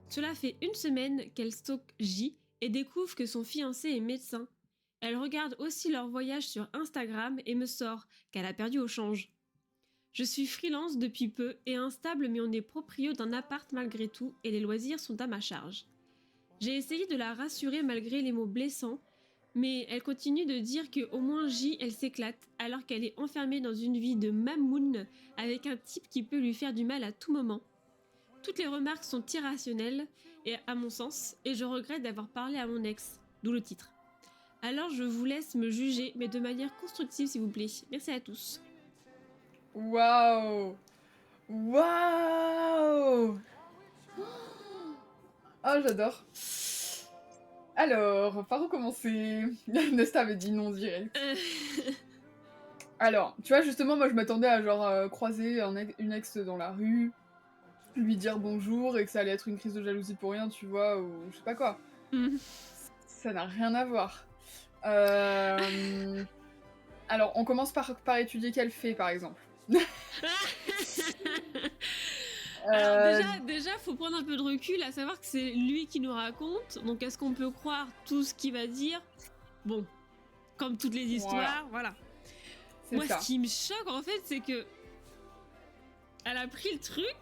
Cela fait une semaine qu'elle stalk J et découvre que son fiancé est médecin. Elle regarde aussi leur voyage sur Instagram et me sort qu'elle a perdu au change. Je suis freelance depuis peu et instable, mais on est proprio d'un appart malgré tout et les loisirs sont à ma charge. J'ai essayé de la rassurer malgré les mots blessants, mais elle continue de dire qu'au moins J, elle s'éclate alors qu'elle est enfermée dans une vie de mamoun avec un type qui peut lui faire du mal à tout moment. Toutes les remarques sont irrationnelles, et à mon sens, et je regrette d'avoir parlé à mon ex, d'où le titre. Alors je vous laisse me juger, mais de manière constructive s'il vous plaît. Merci à tous. Waouh. Waouh. Oh, j'adore. Alors, par où commencer? Nesta avait dit non direct. Alors, tu vois, justement, moi je m'attendais à genre croiser une ex dans la rue, lui dire bonjour et que ça allait être une crise de jalousie pour rien, tu vois, ou je sais pas quoi. Ça n'a rien à voir. Alors, on commence par étudier quelle fée, par exemple. Alors déjà, faut prendre un peu de recul, à savoir que c'est lui qui nous raconte. Donc, est-ce qu'on peut croire tout ce qu'il va dire? Bon, comme toutes les histoires, voilà. Moi, ça. ce qui me choque, en fait, c'est que elle a pris le truc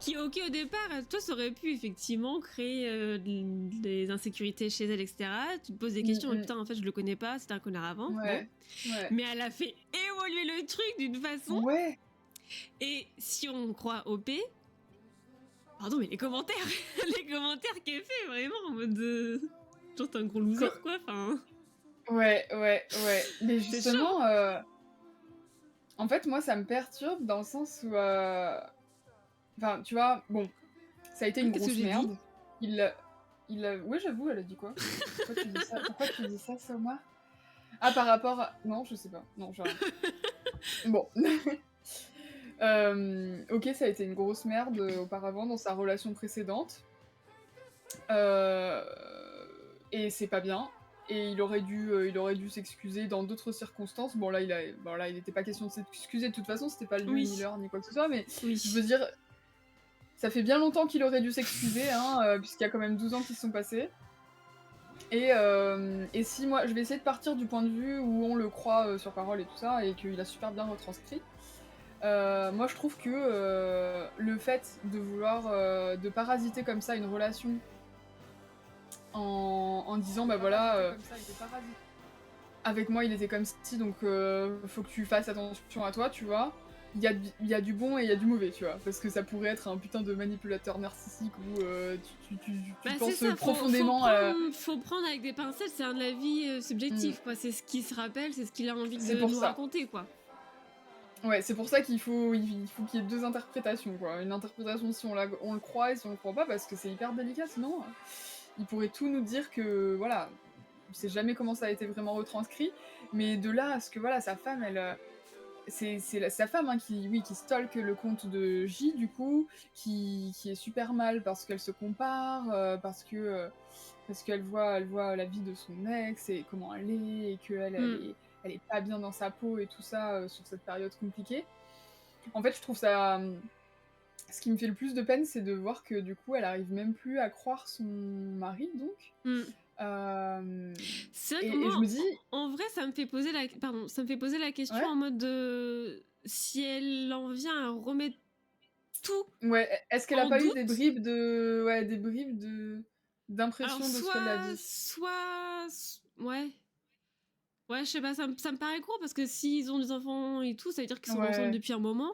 qui, ok, au départ, toi, ça aurait pu effectivement créer des insécurités chez elle, etc. Tu te poses des questions, putain, en fait, je le connais pas, c'était un connard avant. Ouais. Bon. Ouais. Mais elle a fait évoluer le truc d'une façon. Ouais. Et si on croit OP, pardon, mais les commentaires qu'elle fait, vraiment, en mode genre, t'es un gros loser, quoi, enfin... Ouais. Mais justement, en fait, moi, ça me perturbe dans le sens où... Enfin, tu vois, bon, ça a été une grosse merde. Ouais, j'avoue, elle a dit quoi? Pourquoi tu dis ça, Soma? Ah, par rapport à... Non, je sais pas. Non, j'ai rien. Bon. Ok, ça a été une grosse merde auparavant dans sa relation précédente. Et c'est pas bien. Et il aurait dû s'excuser dans d'autres circonstances. Bon là, il était pas question de s'excuser de toute façon, c'était pas lui ni l'heure ni quoi que ce soit, mais je veux dire, ça fait bien longtemps qu'il aurait dû s'excuser, hein, puisqu'il y a quand même 12 ans qui se sont passés. Et si moi, je vais essayer de partir du point de vue où on le croit sur parole et tout ça, et qu'il a super bien retranscrit. Moi je trouve que le fait de vouloir de parasiter comme ça une relation en disant bah voilà avec moi il était comme si donc faut que tu fasses attention à toi, tu vois, il y a du bon et il y a du mauvais, tu vois. Parce que ça pourrait être un putain de manipulateur narcissique où tu penses c'est ça, profondément faut prendre avec des pincettes, c'est un avis subjectif, quoi. C'est ce qu'il se rappelle, c'est ce qu'il a envie C'est de pour nous ça. raconter, quoi. Ouais, c'est pour ça qu'il faut qu'il y ait deux interprétations, quoi. Une interprétation si on le croit et si on le croit pas, parce que c'est hyper délicat, sinon il pourrait tout nous dire que, voilà, on sait jamais comment ça a été vraiment retranscrit, mais de là à ce que, voilà, sa femme, elle... c'est sa femme hein, qui stalke le compte de J, du coup, qui est super mal parce qu'elle se compare, parce qu'elle voit la vie de son ex et comment elle est, et qu'elle elle est pas bien dans sa peau et tout ça sur cette période compliquée. En fait, je trouve ça... Ce qui me fait le plus de peine, c'est de voir que du coup, elle arrive même plus à croire son mari, donc. C'est vrai Et que moi, je me dis... en vrai, ça me fait poser la question Ouais. en mode de... si elle en vient à remettre tout. Ouais, est-ce qu'elle a En pas eu doute. des bribes de... Ouais, des bribes d'impression Alors, de ce qu'elle a dit. ouais. Ouais, je sais pas, ça me paraît court parce que s'ils ont des enfants et tout, ça veut dire qu'ils sont Ouais. ensemble depuis un moment.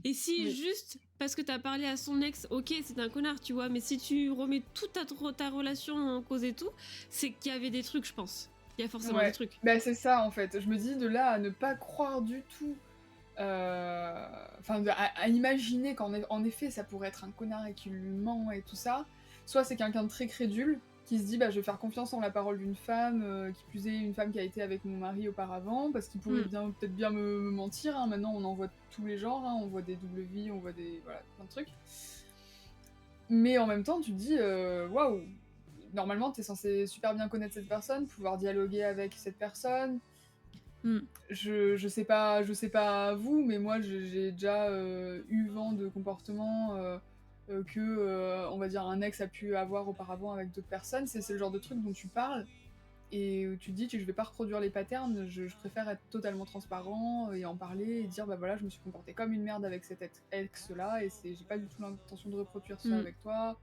Et si Oui. juste parce que t'as parlé à son ex, ok, c'est un connard, tu vois, mais si tu remets toute ta relation en cause et tout, c'est qu'il y avait des trucs, je pense. Il y a forcément des trucs. Bah, c'est ça en fait. Je me dis de là à ne pas croire du tout. Enfin, à imaginer qu'en effet ça pourrait être un connard et qu'il lui ment et tout ça. Soit c'est quelqu'un de très crédule qui se dit bah je vais faire confiance en la parole d'une femme, qui plus est une femme qui a été avec mon mari auparavant, parce qu'il pourrait peut-être bien me mentir. Hein. Maintenant on en voit tous les genres, hein. On voit des double vies, on voit des voilà plein de trucs. Mais en même temps tu te dis waouh, normalement t'es censé super bien connaître cette personne, pouvoir dialoguer avec cette personne. Je sais pas vous, mais moi j'ai déjà eu vent de comportements que, on va dire, un ex a pu avoir auparavant avec d'autres personnes. C'est le genre de truc dont tu parles et où tu te dis que je vais pas reproduire les patterns, je préfère être totalement transparent et en parler et dire bah voilà, je me suis comportée comme une merde avec cet ex-là et j'ai pas du tout l'intention de reproduire ça avec toi.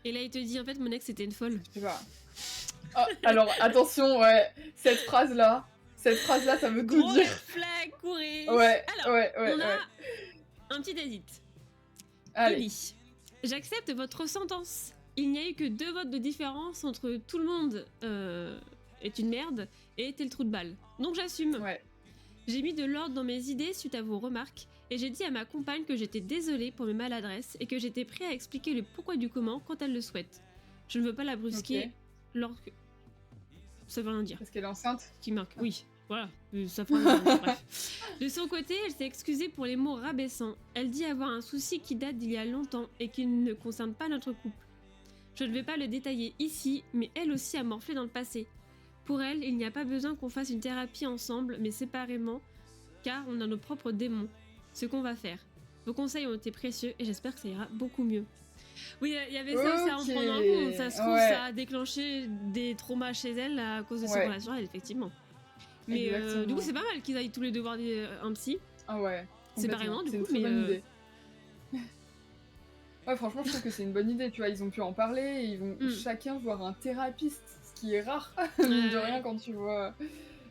Et là il te dit en fait mon ex c'était une folle. Je sais pas. Oh, alors attention, ouais, cette phrase-là, ça veut tout dire. Flag, courez. Ouais, alors, ouais, on a un petit edit. Allez. Il dit, j'accepte votre sentence. Il n'y a eu que 2 votes de différence entre tout le monde est une merde et t'es le trou de balle. Donc j'assume. Ouais. J'ai mis de l'ordre dans mes idées suite à vos remarques et j'ai dit à ma compagne que j'étais désolée pour mes maladresses et que j'étais prêt à expliquer le pourquoi du comment quand elle le souhaite. Je ne veux pas la brusquer lorsque... Ça veut rien dire. Parce qu'elle est enceinte. Qui marque, oui. Voilà, ça fera bref. De son côté, elle s'est excusée pour les mots rabaissants. Elle dit avoir un souci qui date d'il y a longtemps et qui ne concerne pas notre couple. Je ne vais pas le détailler ici, mais elle aussi a morflé dans le passé. Pour elle, il n'y a pas besoin qu'on fasse une thérapie ensemble, mais séparément, car on a nos propres démons. Ce qu'on va faire. Vos conseils ont été précieux et j'espère que ça ira beaucoup mieux. Oui, il y avait ça aussi à en prendre en compte. Ça se trouve, ça a déclenché des traumas chez elle à cause de sa relation, effectivement. Mais du coup, c'est pas mal qu'ils aillent tous les deux voir un psy. Ah ouais. Séparément, du coup, mais. C'est une très bonne idée. Ouais, franchement, je trouve que c'est une bonne idée. Tu vois, ils ont pu en parler et ils vont chacun voir un thérapeute, ce qui est rare, mine de rien, quand tu vois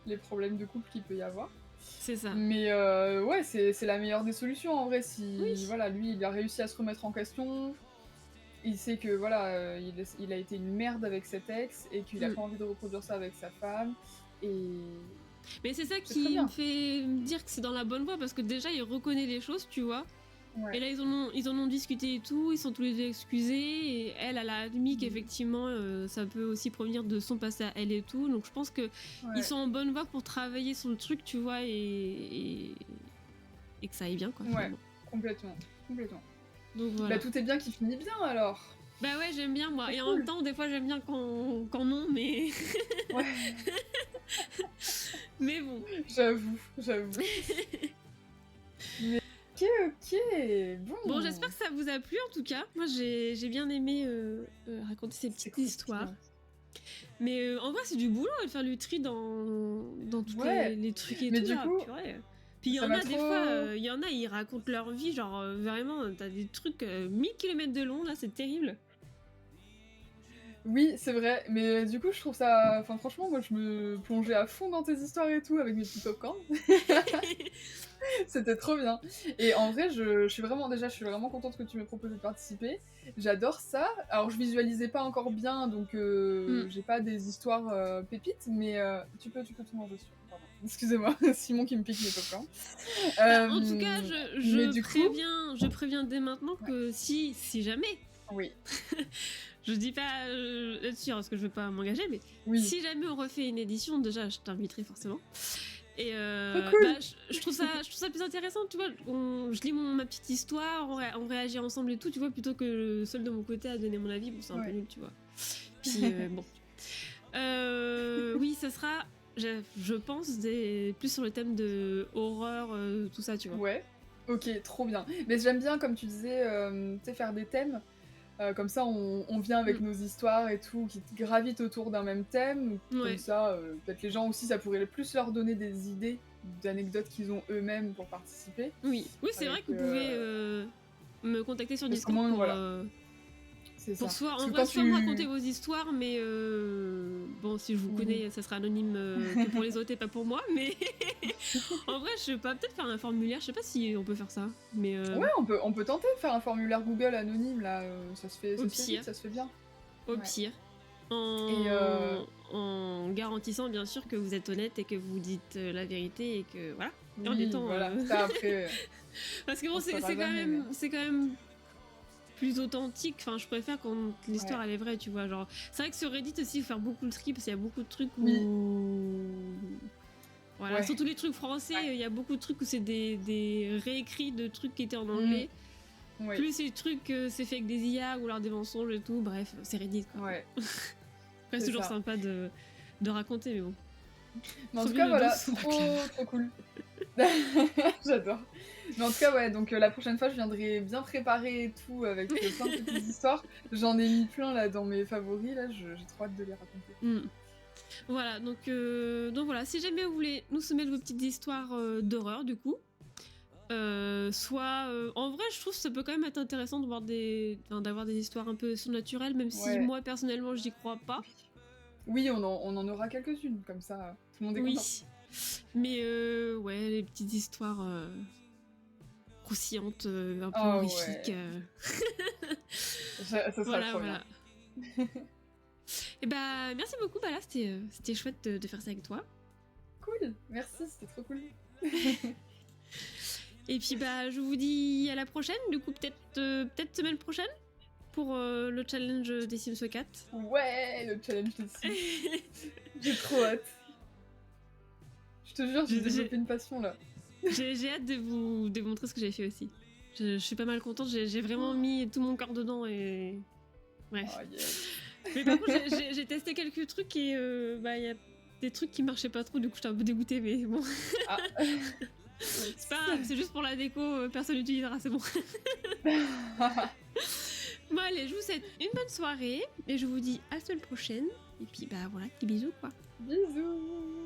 les problèmes de couple qu'il peut y avoir. C'est ça. Mais ouais, c'est la meilleure des solutions en vrai. Si voilà, lui, il a réussi à se remettre en question. Il sait que voilà, il a été une merde avec cet ex et qu'il a pas envie de reproduire ça avec sa femme. Mais c'est ça qui me fait me dire que c'est dans la bonne voie parce que déjà il reconnaît les choses, tu vois. Ouais. Et là ils en ont discuté et tout, ils sont tous les deux excusés et elle a admis qu'effectivement ça peut aussi provenir de son passé à elle et tout. Donc je pense que ils sont en bonne voie pour travailler sur le truc, tu vois, et que ça aille bien quoi. Ouais, complètement. Donc voilà. Bah tout est bien qui finit bien alors. Bah ouais, j'aime bien moi. Et en même temps, des fois j'aime bien quand non, mais... Ouais. Mais bon. J'avoue. Mais ok. Bon, j'espère que ça vous a plu en tout cas. Moi j'ai bien aimé raconter ces petites histoires. Mais en vrai c'est du boulot de faire le tri dans tous les trucs et mais tout. Du coup, puis il y en a des fois, ils racontent leur vie, genre vraiment, t'as des trucs 1000 km de long, là c'est terrible. Oui, c'est vrai, mais du coup, je trouve ça... Enfin, franchement, moi, je me plongeais à fond dans tes histoires et tout, avec mes petits popcorn. C'était trop bien. Et en vrai, je suis vraiment... Déjà, je suis vraiment contente que tu m'aies proposé de participer. J'adore ça. Alors, je visualisais pas encore bien, donc j'ai pas des histoires pépites, mais tu peux tout manger dessus. Pardon. Excusez-moi, Simon qui me pique mes popcorn. En tout cas, mais du coup... je préviens dès maintenant que si jamais, Oui, je dis pas là-dessus parce que je veux pas m'engager, mais oui. si jamais on refait une édition, déjà, je t'inviterai forcément. Et cool. bah, je trouve ça plus intéressant, tu vois. Je lis ma petite histoire, on réagit ensemble et tout, tu vois, plutôt que seul de mon côté à donner mon avis. Bon, c'est un peu nul, tu vois. Puis bon. Oui, ça sera, je pense, plus sur le thème de horreur, tout ça, tu vois. Ouais, ok, trop bien. Mais j'aime bien, comme tu disais, tu sais, faire des thèmes. Comme ça, on vient avec nos histoires et tout, qui gravitent autour d'un même thème. Comme ça, peut-être les gens aussi, ça pourrait plus leur donner des idées d'anecdotes qu'ils ont eux-mêmes pour participer. Oui, c'est vrai que vous pouvez me contacter sur Discord pour, voilà. C'est pour ça. soit, Parce en que vrai, quand soit me raconter vos histoires, mais bon, si je vous Oui. connais, ça sera anonyme que pour les autres et pas pour moi, mais en vrai, je sais pas, peut-être faire un formulaire, je sais pas si on peut faire ça, mais Ouais, on peut tenter de faire un formulaire Google anonyme, là, ça se fait, Au ça se fait pire. vite, ça se fait bien. au Ouais. pire, Et en garantissant bien sûr que vous êtes honnête et que vous dites la vérité et que voilà. Et en oui, étant, voilà, ça après... Parce que bon, on c'est saura quand jamais, même, c'est quand même plus authentique. Enfin, je préfère quand l'histoire Ouais. elle est vraie, tu vois. Genre, c'est vrai que sur Reddit aussi, il faut faire beaucoup de tri parce qu'il y a beaucoup de trucs Oui. où. Voilà, Ouais. surtout les trucs français, il Ouais. y a beaucoup de trucs où c'est des réécrits de trucs qui étaient en anglais. Ouais. Plus ces trucs, c'est fait avec des IA ou alors des mensonges et tout. Bref, c'est Reddit quoi. Ouais. Après, c'est C'est toujours ça. sympa de raconter, mais bon. Mais en Trop tout bien cas, le voilà, dos sous la trop cool. J'adore. Mais en tout cas, ouais, donc la prochaine fois, je viendrai bien préparer et tout, avec plein de petites histoires. J'en ai mis plein là dans mes favoris, là, j'ai trop hâte de les raconter. Voilà, donc voilà, si jamais vous voulez nous soumettre vos petites histoires d'horreur, du coup, soit en vrai, je trouve que ça peut quand même être intéressant de voir d'avoir des histoires un peu surnaturelles, même si moi personnellement j'y crois pas. Oui, on en aura quelques-unes, comme ça, tout le monde est content. Mais ouais, les petites histoires croustillantes, un peu Ah horrifiques. Ça sera trop bien. Et bah, merci beaucoup, bah là, c'était chouette de faire ça avec toi. Cool, merci, c'était trop cool. Et puis bah, je vous dis à la prochaine, du coup peut-être semaine prochaine pour le challenge des Sims 4. Ouais, le challenge des Sims. J'ai trop hâte. Je te jure, j'ai développé une passion là. J'ai hâte de vous démontrer ce que j'ai fait aussi. Je suis pas mal contente, j'ai vraiment mis tout mon corps dedans et... Bref. Oh, yes. Mais par contre, j'ai testé quelques trucs et bah il y a des trucs qui marchaient pas trop, du coup j'étais un peu dégoûtée, mais bon. Ah. C'est pas grave, c'est juste pour la déco, personne n'utilisera, c'est bon. Bon allez, je vous souhaite une bonne soirée et je vous dis à la semaine prochaine. Et puis bah voilà, des bisous quoi. Bisous.